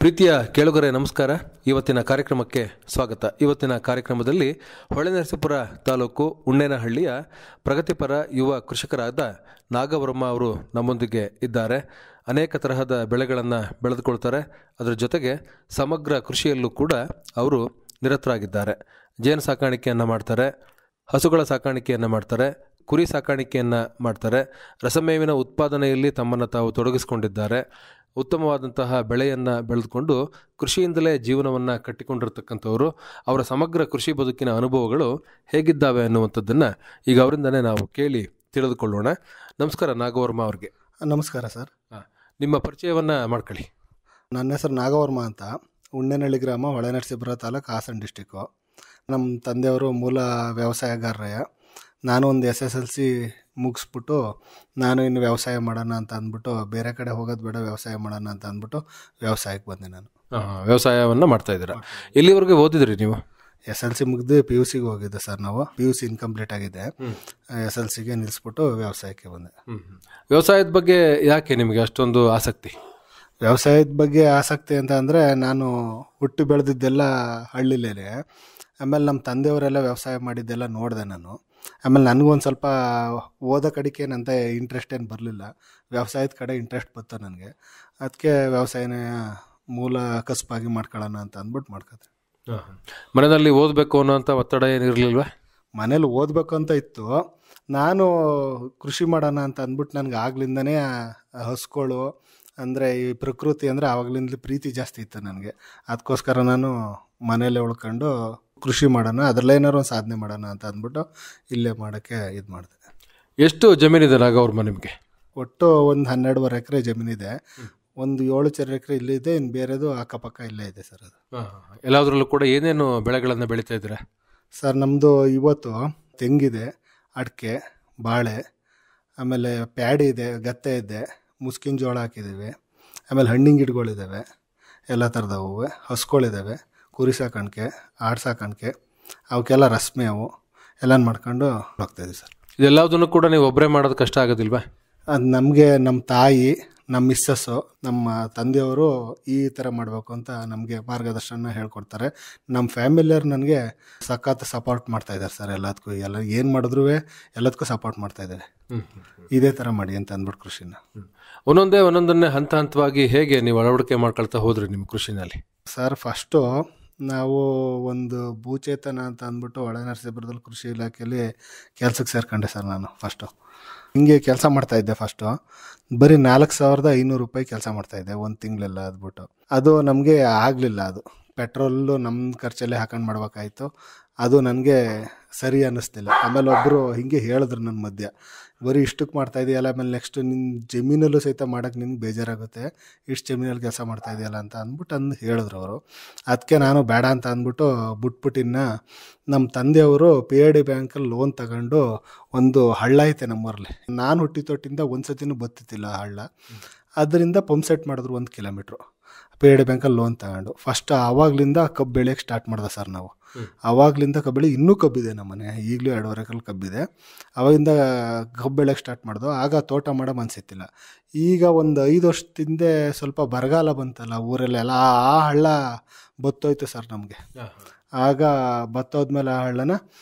ಪ್ರೀತಿಯ ಕೇಳುಗರೆ ನಮಸ್ಕಾರ. ಇವತ್ತಿನ ಕಾರ್ಯಕ್ರಮಕ್ಕೆ ಸ್ವಾಗತ. ಇವತ್ತಿನ ಕಾರ್ಯಕ್ರಮದಲ್ಲಿ ಹೊಳೆನರಸೀಪುರ ತಾಲೂಕು ಉಣ್ಣೇನಹಳ್ಳಿಯ ಪ್ರಗತಿಪರ ಯುವ ಕೃಷಿಕರಾದ ನಾಗವರ್ಮ ಅವರು ನಮ್ಮೊಂದಿಗೆ ಇದ್ದಾರೆ. ಅನೇಕ ತರಹದ ಬೆಳೆಗಳನ್ನು ಬೆಳೆದುಕೊಳ್ತಾರೆ. ಅದರ ಜೊತೆಗೆ ಸಮಗ್ರ ಕೃಷಿಯಲ್ಲೂ ಕೂಡ ಅವರು ನಿರತರಾಗಿದ್ದಾರೆ. ಜೇನು ಸಾಕಾಣಿಕೆಯನ್ನು ಮಾಡ್ತಾರೆ, ಹಸುಗಳ ಸಾಕಾಣಿಕೆಯನ್ನು ಮಾಡ್ತಾರೆ, ಕುರಿ ಸಾಕಾಣಿಕೆಯನ್ನು ಮಾಡ್ತಾರೆ, ರಸಮೇವಿನ ಉತ್ಪಾದನೆಯಲ್ಲಿ ತಮ್ಮನ್ನು ತಾವು ತೊಡಗಿಸಿಕೊಂಡಿದ್ದಾರೆ. ಉತ್ತಮವಾದಂತಹ ಬೆಳೆಯನ್ನು ಬೆಳೆದುಕೊಂಡು ಕೃಷಿಯಿಂದಲೇ ಜೀವನವನ್ನು ಕಟ್ಟಿಕೊಂಡಿರ್ತಕ್ಕಂಥವರು. ಅವರ ಸಮಗ್ರ ಕೃಷಿ ಬದುಕಿನ ಅನುಭವಗಳು ಹೇಗಿದ್ದಾವೆ ಅನ್ನುವಂಥದ್ದನ್ನು ಈಗ ಅವರಿಂದನೇ ನಾವು ಕೇಳಿ ತಿಳಿದುಕೊಳ್ಳೋಣ. ನಮಸ್ಕಾರ ನಾಗವರ್ಮ ಅವ್ರಿಗೆ. ನಮಸ್ಕಾರ ಸರ್. ನಿಮ್ಮ ಪರಿಚಯವನ್ನು ಮಾಡ್ಕೊಳ್ಳಿ. ನನ್ನ ಹೆಸರು ನಾಗವರ್ಮ ಅಂತ, ಉಣ್ಣೇನಹಳ್ಳಿ ಗ್ರಾಮ, ಹೊಳೆನರಸೀಪುರ ತಾಲೂಕು, ಹಾಸನ ಡಿಸ್ಟಿಕ್ಕು. ನಮ್ಮ ತಂದೆಯವರು ಮೂಲ ವ್ಯವಸಾಯಗಾರರಯ್ಯ. ನಾನು ಒಂದು SSLC ಮುಗಿಸ್ಬಿಟ್ಟು ನಾನು ಇನ್ನು ವ್ಯವಸಾಯ ಮಾಡೋಣ ಅಂತ ಅಂದ್ಬಿಟ್ಟು, ಬೇರೆ ಕಡೆ ಹೋಗೋದು ಬೇಡ, ವ್ಯವಸಾಯ ಮಾಡೋಣ ಅಂತ ಅಂದ್ಬಿಟ್ಟು ವ್ಯವಸಾಯಕ್ಕೆ ಬಂದೆ ನಾನು. ವ್ಯವಸಾಯವನ್ನು ಮಾಡ್ತಾ ಇದ್ದೀರಾ? ಎಲ್ಲಿವರೆಗೆ ಓದಿದ್ರಿ ನೀವು? SLC ಮುಗಿದು PUC ಹೋಗಿದ್ದೆ ಸರ್. ನಾವು PUC ಇನ್ಕಂಪ್ಲೀಟ್ ಆಗಿದೆ. SLCಗೆ ನಿಲ್ಲಿಸ್ಬಿಟ್ಟು ವ್ಯವಸಾಯಕ್ಕೆ ಬಂದೆ. ವ್ಯವಸಾಯದ ಬಗ್ಗೆ ಯಾಕೆ ನಿಮಗೆ ಅಷ್ಟೊಂದು ಆಸಕ್ತಿ? ವ್ಯವಸಾಯದ ಬಗ್ಗೆ ಆಸಕ್ತಿ ಅಂತ ಅಂದರೆ, ನಾನು ಹುಟ್ಟು ಬೆಳೆದಿದ್ದೆಲ್ಲ ಹಳ್ಳಿಲೇ. ಆಮೇಲೆ ನಮ್ಮ ತಂದೆಯವರೆಲ್ಲ ವ್ಯವಸಾಯ ಮಾಡಿದ್ದೆಲ್ಲ ನೋಡಿದೆ ನಾನು. ಆಮೇಲೆ ನನಗೊಂದು ಸ್ವಲ್ಪ ಓದೋ ಕಡೆಗೆ ಏನಂತ ಇಂಟ್ರೆಸ್ಟ್ ಏನು ಬರಲಿಲ್ಲ, ವ್ಯವಸಾಯದ ಕಡೆ ಇಂಟ್ರೆಸ್ಟ್ ಬಂತು ನನಗೆ. ಅದಕ್ಕೆ ವ್ಯವಸಾಯನೇ ಮೂಲ ಕಸುಬಾಗಿ ಮಾಡ್ಕೊಳ್ಳೋಣ ಅಂತ ಅಂದ್ಬಿಟ್ಟು ಮಾಡ್ಕೊತೆ. ಮನೆಯಲ್ಲಿ ಓದಬೇಕು ಅನ್ನೋಂಥ ಒತ್ತಡ ಏನಿರಲಿಲ್ವ? ಮನೇಲಿ ಓದಬೇಕು ಅಂತ ಇತ್ತು. ನಾನು ಕೃಷಿ ಮಾಡೋಣ ಅಂತ ಅಂದ್ಬಿಟ್ಟು ನನಗೆ ಆಗ್ಲಿಂದನೇ ಹಸುಗಳು ಅಂದರೆ ಈ ಪ್ರಕೃತಿ ಅಂದರೆ ಆವಾಗಲಿಂದಲೇ ಪ್ರೀತಿ ಜಾಸ್ತಿ ಇತ್ತು ನನಗೆ. ಅದಕ್ಕೋಸ್ಕರ ನಾನು ಮನೇಲೆ ಉಳ್ಕೊಂಡು ಕೃಷಿ ಮಾಡೋಣ, ಅದರಲ್ಲೇ ಏನಾರು ಒಂದು ಸಾಧನೆ ಮಾಡೋಣ ಅಂತ ಅಂದ್ಬಿಟ್ಟು ಇಲ್ಲೇ ಮಾಡೋಕ್ಕೆ ಇದು ಮಾಡಿದೆ. ಎಷ್ಟು ಜಮೀನಿದೆ ನಾಗವರ್ಮ ನಿಮಗೆ? ಒಟ್ಟು ಒಂದು 12.5 ಎಕರೆ ಜಮೀನಿದೆ. ಒಂದು 7 ಎಕರೆ ಇಲ್ಲಿದೆ, ಇನ್ನು ಬೇರೆದು ಅಕ್ಕಪಕ್ಕ ಇಲ್ಲೇ ಇದೆ ಸರ್. ಅದು ಎಲ್ಲದರಲ್ಲೂ ಕೂಡ ಏನೇನು ಬೆಳೆಗಳನ್ನು ಬೆಳೀತಾ ಇದ್ದೀರಾ ಸರ್? ನಮ್ಮದು ಇವತ್ತು ತೆಂಗಿದೆ, ಅಡಿಕೆ, ಬಾಳೆ, ಆಮೇಲೆ ಪ್ಯಾಡಿ ಇದೆ, ಗತ್ತೆ ಇದೆ, ಮುಸ್ಕಿನ ಜೋಳ ಹಾಕಿದ್ದೀವಿ. ಆಮೇಲೆ ಹಣ್ಣಿನ ಗಿಡಗಳಿದ್ದಾವೆ, ಎಲ್ಲ ಥರದವು. ಹಸುಗಳಿದ್ದಾವೆ, ಕುರಿ ಸಾಕಾಣಿಕೆ, ಆಡು ಸಾಕಾಣಿಕೆ, ಅವಕ್ಕೆಲ್ಲ ರಸ್ಮೇವು ಎಲ್ಲ ಮಾಡ್ಕೊಂಡು ಹೋಗ್ತಾಯಿದ್ದೀವಿ ಸರ್. ಇದೆಲ್ಲದನ್ನು ಕೂಡ ನೀವು ಒಬ್ಬರೇ ಮಾಡೋದು ಕಷ್ಟ ಆಗೋದಿಲ್ವಾ? ಅದು ನಮಗೆ ನಮ್ಮ ತಾಯಿ, ನಮ್ಮ ಮಿಸ್ಸಸ್ಸು, ನಮ್ಮ ತಂದೆಯವರು ಈ ಥರ ಮಾಡಬೇಕು ಅಂತ ನಮಗೆ ಮಾರ್ಗದರ್ಶನ ಹೇಳ್ಕೊಡ್ತಾರೆ. ನಮ್ಮ ಫ್ಯಾಮಿಲಿಯವ್ರು ನನಗೆ ಸಖತ್ ಸಪೋರ್ಟ್ ಮಾಡ್ತಾಯಿದ್ದಾರೆ ಸರ್. ಎಲ್ಲದಕ್ಕೂ ಎಲ್ಲ ಏನು ಮಾಡಿದ್ರೂ ಎಲ್ಲದಕ್ಕೂ ಸಪೋರ್ಟ್ ಮಾಡ್ತಾಯಿದ್ದಾರೆ. ಇದೇ ಥರ ಮಾಡಿ ಅಂತ ಅಂದ್ಬಿಟ್ಟು ಕೃಷಿನ ಒಂದೊಂದನ್ನೇ ಹಂತ ಹಂತವಾಗಿ ಹೇಗೆ ನೀವು ಅಳವಡಿಕೆ ಮಾಡ್ಕೊಳ್ತಾ ಹೋದ್ರಿ ನಿಮ್ಮ ಕೃಷಿನಲ್ಲಿ? ಸರ್, ಫಸ್ಟು ನಾವು ಒಂದು ಭೂಚೇತನ ಅಂತ ಅಂದ್ಬಿಟ್ಟು ಹೊಳೆನರಸೀಪುರದಲ್ಲಿ ಕೃಷಿ ಇಲಾಖೆಯಲ್ಲಿ ಕೆಲಸಕ್ಕೆ ಸೇರ್ಕೊಂಡೆ ಸರ್. ನಾನು ಫಸ್ಟು ಹಿಂಗೆ ಕೆಲಸ ಮಾಡ್ತಾಯಿದ್ದೆ. ಫಸ್ಟು ಬರೀ 4,500 ರೂಪಾಯಿ ಕೆಲಸ ಮಾಡ್ತಾಯಿದ್ದೆ ಒಂದು ತಿಂಗಳೆಲ್ಲ. ಅದ್ಬಿಟ್ಟು ಅದು ನಮಗೆ ಆಗಲಿಲ್ಲ. ಅದು ಪೆಟ್ರೋಲು ನಮ್ಮ ಖರ್ಚಲ್ಲೇ ಹಾಕೊಂಡು ಮಾಡ್ಬೇಕಾಯ್ತು. ಅದು ನನಗೆ ಸರಿ ಅನ್ನಿಸ್ತಿಲ್ಲ. ಆಮೇಲೆ ಒಬ್ಬರು ಹಿಂಗೆ ಹೇಳಿದ್ರು ನನ್ನ ಮಧ್ಯ, ಬರೀ ಇಷ್ಟಕ್ಕೆ ಮಾಡ್ತಾಯಿದೆಯಲ್ಲ, ಆಮೇಲೆ ನೆಕ್ಸ್ಟು ನಿನ್ನ ಜಮೀನಲ್ಲೂ ಸಹಿತ ಮಾಡೋಕ್ಕೆ ನಿನ್ಗೆ ಬೇಜಾರಾಗುತ್ತೆ, ಇಷ್ಟು ಜಮೀನಲ್ಲಿ ಕೆಲಸ ಮಾಡ್ತಾಯಿದೆಯಲ್ಲ ಅಂತ ಅಂದ್ಬಿಟ್ಟು ಹೇಳಿದ್ರು ಅವರು. ಅದಕ್ಕೆ ನಾನು ಬೇಡ ಅಂತ ಅಂದ್ಬಿಟ್ಟು ಬಿಟ್ಬಿಟ್ಟಿನ್ನ ನಮ್ಮ ತಂದೆಯವರು PID ಬ್ಯಾಂಕಲ್ಲಿ ಲೋನ್ ತಗೊಂಡು ಒಂದು ಹಳ್ಳ ಐತೆ ನಮ್ಮೂರಲ್ಲಿ. ನಾನು ಹುಟ್ಟಿ ತೊಟ್ಟಿಂದ ಒಂದು ಸತಿನೂ ಬತ್ತಿತ್ತಿಲ್ಲ ಆ ಹಳ್ಳ. ಅದರಿಂದ ಪಂಪ್ ಸೆಟ್ ಮಾಡಿದ್ರು 1 ಕಿಲೋಮೀಟ್ರು. PID ಬ್ಯಾಂಕಲ್ಲಿ ಲೋನ್ ತಗೊಂಡು ಫಸ್ಟ್ ಆವಾಗಲಿಂದ ಕಬ್ಬು ಬೆಳೆಯೋಕ್ಕೆ ಸ್ಟಾರ್ಟ್ ಮಾಡ್ದೆ ಸರ್ ನಾವು. ಆವಾಗಲಿಂದ ಕಬ್ಬು ಬೆಳೆ, ಇನ್ನೂ ಕಬ್ಬಿದೆ ನಮ್ಮನೆ, ಈಗಲೂ 2.5 ಎಕರೆ ಕಬ್ಬಿದೆ. ಅವಾಗಿಂದ ಕಬ್ಬು ಬೆಳೆಯೋಕ್ಕೆ ಸ್ಟಾರ್ಟ್ ಮಾಡ್ದು. ಆಗ ತೋಟ ಮಾಡೋ ಮನಸ್ಸಿತ್ತಿಲ್ಲ. ಈಗ ಒಂದು 5 ವರ್ಷದಿಂದ ಸ್ವಲ್ಪ ಬರಗಾಲ ಬಂತಲ್ಲ ಊರಲ್ಲೆಲ್ಲ, ಆ ಹಳ್ಳ ಬತ್ತೋಯ್ತು ಸರ್ ನಮಗೆ. ಆಗ ಬತ್ತೋದ್ಮೇಲೆ ಆ ಹಳ್ಳನ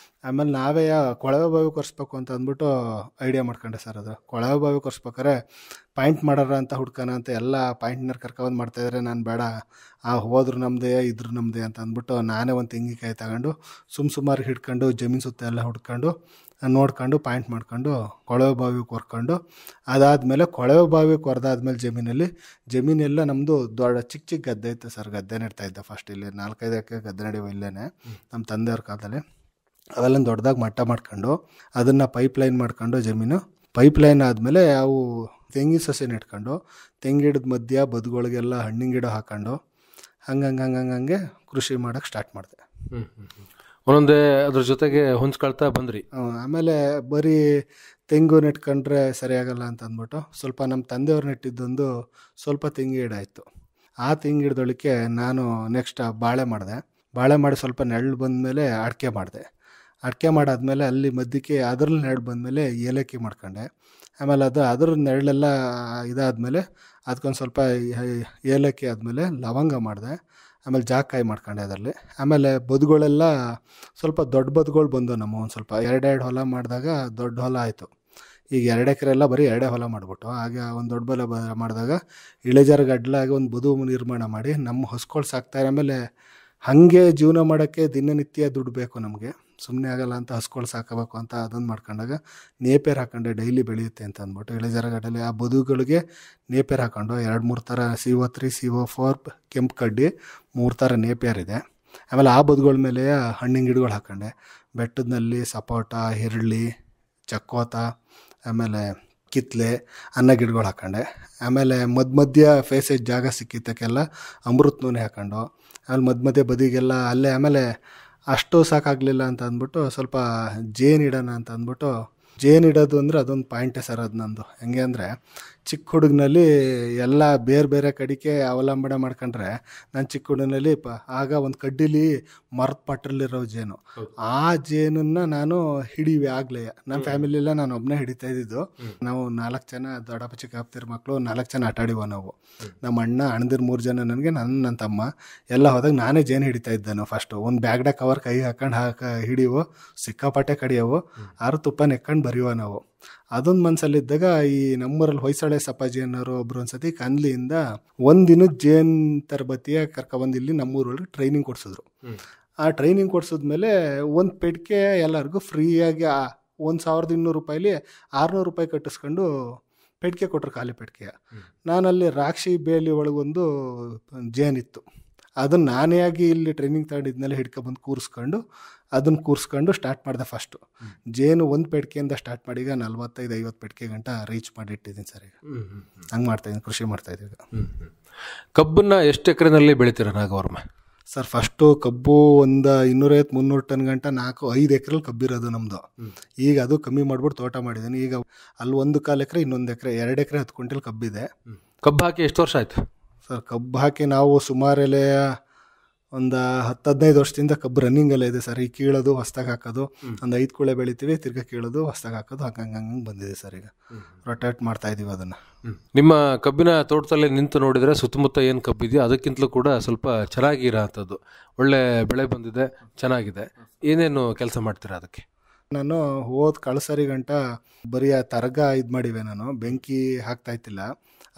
ಆಮೇಲೆ ನಾವೇ ಕೊಳವೆ ಬಾವಿ ಕೊರೆಸ್ಬೇಕು ಅಂತ ಅಂದ್ಬಿಟ್ಟು ಐಡಿಯಾ ಮಾಡ್ಕೊಂಡೆ ಸರ್. ಅದು ಕೊಳವೆ ಬಾವಿ ಕೊರೆಸ್ಬೇಕಾರೆ ಪಾಯಿಂಟ್ ಮಾಡೋರ ಅಂತ ಹುಡ್ಕೋಣ ಅಂತ ಎಲ್ಲ ಪಾಯಿಂಟ್ನರ್ ಕರ್ಕೊಂಡು ಮಾಡ್ತಾಯಿದ್ರೆ, ನಾನು ಬೇಡ, ಹೋದ್ರು ನಮ್ಮದೇ ಇದ್ರು ನಮ್ಮದೇ ಅಂತ ಅಂದ್ಬಿಟ್ಟು ನಾನೇ ಒಂದು ತೆಂಗಿನಕಾಯಿ ತಗೊಂಡು ಸುಮಾರು ಹಿಡ್ಕೊಂಡು ಜಮೀನು ಸುತ್ತ ಎಲ್ಲ ಹುಡ್ಕೊಂಡು ನೋಡ್ಕೊಂಡು ಪಾಯಿಂಟ್ ಮಾಡ್ಕೊಂಡು ಕೊಳವೆ ಬಾವಿ ಕೊರ್ಕೊಂಡು, ಅದಾದಮೇಲೆ ಕೊಳವೆ ಬಾವಿ ಕೊರೆದಾದ್ಮೇಲೆ ಜಮೀನೆಲ್ಲ ನಮ್ಮದು ದೊಡ್ಡ ಚಿಕ್ಕ ಗದ್ದೆ ಇತ್ತು ಸರ್. ಗದ್ದೆ ನೆಡ್ತಾಯಿದ್ದೆ ಫಸ್ಟ್. ಇಲ್ಲಿ 4-5 ಎಕರೆ ಗದ್ದೆ ನಡೆಯುವ ಇಲ್ಲೇ ನಮ್ಮ ತಂದೆಯವ್ರ ಕಾಲದಲ್ಲಿ. ಅವೆಲ್ಲ ದೊಡ್ಡದಾಗಿ ಮಟ್ಟ ಮಾಡ್ಕೊಂಡು ಅದನ್ನು ಪೈಪ್ಲೈನ್ ಮಾಡ್ಕೊಂಡು ಜಮೀನು ಪೈಪ್ಲೈನ್ ಆದಮೇಲೆ ಅವು ತೆಂಗಿನ ಸಸಿ ನೆಟ್ಕೊಂಡು ತೆಂಗಿಡದ ಮಧ್ಯ ಬದುಗಳಿಗೆಲ್ಲ ಹಣ್ಣಿನ ಗಿಡ ಹಾಕೊಂಡು ಹಂಗೆ ಕೃಷಿ ಮಾಡೋಕ್ಕೆ ಸ್ಟಾರ್ಟ್ ಮಾಡಿದೆ. ಒಂದೊಂದೇ ಅದ್ರ ಜೊತೆಗೆ ಹೊಂಚ್ಕೊಳ್ತಾ ಬಂದ್ರಿ. ಆಮೇಲೆ ಬರೀ ತೆಂಗು ನೆಟ್ಕೊಂಡ್ರೆ ಸರಿಯಾಗಲ್ಲ ಅಂತ ಅಂದ್ಬಿಟ್ಟು ಸ್ವಲ್ಪ ನಮ್ಮ ತಂದೆಯವ್ರು ನೆಟ್ಟಿದ್ದೊಂದು ಸ್ವಲ್ಪ ತೆಂಗು ಗಿಡ ಇತ್ತು. ಆ ತೆಂಗು ಗಿಡದೊಳಕ್ಕೆ ನಾನು ನೆಕ್ಸ್ಟ್ ಬಾಳೆ ಮಾಡಿ ಸ್ವಲ್ಪ ನೆರಳು ಬಂದಮೇಲೆ ಅಡಿಕೆ ಮಾಡಿದೆ. ಅಡಿಕೆ ಮಾಡಾದ್ಮೇಲೆ ಅಲ್ಲಿ ಮಧ್ಯಕ್ಕೆ ಅದ್ರಲ್ಲಿ ನೆರಳು ಬಂದಮೇಲೆ ಏಲಕ್ಕಿ ಮಾಡ್ಕೊಂಡೆ. ಆಮೇಲೆ ಅದ್ರ ನೆರಳೆಲ್ಲ ಇದಾದಮೇಲೆ ಅದಕ್ಕೊಂದು ಸ್ವಲ್ಪ ಏಲಕ್ಕಿ ಆದಮೇಲೆ ಲವಂಗ ಮಾಡಿದೆ. ಆಮೇಲೆ ಜಾಕಾಯಿ ಮಾಡ್ಕೊಂಡೆ ಅದರಲ್ಲಿ. ಆಮೇಲೆ ಬದುಗಳೆಲ್ಲ ಸ್ವಲ್ಪ ದೊಡ್ಡ ಬದುಗಳು ಬಂದವು ನಮ್ಮ ಒಂದು ಸ್ವಲ್ಪ 2 ಹೊಲ ಮಾಡಿದಾಗ ದೊಡ್ಡ ಹೊಲ ಆಯಿತು. ಈಗ 2 ಎಕರೆ ಎಲ್ಲ ಬರೀ 2 ಹೊಲ ಮಾಡಿಬಿಟ್ಟು ಹಾಗೆ ಒಂದು ದೊಡ್ಡ ಹೊಲ ಮಾಡಿದಾಗ ಇಳಿಜಾರು ಗಡ್ಲಾಗಿ ಒಂದು ಬದು ನಿರ್ಮಾಣ ಮಾಡಿ ನಮ್ಮ ಹೊಸ್ಕೊಳು ಸಾಕ್ತಾರೆ. ಆಮೇಲೆ ಹಾಗೆ ಜೀವನ ಮಾಡೋಕ್ಕೆ ದಿನನಿತ್ಯ ದುಡ್ಡು ಬೇಕು ನಮಗೆ, ಸುಮ್ಮನೆ ಆಗಲ್ಲ ಅಂತ ಹಸ್ಕೊಳು ಸಾಕಬೇಕು ಅಂತ ಅದನ್ನು ಮಾಡ್ಕೊಂಡಾಗ ನೇಪೇರ್ ಹಾಕೊಂಡೆ ಡೈಲಿ ಬೆಳೆಯುತ್ತೆ ಅಂತ ಅಂದ್ಬಿಟ್ಟು ಇಳಿಜಾರು ಗಡ್ಡಲ್ಲಿ ಆ ಬದುಗಳಿಗೆ ನೇಪೇರ್ ಹಾಕೊಂಡು 2-3 ಥರ CO3 CO4 ಕೆಂಪು ಕಡ್ಡಿ 3 ಥರ ನೇಪೇರ್ ಇದೆ. ಆಮೇಲೆ ಆ ಬದುಗಳ ಮೇಲೆ ಹಣ್ಣಿನ ಗಿಡಗಳು ಹಾಕೊಂಡೆ. ಬೆಟ್ಟದಲ್ಲಿ ಸಪೋಟ, ಹಿರಳಿ, ಚಕ್ಕೋತ, ಆಮೇಲೆ ಕಿತ್ಲೆ, ಅನ್ನ ಗಿಡಗಳು ಹಾಕೊಂಡೆ. ಆಮೇಲೆ ಮಧ್ಯ ಫೇಸೇಜ್ ಜಾಗ ಸಿಕ್ಕಿದ್ದಕ್ಕೆಲ್ಲ ಅಮೃತ ನೂನೆ ಹಾಕೊಂಡು ಆಮೇಲೆ ಮಧ್ಯೆ ಬದಿಗೆಲ್ಲ ಅಲ್ಲೇ. ಆಮೇಲೆ ಅಷ್ಟು ಸಾಕಾಗಲಿಲ್ಲ ಅಂತ ಅಂದ್ಬಿಟ್ಟು ಸ್ವಲ್ಪ ಜೇನು ಇಡೋಣ ಅಂತ ಅಂದ್ಬಿಟ್ಟು ಜೇನು ಇಡೋದು ಅಂದರೆ ಅದೊಂದು ಪಾಯಿಂಟೇ ಸರ್. ಅದು ನಂದು ಹೆಂಗೆ ಅಂದರೆ ಚಿಕ್ಕ ಹುಡುಗನಲ್ಲಿ ಎಲ್ಲ ಬೇರೆ ಬೇರೆ ಕಡೆಗೆ ಅವಲಂಬನೆ ಮಾಡ್ಕೊಂಡ್ರೆ ನಾನು ಚಿಕ್ಕ ಹುಡುಗನಲ್ಲಿ ಆಗ ಒಂದು ಕಡ್ಡಿಲಿ ಮರದ ಪಟ್ರಲ್ಲಿರೋ ಜೇನು, ಆ ಜೇನನ್ನು ನಾನು ಹಿಡಿವೆ ಆಗಲೇ ನಮ್ಮ ಫ್ಯಾಮಿಲಿಯೆಲ್ಲ ನಾನು ಒಬ್ಬನೇ ಹಿಡಿತಾ ಇದ್ದಿದ್ದು. ನಾವು 4 ಜನ ದೊಡ್ಡಪ್ಪ ಚಿಕ್ಕಪ್ಪರ ಮಕ್ಕಳು 4 ಜನ ಆಟಾಡಿವ ನಾವು. ನಮ್ಮ ಅಣ್ಣ ಅಣ್ಣದಿರು 3 ಜನ, ನನಗೆ ನನ್ನ ತಮ್ಮ ಎಲ್ಲ ಹೋದಾಗ ನಾನೇ ಜೇನು ಹಿಡಿತಾ ಇದ್ದೆ. ನಾವು ಫಸ್ಟು ಒಂದು ಬ್ಯಾಗ್ದಾಗ ಕವರ್ ಕೈ ಹಾಕೊಂಡು ಹಿಡಿಯೋ, ಸಿಕ್ಕಾಪಟ್ಟೆ ಕಡಿಯೋವು, ಆರು ತುಪ್ಪ ನೆಕ್ಕೊಂಡು ಬರೆಯುವ ನಾವು. ಅದೊಂದು ಮನಸ್ಸಲ್ಲಿದ್ದಾಗ ಈ ನಮ್ಮೂರಲ್ಲಿ ಹೊಯ್ಸಳೆ ಸಪ್ಪಾಜಿ ಅನ್ನೋರು ಒಬ್ರು ಒಂದ್ಸತಿ ಕಂದ್ಲಿಯಿಂದ ಒಂದಿನದ ಜೇನು ತರಬೇತಿಯ ಕರ್ಕೊಬಂದು ಇಲ್ಲಿ ನಮ್ಮೂರೊಳಗೆ ಟ್ರೈನಿಂಗ್ ಕೊಡಿಸಿದ್ರು. ಆ ಟ್ರೈನಿಂಗ್ ಕೊಡಿಸಿದ್ಮೇಲೆ ಒಂದು ಪೆಟ್ಟಿಗೆ ಎಲ್ಲರಿಗೂ ಫ್ರೀಯಾಗಿ 1200 ರೂಪಾಯಿಲಿ 600 ರೂಪಾಯಿ ಕಟ್ಟಿಸ್ಕೊಂಡು ಪೆಟ್ಟಿಗೆ ಕೊಟ್ಟರು, ಖಾಲಿ ಪೆಟ್ಟಿಗೆ. ನಾನಲ್ಲಿ ರಾಕ್ಷಿ ಬೇಲಿ ಒಳಗೊಂದು ಜೇನಿತ್ತು, ಅದನ್ನು ನಾನೇ ಆಗಿ ಇಲ್ಲಿ ಟ್ರೈನಿಂಗ್ ತಗೊಂಡಿದ್ಮೇಲೆ ಹಿಡ್ಕೊಬಂದು ಕೂರಿಸ್ಕೊಂಡು ಸ್ಟಾರ್ಟ್ ಮಾಡಿದೆ. ಫಸ್ಟು ಜೇನು ಒಂದು ಪೆಟ್ಟಿಗೆಯಿಂದ ಸ್ಟಾರ್ಟ್ ಮಾಡಿ ಈಗ 45-50 ಪೆಟ್ಟಿಗೆ ಗಂಟ ರೀಚ್ ಮಾಡಿ ಇಟ್ಟಿದ್ದೀನಿ ಸರ್. ಈಗ ಹಂಗೆ ಮಾಡ್ತಾಯಿದ್ದೀನಿ, ಕೃಷಿ ಮಾಡ್ತಾಯಿದ್ದೀವಿ. ಕಬ್ಬನ್ನ ಎಷ್ಟು ಎಕರೆನಲ್ಲಿ ಬೆಳಿತೀರ ನಾಗವರ್ಮ? ಸರ್ ಫಸ್ಟು ಕಬ್ಬು ಒಂದು 250-300 ಟನ್ ಗಂಟ 4-5 ಎಕರೆಲಿ ಕಬ್ಬಿರೋದು ನಮ್ಮದು. ಈಗ ಅದು ಕಮ್ಮಿ ಮಾಡ್ಬಿಟ್ಟು ತೋಟ ಮಾಡಿದ್ದೀನಿ. ಈಗ ಅಲ್ಲಿ 1/4 ಎಕರೆ, ಇನ್ನೊಂದು ಎಕರೆ, 2 ಎಕರೆ 10 ಕ್ವಿಂಟಲ್ ಕಬ್ಬಿದೆ. ಕಬ್ಬು ಹಾಕಿ ಎಷ್ಟು ವರ್ಷ ಆಯಿತು ಸರ್? ಕಬ್ಬು ಹಾಕಿ ನಾವು ಸುಮಾರಲ್ಲೇ ಒಂದು 10-15 ವರ್ಷದಿಂದ ಕಬ್ಬು ರನ್ನಿಂಗಲ್ಲೇ ಇದೆ ಸರ್. ಈಗ ಕೀಳೋದು ಹೊಸ್ದಾಗಿ ಹಾಕೋದು, ಒಂದು 5 ಕುಳೆ ಬೆಳಿತೀವಿ, ತಿರ್ಗಾ ಕೀಳೋದು ಹೊಸ್ದಾಗಿ ಹಾಕೋದು, ಹಂಗೆ ಬಂದಿದೆ ಸರ್. ಈಗ ರೊಟೇಟ್ ಮಾಡ್ತಾ ಇದೀವಿ ಅದನ್ನು. ನಿಮ್ಮ ಕಬ್ಬಿನ ತೋಟದಲ್ಲಿ ನಿಂತು ನೋಡಿದರೆ ಸುತ್ತಮುತ್ತ ಏನು ಕಬ್ಬಿದೆಯೋ ಅದಕ್ಕಿಂತಲೂ ಕೂಡ ಸ್ವಲ್ಪ ಚೆನ್ನಾಗಿರೋ ಅಂಥದ್ದು, ಒಳ್ಳೆ ಬೆಳೆ ಬಂದಿದೆ, ಚೆನ್ನಾಗಿದೆ. ಏನೇನು ಕೆಲಸ ಮಾಡ್ತೀರಾ ಅದಕ್ಕೆ? ನಾನು ಕಳ್ಸರಿ ಗಂಟ ಬರೀ ಆ ತರಗ ಇದು ಮಾಡಿವೆ, ನಾನು ಬೆಂಕಿ ಹಾಕ್ತಾ ಇತ್ತಿಲ್ಲ.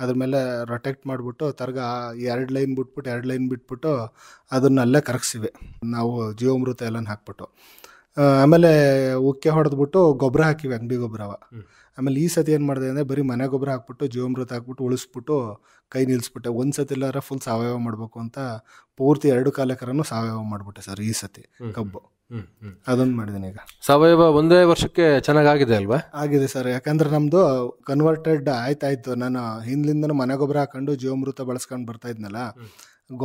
ಅದ್ರ ಮೇಲೆ ರೊಟೆಕ್ಟ್ ಮಾಡಿಬಿಟ್ಟು ತರ್ಗ 2 ಲೈನ್ ಬಿಟ್ಬಿಟ್ಟು 2 ಲೈನ್ ಬಿಟ್ಬಿಟ್ಟು ಅದನ್ನಲ್ಲೇ ಕರಗಿಸಿವೆ ನಾವು, ಜೀವಾಮೃತ ಎಲ್ಲ ಹಾಕ್ಬಿಟ್ಟು. ಆಮೇಲೆ ಉಕ್ಕೆ ಹೊಡೆದ್ಬಿಟ್ಟು ಗೊಬ್ಬರ ಹಾಕಿವಿ, ಅಂಗಡಿ ಗೊಬ್ಬರವ. ಆಮೇಲೆ ಈ ಸತಿ ಏನು ಮಾಡಿದೆ ಅಂದರೆ ಬರೀ ಮನೆ ಗೊಬ್ಬರ ಹಾಕ್ಬಿಟ್ಟು ಜೀವಾಮೃತ ಹಾಕ್ಬಿಟ್ಟು ಉಳಿಸ್ಬಿಟ್ಟು ಕೈ ನಿಲ್ಲಿಸ್ಬಿಟ್ಟೆ. ಒಂದು ಸತಿ ಎಲ್ಲಾರ ಫುಲ್ ಸಾವಯವ ಮಾಡಬೇಕು ಅಂತ ಪೂರ್ತಿ 2/4 ಎಕರೆನೂ ಸಾವಯವ ಮಾಡಿಬಿಟ್ಟೆ ಸರ್ ಈ ಸತಿ ಕಬ್ಬು. ಅದೊಂದು ಮಾಡಿದ್ದೀನಿ. ಈಗ ಸಾವಯವ ಒಂದೇ ವರ್ಷಕ್ಕೆ ಚೆನ್ನಾಗಾಗಿದೆ ಅಲ್ವಾ? ಆಗಿದೆ ಸರ್. ಯಾಕಂದ್ರೆ ನಮ್ಮದು ಕನ್ವರ್ಟೆಡ್ ಆಯ್ತಾಯ್ತು. ನಾನು ಹಿಂದ್ಲಿಂದನೂ ಮನೆ ಗೊಬ್ಬರ ಹಾಕೊಂಡು ಜೀವಾಮೃತ ಬಳಸ್ಕೊಂಡು ಬರ್ತಾ ಇದ್ನಲ್ಲ,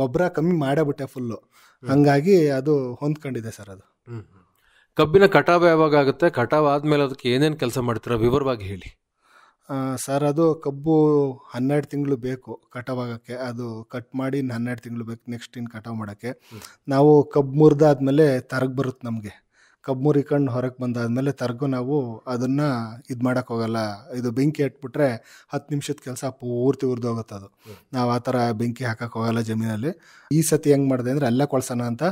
ಗೊಬ್ಬರ ಕಮ್ಮಿ ಮಾಡಬಿಟ್ಟೆ ಫುಲ್ಲು. ಹಂಗಾಗಿ ಅದು ಹೊಂದ್ಕೊಂಡಿದೆ ಸರ್. ಅದು ಕಬ್ಬಿನ ಕಟಾವು ಯಾವಾಗ ಆಗುತ್ತೆ? ಕಟಾವು ಆದಮೇಲೆ ಅದಕ್ಕೆ ಏನೇನು ಕೆಲಸ ಮಾಡ್ತೀರಾ ವಿವರವಾಗಿ ಹೇಳಿ ಸರ್. ಅದು ಕಬ್ಬು 12 ತಿಂಗಳು ಬೇಕು ಕಟಾವಾಗೋಕ್ಕೆ. ಅದು ಕಟ್ ಮಾಡಿ 12 ತಿಂಗಳು ಬೇಕು ನೆಕ್ಸ್ಟ್ ಇನ್ನು ಕಟಾವು ಮಾಡೋಕ್ಕೆ. ನಾವು ಕಬ್ಬು ಮುರಿದಾದ್ಮೇಲೆ ತರಗ ಬರುತ್ತೆ ನಮಗೆ. ಕಬ್ಬು ಮುರಿಕೊಂಡು ಹೊರಗೆ ಬಂದಾದ್ಮೇಲೆ ತರಗು ನಾವು ಅದನ್ನು ಇದು ಮಾಡೋಕ್ಕೋಗಲ್ಲ. ಇದು ಬೆಂಕಿ ಇಟ್ಬಿಟ್ರೆ 10 ನಿಮಿಷದ ಕೆಲಸ ಪೂರ್ತಿ ಉರಿದೋಗುತ್ತೆ. ಅದು ನಾವು ಆ ಥರ ಬೆಂಕಿ ಹಾಕೋಕ್ಕೋಗಲ್ಲ ಜಮೀನಲ್ಲಿ. ಈ ಸತಿ ಹೆಂಗೆ ಮಾಡಿದೆ ಅಂದರೆ ಅಲ್ಲೇ ಕೊಳ್ಸೋಣ ಅಂತ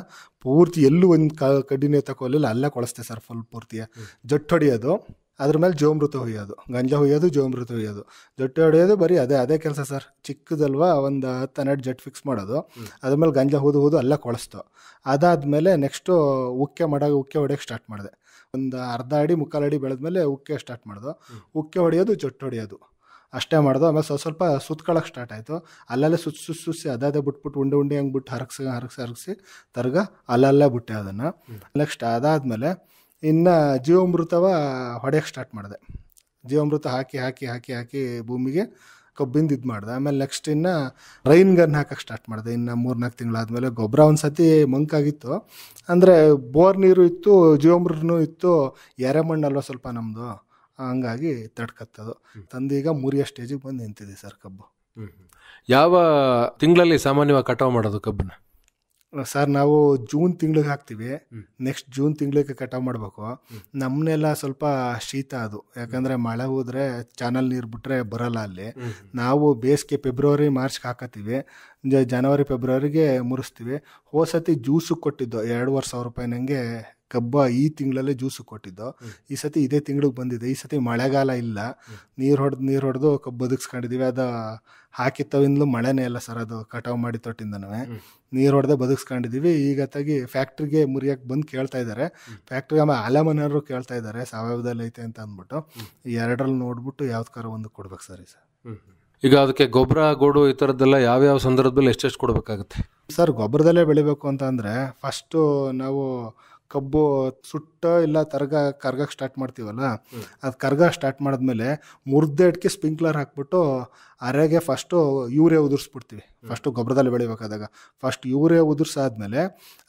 ಪೂರ್ತಿ ಎಲ್ಲೂ ಒಂದು ಕಡ್ಡಿನೇ ತಗೊಳ್ಳಿಲ್ಲ, ಅಲ್ಲೇ ಕೊಳಿಸ್ತೆ ಸರ್. ಫುಲ್ ಪೂರ್ತಿಯ ಜಟ್ಟು ಹೊಡಿಯೋದು, ಅದ್ರ ಮೇಲೆ ಜೀವಾಮೃತ ಹುಯ್ಯೋದು, ಗಂಜಾ ಹುಯ್ಯೋದು, ಜೀವಾಮೃತ ಹುಯ್ಯೋದು, ಜೊಟ್ಟೆ ಹೊಡೆಯೋದು, ಬರೀ ಅದೇ ಕೆಲಸ ಸರ್. ಚಿಕ್ಕದಲ್ವಾ, ಒಂದು 10-12 ಜಟ್ಟು ಫಿಕ್ಸ್ ಮಾಡೋದು, ಅದ್ರ ಮೇಲೆ ಗಂಜಾ ಹೂದು ಅಲ್ಲೇ ಕೊಳಿಸ್ತು. ಅದಾದಮೇಲೆ ನೆಕ್ಸ್ಟು ಉಕ್ಕೆ ಹೊಡೆಯೋಕ್ಕೆ ಸ್ಟಾರ್ಟ್ ಮಾಡಿದೆ. ಒಂದು ಅರ್ಧ ಅಡಿ 3/4 ಅಡಿ ಬೆಳೆದ್ಮೇಲೆ ಉಕ್ಕೆ ಸ್ಟಾರ್ಟ್ ಮಾಡ್ದು. ಉಕ್ಕೆ ಹೊಡೆಯೋದು, ಜೊಟ್ಟು ಹೊಡೆಯೋದು ಅಷ್ಟೇ ಮಾಡ್ದು. ಆಮೇಲೆ ಸ್ವಲ್ಪ ಸುತ್ಕೊಳ್ಳೋಕೆ ಸ್ಟಾರ್ಟ್ ಆಯಿತು. ಅಲ್ಲಲ್ಲೇ ಸುತ್ಸಿ ಅದೇ ಬಿಟ್ಬಿಟ್ಟು ಉಂಡೆ ಹಂಗೆ ಬಿಟ್ಟು ಹರಗಿಸಿ ತರ್ಗ ಅಲ್ಲಲ್ಲೇ ಬಿಟ್ಟೆ ಅದನ್ನು. ನೆಕ್ಸ್ಟ್ ಅದಾದಮೇಲೆ ಇನ್ನು ಜೀವಾಮೃತವ ಹೊಡೆಯೋಕ್ಕೆ ಸ್ಟಾರ್ಟ್ ಮಾಡಿದೆ. ಜೀವಾಮೃತ ಹಾಕಿ ಭೂಮಿಗೆ ಕಬ್ಬಿಂದ ಇದು ಮಾಡಿದೆ. ಆಮೇಲೆ ನೆಕ್ಸ್ಟ್ ಇನ್ನು ರೈನ್ ಗನ್ ಹಾಕೋಕ್ಕೆ ಸ್ಟಾರ್ಟ್ ಮಾಡಿದೆ. ಇನ್ನು 3-4 ತಿಂಗಳಾದಮೇಲೆ ಗೊಬ್ಬರ ಒಂದು ಸತಿ ಮಂಕಾಗಿತ್ತು, ಅಂದರೆ ಬೋರ್ ನೀರು ಇತ್ತು, ಜೀವಾಮೃತನೂ ಇತ್ತು, ಎರೆಮಣ್ಣಲ್ವ ಸ್ವಲ್ಪ ನಮ್ಮದು, ಹಂಗಾಗಿ ತಡ್ಕತ್ತದು. ತಂದೀಗ 3 ಸ್ಟೇಜಿಗೆ ಬಂದು ನಿಂತಿದೆ ಸರ್ ಕಬ್ಬು. ಯಾವ ತಿಂಗಳಲ್ಲಿ ಸಾಮಾನ್ಯವಾಗಿ ಕಟಾವು ಮಾಡೋದು ಕಬ್ಬನ್ನ? ಸರ್ ನಾವು ಜೂನ್ ತಿಂಗಳಿಗೆ ಹಾಕ್ತಿವಿ, ನೆಕ್ಸ್ಟ್ ಜೂನ್ ತಿಂಗಳಿಗೆ ಕಟಾವ್ ಮಾಡಬೇಕು. ನಮ್ಮನ್ನೆಲ್ಲ ಸ್ವಲ್ಪ ಶೀತ ಅದು, ಯಾಕಂದ್ರೆ ಮಳೆ ಹೋದ್ರೆ ಚಾನಲ್ ನೀರು ಬಿಟ್ರೆ ಬರಲ್ಲ ಅಲ್ಲಿ. ನಾವು ಬೇಸಿಗೆ ಫೆಬ್ರವರಿ ಮಾರ್ಚ್ಗೆ ಹಾಕತ್ತೀವಿ, ಜನವರಿ ಫೆಬ್ರವರಿಗೆ ಮುರಿಸ್ತೀವಿ. ಹೋಸತಿ ಜ್ಯೂಸು ಕೊಟ್ಟಿದ್ದು 2,500 ರೂಪಾಯಿ ನಂಗೆ ಕಬ್ಬ ಈ ತಿಂಗಳಲ್ಲೇ ಜ್ಯೂಸು ಕೊಟ್ಟಿದ್ದು. ಈ ಸತಿ ಇದೇ ತಿಂಗಳಿಗೆ ಬಂದಿದೆ. ಈ ಸತಿ ಮಳೆಗಾಲ ಇಲ್ಲ, ನೀರು ಹೊಡೆದು ಕಬ್ಬು ಬದುಕ್ಸ್ಕೊಂಡಿದೀವಿ. ಅದು ಹಾಕಿತ್ತವಿಂದಲೂ ಮಳೆನೇ ಇಲ್ಲ ಸರ್, ಅದು ಕಟಾವು ಮಾಡಿ ತೊಟ್ಟಿಂದನೂ ನೀರು ಹೊಡೆದೇ ಬದುಕ್ಸ್ಕೊಂಡಿದೀವಿ. ಈಗ ತಾಗಿ ಫ್ಯಾಕ್ಟ್ರಿಗೆ ಮುರಿಯಕ್ಕೆ ಬಂದು ಕೇಳ್ತಾ ಇದ್ದಾರೆ, ಫ್ಯಾಕ್ಟ್ರಿಗೆ ಆಮೇಲೆ ಅಲೆಮನೆಯವರು ಕೇಳ್ತಾ ಇದ್ದಾರೆ ಸಾವಯವದಲ್ಲಿ ಐತೆ ಅಂತ ಅಂದ್ಬಿಟ್ಟು. ಎರಡರಲ್ಲಿ ನೋಡ್ಬಿಟ್ಟು ಯಾವ್ದಕ್ಕಾರ ಒಂದು ಕೊಡ್ಬೇಕು ಸರ್. ಈಗ ಅದಕ್ಕೆ ಗೊಬ್ಬರ ಗೋಡು ಈ ಥರದ್ದೆಲ್ಲ ಯಾವ್ಯಾವ ಸಂದರ್ಭದಲ್ಲಿ ಎಷ್ಟೆಷ್ಟು ಕೊಡಬೇಕಾಗುತ್ತೆ ಸರ್? ಗೊಬ್ಬರದಲ್ಲೇ ಬೆಳಿಬೇಕು ಅಂತ ಅಂದರೆ ಫಸ್ಟು ನಾವು ಕಬ್ಬು ಸುಟ್ಟ ಇಲ್ಲ ಕರ್ಗಕ್ಕೆ ಸ್ಟಾರ್ಟ್ ಮಾಡ್ತೀವಲ್ಲ, ಅದು ಕರ್ಗ ಸ್ಟಾರ್ಟ್ ಮಾಡಿದ್ಮೇಲೆ ಮುರ್ದೇಟ್ಗೆ ಸ್ಪ್ರಿಂಕ್ಲರ್ ಹಾಕ್ಬಿಟ್ಟು ಅರೆಗೆ ಫಸ್ಟು ಯೂರಿಯಾ ಉದುರಿಸ್ಬಿಡ್ತೀವಿ. ಫಸ್ಟು ಗೊಬ್ಬರದಲ್ಲಿ ಬೆಳಿಬೇಕಾದಾಗ ಫಸ್ಟ್ ಯೂರಿಯಾ ಉದುರ್ಸಾದ್ಮೇಲೆ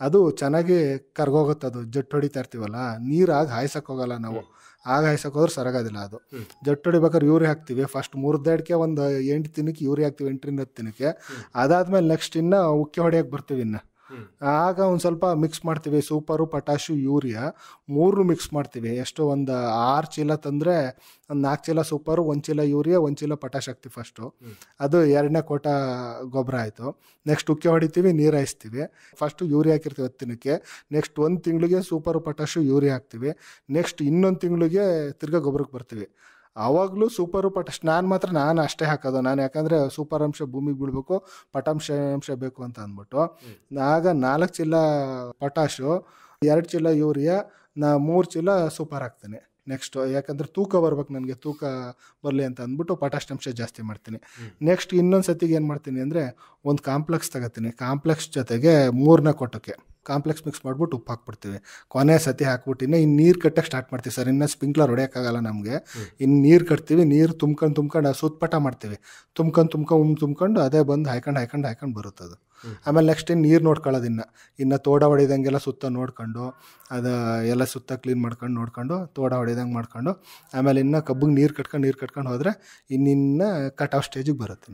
ಅದು ಚೆನ್ನಾಗಿ ಕರ್ಗೋಗುತ್ತೆ. ಅದು ಜಟ್ಟು ಹೊಡಿತಾ ಇರ್ತೀವಲ್ಲ, ನೀರಾಗಿ ಹಾಯ್ಸಕ್ಕೆ ಹೋಗಲ್ಲ ನಾವು, ಆಗ ಹಾಯ್ಸಕ್ಕೆ ಹೋದ್ರೆ ಸರಗೋದಿಲ್ಲ ಅದು. ಜಟ್ಟು ಹೊಡಿಬೇಕಾದ್ರೆ ಯೂರಿಯಾ ಹಾಕ್ತೀವಿ. ಫಸ್ಟ್ ಮುರ್ದೇಡ್ಕೆ ಒಂದು 8 ದಿನಕ್ಕೆ ಯೂರಿಯಾ ಹಾಕ್ತೀವಿ, 8ರಿಂದ 10 ದಿನಕ್ಕೆ. ಅದಾದ್ಮೇಲೆ ನೆಕ್ಸ್ಟ್ ಇನ್ನು ಉಕ್ಕೆ ಹೊಡೆಯಕ್ಕೆ ಬರ್ತೀವಿ. ಇನ್ನು ಆಗ ಒಂದು ಸ್ವಲ್ಪ ಮಿಕ್ಸ್ ಮಾಡ್ತೀವಿ, ಸೂಪರು, ಪೊಟ್ಯಾಶು, ಯೂರಿಯಾ 3 ಮಿಕ್ಸ್ ಮಾಡ್ತೀವಿ. ಎಷ್ಟು ಒಂದು 6 ಚೀಲ ತಂದರೆ ಒಂದು 4 ಚೀಲ ಸೂಪರು, 1 ಚೀಲ ಯೂರಿಯಾ, 1 ಚೀಲ ಪೊಟ್ಯಾಶ್ ಹಾಕ್ತೀವಿ ಫಸ್ಟು. ಅದು 2ನೇ ಕೋಟ ಗೊಬ್ಬರ ಆಯಿತು. ನೆಕ್ಸ್ಟ್ ಉಕ್ಕೆ ಹೊಡಿತೀವಿ, ನೀರು ಹಾಯಿಸ್ತೀವಿ. ಫಸ್ಟು ಯೂರಿಯಾ ಹಾಕಿರ್ತೀವಿ 10 ದಿನಕ್ಕೆ. ನೆಕ್ಸ್ಟ್ 1 ತಿಂಗಳಿಗೆ ಸೂಪರು, ಪೊಟ್ಯಾಶು, ಯೂರಿಯಾ ಹಾಕ್ತೀವಿ. ನೆಕ್ಸ್ಟ್ ಇನ್ನೊಂದು ತಿಂಗಳಿಗೆ ತಿರ್ಗಾ ಗೊಬ್ಬರಕ್ಕೆ ಬರ್ತೀವಿ. ಆವಾಗಲೂ ಸೂಪರು, ಪೊಟ್ಯಾಶ್ ನಾನು ಅಷ್ಟೇ ಹಾಕೋದು. ನಾನು ಯಾಕಂದರೆ ಸೂಪರ್ ಅಂಶ ಭೂಮಿಗೆ ಬೀಳಬೇಕು, ಪಟಾಂಶ ಬೇಕು ಅಂತ ಅಂದ್ಬಿಟ್ಟು ಆಗ 4 ಚೀಲ ಪೊಟ್ಯಾಶು, 2 ಚೀಲ ಯೂರಿಯಾ, 3 ಚೀಲ ಸೂಪರ್ ಹಾಕ್ತೀನಿ. ನೆಕ್ಸ್ಟು ಯಾಕಂದರೆ ತೂಕ ಬರ್ಬೇಕು, ನನಗೆ ತೂಕ ಬರಲಿ ಅಂತ ಅಂದ್ಬಿಟ್ಟು ಪೊಟ್ಯಾಶ್ ಅಂಶ ಜಾಸ್ತಿ ಮಾಡ್ತೀನಿ. ನೆಕ್ಸ್ಟ್ ಇನ್ನೊಂದು ಸತಿಗೆ ಏನು ಮಾಡ್ತೀನಿ ಅಂದರೆ ಒಂದು ಕಾಂಪ್ಲೆಕ್ಸ್ ತಗೋತೀನಿ. ಕಾಂಪ್ಲೆಕ್ಸ್ ಜೊತೆಗೆ 3ನೇ ಕೊಟ್ಟಕ್ಕೆ ಕಾಂಪ್ಲೆಕ್ಸ್ ಮಿಕ್ಸ್ ಮಾಡ್ಬಿಟ್ಟು ಉಪ್ಪು ಹಾಕ್ಬಿಡ್ತೀವಿ. ಕೊನೆ ಸತಿ ಹಾಕ್ಬಿಟ್ಟಿನ ಇನ್ನು ನೀರು ಕಟ್ಟಕ್ಕೆ ಸ್ಟಾರ್ಟ್ ಮಾಡ್ತೀವಿ ಸರ್. ಇನ್ನು ಸ್ಪ್ರಿಂಕ್ಲರ್ ಹೊಡೆಯೋಕ್ಕಾಗಲ್ಲ ನಮಗೆ. ಇನ್ನು ನೀರು ಕಟ್ತೀವಿ, ನೀರು ತುಂಬ್ಕೊಂಡು ಸುತ್ತಪಟ ಮಾಡ್ತೀವಿ. ತುಂಬ್ಕೊಂಡು ಅದೇ ಬಂದು ಹಾಯ್ಕೊಂಡು ಬರುತ್ತದು. ಆಮೇಲೆ ನೆಕ್ಸ್ಟ್ ಇನ್ನು ನೀರು ನೋಡ್ಕೊಳ್ಳೋದು, ಇನ್ನು ತೋಡ ಹೊಡಿದಂಗೆಲ್ಲ ಸುತ್ತ ನೋಡ್ಕೊಂಡು ಅದು ಎಲ್ಲ ಸುತ್ತ ಕ್ಲೀನ್ ನೋಡ್ಕೊಂಡು ತೋಡ ಹೊಡಿದಂಗೆ ಮಾಡ್ಕೊಂಡು ಆಮೇಲೆ ಇನ್ನು ಕಬ್ಬಿಗೆ ನೀರು ಕಟ್ಕೊಂಡು ಹೋದರೆ ಇನ್ನು ಕಟಾವ್ ಸ್ಟೇಜಿಗೆ ಬರುತ್ತೆ.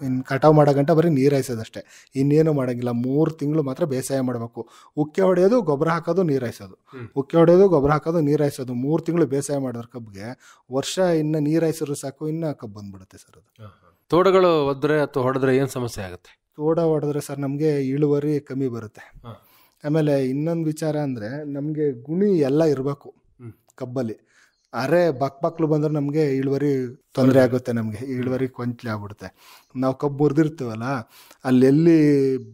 ಇನ್ನು ಕಟಾವ್ ಮಾಡೋ ಗಂಟ ಬರೀ ನೀರು ಹಾಯಿಸೋದಷ್ಟೇ, ಇನ್ನೇನು ಮಾಡೋಂಗಿಲ್ಲ. 3 ತಿಂಗಳು ಮಾತ್ರ ಬೇಸಾಯ ಮಾಡಬೇಕು. ಉಕ್ಕೆ ಹೊಡೆಯೋದು, ಗೊಬ್ಬರ ಹಾಕೋದು, ನೀರು ಹಾಯಿಸೋದು. ಉಕ್ಕೆ ಹೊಡೆಯೋದು, ಗೊಬ್ಬರ ಹಾಕೋದು, ನೀರು ಹಾಯಿಸೋದು. 3 ತಿಂಗಳು ಬೇಸಾಯ ಮಾಡಿದ್ರೆ ಕಬ್ಬಿಗೆ ವರ್ಷ ಇನ್ನು ನೀರು ಹಾಯಿಸಿದ್ರು ಸಾಕು, ಇನ್ನು ಕಬ್ಬು ಬಂದ್ಬಿಡುತ್ತೆ ಸರ್. ಅದು ತೋಡಗಳು ಒದ್ರೆ ಅಥವಾ ಹೊಡೆದ್ರೆ ಏನು ಸಮಸ್ಯೆ ಆಗುತ್ತೆ? ತೋಡ ಹೊಡೆದ್ರೆ ಸರ್ ನಮಗೆ ಇಳುವರಿ ಕಮ್ಮಿ ಬರುತ್ತೆ. ಆಮೇಲೆ ಇನ್ನೊಂದು ವಿಚಾರ ಅಂದರೆ ನಮಗೆ ಗುಣಿ ಎಲ್ಲ ಇರಬೇಕು ಕಬ್ಬಲ್ಲಿ. ಅರೆ ಬಕ್ಲು ಬಂದ್ರೆ ನಮಗೆ ಇಳುವರಿ ತೊಂದರೆ ಆಗುತ್ತೆ, ನಮಗೆ ಇಳುವರಿ ಕೊಂಚಲಿ ಆಗ್ಬಿಡುತ್ತೆ. ನಾವು ಕಬ್ಬು ಮುರಿದಿರ್ತೀವಲ್ಲ, ಅಲ್ಲೆಲ್ಲಿ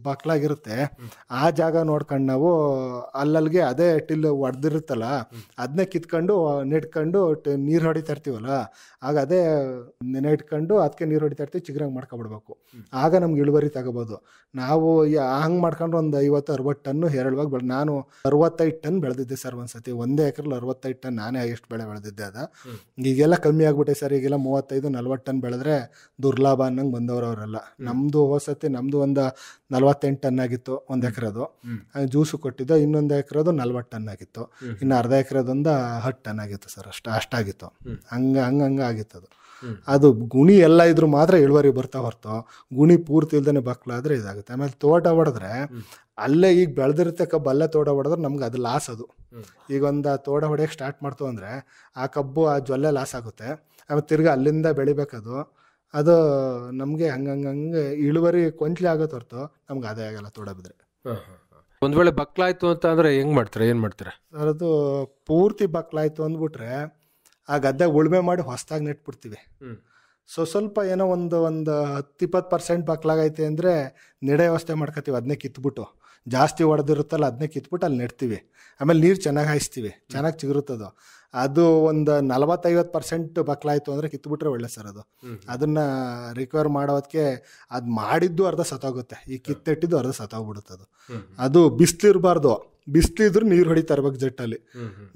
ಬಕ್ಲಾಗಿರುತ್ತೆ ಆ ಜಾಗ ನೋಡ್ಕೊಂಡು ನಾವು ಅಲ್ಲಲ್ಲಿಗೆ ಅದೇ ಟಿಲ್ ಹೊಡೆದಿರುತ್ತಲ್ಲ ಅದನ್ನೇ ಕಿತ್ಕೊಂಡು ನೆಟ್ಕೊಂಡು ನೀರು ಹೊಡಿತಾ ಇರ್ತೀವಲ್ಲ, ಆಗ ಅದೇ ನೆನೆ ಇಟ್ಕೊಂಡು ಅದಕ್ಕೆ ನೀರು ಹೊಡಿತಾ ಇರ್ತೀವಿ, ಚಿಗ್ರಂಗೆ ಮಾಡ್ಕೊಬಿಡ್ಬೇಕು. ಆಗ ನಮ್ಗೆ ಇಳುವರಿ ತಗೋಬೋದು. ನಾವು ಹಂಗೆ ಮಾಡ್ಕೊಂಡು ಒಂದು 50-60 ಟನ್ನು ಹೇರಳವಾಗಿ ನಾನು 65 ಟನ್ ಬೆಳೆದಿದ್ದೆ ಸರ್ ಒಂದ್ಸತಿ. 1 ಎಕರೆಲಿ 65 ಟನ್ ನಾನೇ ಎಷ್ಟು ಬೆಳೆ ಬೆಳೆದಿದ್ದೆ. ಅದು ಈಗೆಲ್ಲ ಕಮ್ಮಿ ಆಗ್ಬಿಟ್ಟೆ ಸರ್. ಈಗೆಲ್ಲ 35-40 ಟನ್ ಬೆಳೆದ್ರೆ ದುರ್ಲಾಭ ಅನ್ನಂಗೆ ಬಂದವರವರೆಲ್ಲ. ನಮ್ಮದು ಹೋಸತಿ ಒಂದು 48 ಟನ್ ಆಗಿತ್ತು 1 ಎಕರೆದು. ಜ್ಯೂಸು ಕೊಟ್ಟಿದ್ದು. ಇನ್ನೊಂದು ಎಕರೆದು 40 ಟನ್ ಆಗಿತ್ತು. ಇನ್ನು ಅರ್ಧ ಎಕರೆದೊಂದು 10 ಟನ್ ಆಗಿತ್ತು ಸರ್. ಅಷ್ಟಾಗಿತ್ತು. ಹಂಗೆ ಆಗಿತ್ತು ಅದು. ಅದು ಗುಣಿ ಎಲ್ಲ ಇದ್ರು ಮಾತ್ರ ಇಳುವರಿ ಬರ್ತಾ ಹೊರತು ಗುಣಿ ಪೂರ್ತಿ ಇಲ್ದೇ ಬಕ್ಲಾದ್ರೆ ಇದಾಗುತ್ತೆ. ಆಮೇಲೆ ತೋಟ ಹೊಡೆದ್ರೆ ಅಲ್ಲೇ ಈಗ ಬೆಳೆದಿರುತ್ತೆ ಕಬ್ಬು, ಅಲ್ಲೇ ತೋಟ ಹೊಡೆದ್ರೆ ನಮ್ಗೆ ಅದು ಲಾಸ್. ಅದು ಈಗ ಒಂದು ತೋಟ ಹೊಡೆಯಕ್ಕೆ ಸ್ಟಾರ್ಟ್ ಮಾಡ್ತು ಅಂದರೆ ಆ ಕಬ್ಬು ಆ ಜೊಲ್ಲೆ ಲಾಸ್ ಆಗುತ್ತೆ. ಆಮೇಲೆ ತಿರ್ಗಿ ಅಲ್ಲಿಂದ ಬೆಳಿಬೇಕದು. ಅದು ನಮಗೆ ಹಂಗೆ ಇಳುವರಿ ಕೊಂಚಲಿ ಆಗುತ್ತೆ ಹೊರತು ನಮ್ಗೆ ಅದೇ ಆಗಲ್ಲ ತೋಟ ಬಿದ್ರೆ. ಒಂದ್ ವೇಳೆ ಬಕ್ಲಾಯ್ತು ಅಂತ ಅಂದ್ರೆ ಹೆಂಗ್ ಮಾಡ್ತೀರಾ, ಏನ್ ಮಾಡ್ತೀರಾ ಸರ್? ಅದು ಪೂರ್ತಿ ಬಕ್ಲಾಯ್ತು ಅಂದ್ಬಿಟ್ರೆ ಆ ಗದ್ದೆ ಉಳುಮೆ ಮಾಡಿ ಹೊಸದಾಗಿ ನೆಟ್ಬಿಡ್ತೀವಿ. ಸ್ವಲ್ಪ ಏನೋ ಒಂದು 10-20% ಬಕ್ಲಾಗೈತೆ ಅಂದರೆ ನೆಡೆ ವ್ಯವಸ್ಥೆ ಮಾಡ್ಕೊತೀವಿ. ಅದನ್ನೇ ಕಿತ್ಬಿಟ್ಟು ಜಾಸ್ತಿ ಹೊಡೆದಿರುತ್ತಲ್ಲ ಅದನ್ನೇ ಕಿತ್ಬಿಟ್ಟು ಅಲ್ಲಿ ನೆಡ್ತೀವಿ. ಆಮೇಲೆ ನೀರು ಚೆನ್ನಾಗಿ ಹಾಯಿಸ್ತೀವಿ, ಚೆನ್ನಾಗಿ ಚಿಗುರುತ್ತದು. ಅದು ಒಂದು 40-50% ಬಕ್ಲಾಯ್ತು ಅಂದರೆ ಕಿತ್ಬಿಟ್ರೆ ಒಳ್ಳೆ ಸರ್. ಅದು ಅದನ್ನು ರಿಕವರ್ ಮಾಡೋದಕ್ಕೆ ಅದು ಮಾಡಿದ್ದು ಅರ್ಧ ಸತ್ತೋಗುತ್ತೆ, ಈ ಕಿತ್ತೆಟ್ಟಿದ್ದು ಅರ್ಧ ಸತ್ತೋಗ್ಬಿಡುತ್ತೆ. ಅದು ಬಿಸಿಲಿರಬಾರ್ದು, ಬಿಸಿಲಿದ್ರು ನೀರು ಹೊಡಿತಾ ಇರ್ಬೇಕು ಜಟ್ಟಲ್ಲಿ.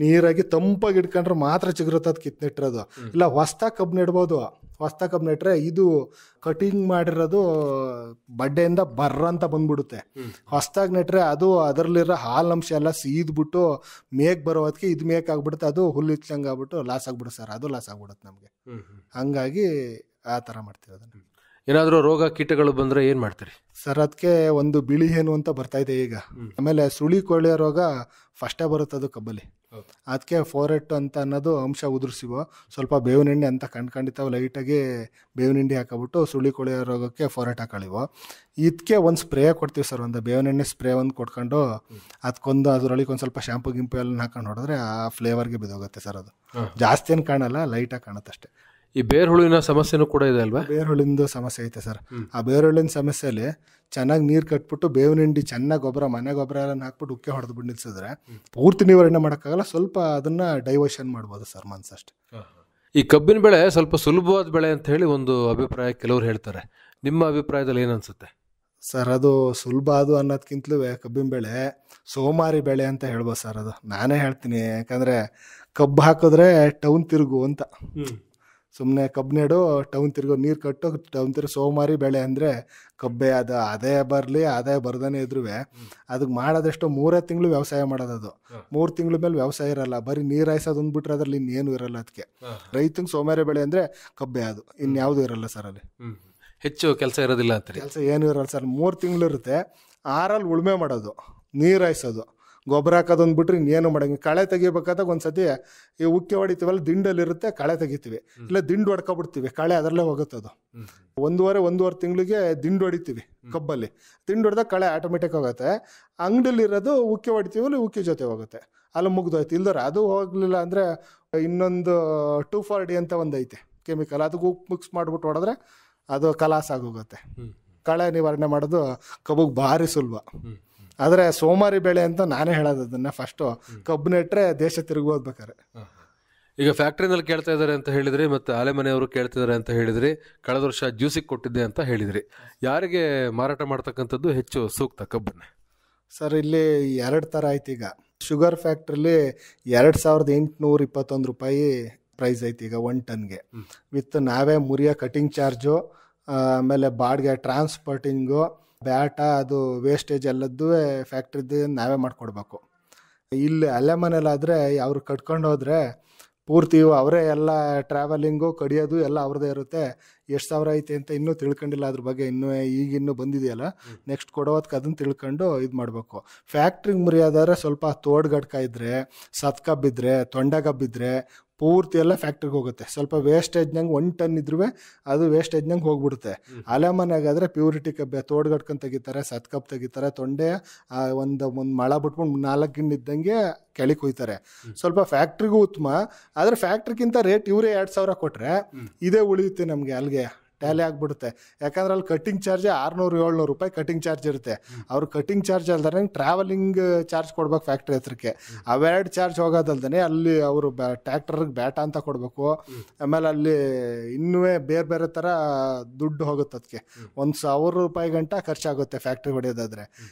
ನೀರಾಗಿ ತಂಪಾಗಿ ಇಟ್ಕೊಂಡ್ರೆ ಮಾತ್ರ ಚಿಗುರುತ್ತೆ ಅದು ಕಿತ್ನೆಟ್ಟಿರೋದು. ಇಲ್ಲ ಹೊಸ್ದಾಗಿ ಕಬ್ಬು ನೆಡ್ಬೋದು. ಹೊಸ್ದಾಗಿ ಕಬ್ಬು ನೆಟ್ರೆ ಇದು ಕಟಿಂಗ್ ಮಾಡಿರೋದು ಬಡ್ಡೆಯಿಂದ ಬರ್ರಂತ ಬಂದ್ಬಿಡುತ್ತೆ. ಹೊಸ್ದಾಗಿ ನೆಟ್ರೆ ಅದು ಅದರಲ್ಲಿರೋ ಹಾಲಂಶ ಎಲ್ಲ ಸೀದ್ಬಿಟ್ಟು ಮೇಕ್ ಬರೋದಕ್ಕೆ ಇದು ಮೇಕ್ ಆಗ್ಬಿಡುತ್ತೆ. ಅದು ಹುಲ್ಲು ಇಚ್ಚಂಗೆ ಆಗ್ಬಿಟ್ಟು ಲಾಸ್ ಆಗ್ಬಿಡುತ್ತೆ ಸರ್. ಅದು ಲಾಸ್ ಆಗ್ಬಿಡುತ್ತೆ ನಮಗೆ. ಹಂಗಾಗಿ ಆ ಥರ ಮಾಡ್ತೀವಿ ಅದನ್ನು. ಏನಾದರೂ ರೋಗ ಕೀಟಗಳು ಬಂದರೆ ಏನು ಮಾಡ್ತೀರಿ? ಸರ್ ಅದಕ್ಕೆ ಒಂದು ಬಿಳಿ ಏನು ಅಂತ ಬರ್ತಾ ಇದೆ ಈಗ. ಆಮೇಲೆ ಸುಳಿ ಕೊಳೆಯ ರೋಗ ಫಸ್ಟೇ ಬರುತ್ತೆ ಅದು ಕಬ್ಬಲ್ಲಿ. ಅದಕ್ಕೆ 4-8 ಅಂತ ಅನ್ನೋದು ಅಂಶ ಉದುರಿಸಿವೋ ಸ್ವಲ್ಪ ಬೇವಿನ ಎಣ್ಣೆ ಅಂತ ಕಂಡ್ಕೊಂಡಿದ್ದಾವೆ, ಲೈಟಾಗಿ ಬೇವಿನ ಎಣ್ಣೆ ಹಾಕೊಬಿಟ್ಟು ಸುಳಿ ಕೊಳೆಯ ರೋಗಕ್ಕೆ 4-8 ಹಾಕೊಳ್ಳಿವೋ. ಇದಕ್ಕೆ ಒಂದು ಸ್ಪ್ರೇ ಕೊಡ್ತೀವಿ ಸರ್, ಒಂದು ಬೇವಿನ ಎಣ್ಣೆ ಸ್ಪ್ರೇ ಒಂದು ಕೊಟ್ಕೊಂಡು ಅದಕ್ಕೊಂದು ಅದರೊಳಗೆ ಒಂದು ಸ್ವಲ್ಪ ಶಾಂಪು ಗಿಂಪು ಎಲ್ಲ ಹಾಕೊಂಡು ಹೊಡೆದ್ರೆ ಆ ಫ್ಲೇವರ್ಗೆ ಬಿದ್ದೋಗುತ್ತೆ ಸರ್. ಅದು ಜಾಸ್ತಿ ಏನು ಕಾಣಲ್ಲ, ಲೈಟಾಗಿ ಕಾಣುತ್ತೆ ಅಷ್ಟೇ. ಈ ಬೇರುಹುಳಿನ ಸಮಸ್ಯೆನೂ ಕೂಡ ಇದೆ ಅಲ್ವಾ? ಬೇರುಹುಳಿಂದು ಸಮಸ್ಯೆ ಐತೆ ಸರ್. ಆ ಬೇರುಹುಳಿನ ಸಮಸ್ಯೆಯಲ್ಲಿ ಚೆನ್ನಾಗಿ ನೀರು ಕಟ್ಬಿಟ್ಟು ಬೇವಿನ ಹಿಂಡಿ ಚೆನ್ನಾಗಿ ಗೊಬ್ಬರ, ಮನೆ ಗೊಬ್ಬರ ಎಲ್ಲ ಹಾಕ್ಬಿಟ್ಟು ಉಕ್ಕೆ ಹೊಡೆದ್ಬಿಟ್ಟು ನಿಲ್ಸಿದ್ರೆ ಪೂರ್ತಿ ನಿವಾರಣೆ ಮಾಡೋಕ್ಕಾಗಲ್ಲ, ಸ್ವಲ್ಪ ಅದನ್ನ ಡೈವರ್ಷನ್ ಮಾಡ್ಬೋದು ಸರ್ ಮನ್ಸಷ್ಟೇ. ಈ ಕಬ್ಬಿನ ಬೆಳೆ ಸ್ವಲ್ಪ ಸುಲಭವಾದ ಬೆಳೆ ಅಂತ ಹೇಳಿ ಒಂದು ಅಭಿಪ್ರಾಯ ಕೆಲವರು ಹೇಳ್ತಾರೆ. ನಿಮ್ಮ ಅಭಿಪ್ರಾಯದಲ್ಲಿ ಏನು ಅನ್ಸುತ್ತೆ ಸರ್? ಅದು ಸುಲಭ ಅದು ಅನ್ನೋದಕ್ಕಿಂತಲೂ ಕಬ್ಬಿನ ಬೆಳೆ ಸೋಮಾರಿ ಬೆಳೆ ಅಂತ ಹೇಳ್ಬೋದು ಸರ್. ಅದು ನಾನೇ ಹೇಳ್ತೀನಿ, ಯಾಕಂದರೆ ಕಬ್ಬು ಹಾಕಿದ್ರೆ ಟೌನ್ ತಿರುಗು ಅಂತ. ಸುಮ್ಮನೆ ಕಬ್ಬು ನೆಡು ಟೌನ್ ತಿರುಗೋ, ನೀರು ಕಟ್ಟು ಟೌನ್ ತಿರುಗು. ಸೋಮಾರಿ ಬೆಳೆ ಅಂದರೆ ಕಬ್ಬೆ. ಅದು ಅದೇ ಬರಲಿ ಅದೇ ಬರ್ದೇ ಇದ್ರೂ ಅದಕ್ಕೆ ಮಾಡೋದೆಷ್ಟು 3 ತಿಂಗಳು ವ್ಯವಸಾಯ ಮಾಡೋದು. ಅದು 3 ತಿಂಗಳ ಮೇಲೆ ವ್ಯವಸಾಯ ಇರಲ್ಲ, ಬರೀ ನೀರು ಹಾಯಿಸೋದು ಅಂದ್ಬಿಟ್ರೆ ಅದ್ರಲ್ಲಿ ಇನ್ನೇನು ಇರಲ್ಲ. ಅದಕ್ಕೆ ರೈತಂಗೆ ಸೋಮಾರಿ ಬೆಳೆ ಅಂದರೆ ಕಬ್ಬೆ, ಅದು ಇನ್ಯಾವುದೂ ಇರಲ್ಲ ಸರ್. ಅಲ್ಲಿ ಹೆಚ್ಚು ಕೆಲಸ ಇರೋದಿಲ್ಲ ಅಂತ. ಕೆಲಸ ಏನೂ ಇರಲ್ಲ ಸರ್. 3 ತಿಂಗಳು ಇರುತ್ತೆ. 6ರಲ್ಲಿ ಉಳುಮೆ ಮಾಡೋದು, ನೀರು ಹಾಯಿಸೋದು, ಗೊಬ್ಬರ ಹಾಕೋದು ಅಂದ್ಬಿಟ್ರೆ ಇನ್ನೇನು ಮಾಡಂಗೆ. ಕಳೆ ತೆಗಿಬೇಕಾದಾಗ ಒಂದ್ಸತಿ ಈ ಉಕ್ಕೆ ಹೊಡಿತೀವಲ್ಲ, ದಿಂಡಲ್ಲಿರುತ್ತೆ, ಕಳೆ ತೆಗಿತೀವಿ, ಇಲ್ಲ ದಿಂಡು ಹೊಡ್ಕೊಬಿಡ್ತೀವಿ, ಕಳೆ ಅದರಲ್ಲೇ ಹೋಗುತ್ತದು. 1.5 ತಿಂಗಳಿಗೆ ದಿಂಡು ಹೊಡಿತೀವಿ ಕಬ್ಬಲ್ಲಿ. ದಿಂಡು ಹೊಡೆದಾಗ ಕಳೆ ಆಟೋಮೆಟಿಕ್ ಹೋಗುತ್ತೆ. ಅಂಗಡಿಲಿರೋದು ಉಕ್ಕೆ ಹೊಡಿತೀವಲ್ಲ, ಉಕ್ಕಿ ಜೊತೆ ಹೋಗುತ್ತೆ, ಅಲ್ಲಿ ಮುಗ್ದೋಯ್ತು. ಇಲ್ದರ ಅದು ಹೋಗ್ಲಿಲ್ಲ ಅಂದರೆ ಇನ್ನೊಂದು 2,4-D ಅಂತ ಒಂದು ಐತೆ ಕೆಮಿಕಲ್, ಅದಕ್ಕೆ ಉಪ್ಪು ಮಿಕ್ಸ್ ಮಾಡಿಬಿಟ್ಟು ಹೊಡೆದ್ರೆ ಅದು ಕಲಾಸ್ ಆಗೋಗುತ್ತೆ. ಕಳೆ ನಿವಾರಣೆ ಮಾಡೋದು ಕಬ್ಬುಗೆ ಭಾರಿ ಸುಲಭ. ಆದರೆ ಸೋಮಾರಿ ಬೆಳೆ ಅಂತ ನಾನೇ ಹೇಳೋದು ಅದನ್ನ. ಫಸ್ಟು ಕಬ್ಬು ನೆಟ್ರೆ ದೇಶ ತಿರುಗೋದು ಬೇಕಾರೆ. ಈಗ ಫ್ಯಾಕ್ಟ್ರಿನಲ್ಲಿ ಕೇಳ್ತಾ ಇದ್ದಾರೆ ಅಂತ ಹೇಳಿದ್ರಿ, ಮತ್ತು ಆಲೆಮನೆಯವರು ಕೇಳ್ತಿದ್ದಾರೆ ಅಂತ ಹೇಳಿದ್ರಿ, ಕಳೆದ ವರ್ಷ ಜ್ಯೂಸಿಗೆ ಕೊಟ್ಟಿದ್ದೆ ಅಂತ ಹೇಳಿದ್ರಿ. ಯಾರಿಗೆ ಮಾರಾಟ ಮಾಡ್ತಕ್ಕಂಥದ್ದು ಹೆಚ್ಚು ಸೂಕ್ತ ಕಬ್ಬನ್ನ? ಸರ್ ಇಲ್ಲಿ 2 ಥರ ಆಯ್ತು. ಈಗ ಶುಗರ್ ಫ್ಯಾಕ್ಟ್ರಿಲಿ 2,821 ರೂಪಾಯಿ ಪ್ರೈಸ್ ಐತಿ ಈಗ 1 ಟನ್ಗೆ, ವಿತ್ ನಾವೇ ಮುರಿಯೋ ಕಟಿಂಗ್ ಚಾರ್ಜು, ಆಮೇಲೆ ಬಾಡಿಗೆ, ಟ್ರಾನ್ಸ್ಪೋರ್ಟಿಂಗು, ಬ್ಯಾಟ, ಅದು ವೇಸ್ಟೇಜ್ ಎಲ್ಲದ್ದು ಫ್ಯಾಕ್ಟ್ರಿದ್ದು ನಾವೇ ಮಾಡಿಕೊಡ್ಬೇಕು. ಇಲ್ಲಿ ಅಲೆಮನೆಲಾದರೆ ಅವ್ರು ಕಟ್ಕೊಂಡು ಹೋದರೆ ಪೂರ್ತಿ ಅವರೇ ಎಲ್ಲ ಟ್ರಾವೆಲಿಂಗು, ಕಡಿಯೋದು ಎಲ್ಲ ಅವ್ರದ್ದೇ ಇರುತ್ತೆ. ಎಷ್ಟು ಸಾವಿರ ಐತೆ ಅಂತ ಇನ್ನೂ ತಿಳ್ಕೊಂಡಿಲ್ಲ ಅದ್ರ ಬಗ್ಗೆ, ಈಗಿನ್ನೂ ಬಂದಿದೆಯಲ್ಲ, ನೆಕ್ಸ್ಟ್ ಕೊಡೋದಕ್ಕೆ ಅದನ್ನು ತಿಳ್ಕೊಂಡು ಇದು ಮಾಡಬೇಕು. ಫ್ಯಾಕ್ಟ್ರಿಗೆ ಮುರಿಯೋದಾದ್ರೆ ಸ್ವಲ್ಪ ತೋಡ್ಗಡ್ಕ ಇದ್ದರೆ, ಸತ್ಕಬ್ಬಿದ್ರೆ, ತೊಂಡೆಗಬ್ಬಿದ್ರೆ ಪೂರ್ತಿ ಎಲ್ಲ ಫ್ಯಾಕ್ಟ್ರಿಗೆ ಹೋಗುತ್ತೆ. ಸ್ವಲ್ಪ ವೇಸ್ಟೇಜ್ನಂಗೆ 1 ಟನ್ ಇದ್ರೂ ಅದು ವೇಸ್ಟೇಜ್ನಂಗೆ ಹೋಗ್ಬಿಡುತ್ತೆ. ಅಲೆಮನೆಗಾದರೆ ಪ್ಯೂರಿಟಿ ಕಬ್ಬೆ, ತೋಡ್ಗಡ್ಕೊಂಡು ತೆಗಿತಾರೆ, ಸತ್ಕಬ್ಬು ತೆಗಿತಾರೆ, ತೊಂಡೆ ಒಂದು ಮಳ ಬಿಟ್ಕೊಂಡು 4 ಗಿಣ್ಣು ಇದ್ದಂಗೆ ಕೆಳಗೆ ಕುಯ್ತಾರೆ. ಸ್ವಲ್ಪ ಫ್ಯಾಕ್ಟ್ರಿಗೂ ಉತ್ತಮ. ಆದರೆ ಫ್ಯಾಕ್ಟ್ರಿಗಿಂತ ರೇಟ್ ಇವರೇ 2,000 ಕೊಟ್ಟರೆ ಇದೇ ಉಳಿಯುತ್ತೆ ನಮಗೆ, ಅಲ್ಲಿಗೆ ಟ್ಯಾಲಿ ಆಗಿಬಿಡುತ್ತೆ. ಯಾಕಂದ್ರೆ ಅಲ್ಲಿ ಕಟ್ಟಿಂಗ್ ಚಾರ್ಜ್ 600-700 ರೂಪಾಯಿ ಕಟ್ಟಿಂಗ್ ಚಾರ್ಜ್ ಇರುತ್ತೆ. ಅವ್ರು ಕಟ್ಟಿಂಗ್ ಚಾರ್ಜ್ ಅಲ್ದೇ ಟ್ರಾವೆಲಿಂಗ್ ಚಾರ್ಜ್ ಕೊಡ್ಬೇಕು ಫ್ಯಾಕ್ಟ್ರಿ ಹತ್ರಕ್ಕೆ. ಅವೆರಡು ಚಾರ್ಜ್ ಹೋಗೋದಲ್ದೇ ಅಲ್ಲಿ ಅವರು ಟ್ರ್ಯಾಕ್ಟರ್ಗೆ ಬ್ಯಾಟ ಅಂತ ಕೊಡಬೇಕು. ಆಮೇಲೆ ಅಲ್ಲಿ ಇನ್ನೂ ಬೇರೆ ಬೇರೆ ಥರ ದುಡ್ಡು ಹೋಗುತ್ತೆ. ಅದಕ್ಕೆ 1,000 ರೂಪಾಯಿ ಗಂಟ ಖರ್ಚಾಗುತ್ತೆ ಫ್ಯಾಕ್ಟ್ರಿ ಹೊಡೆಯೋದಾದರೆ.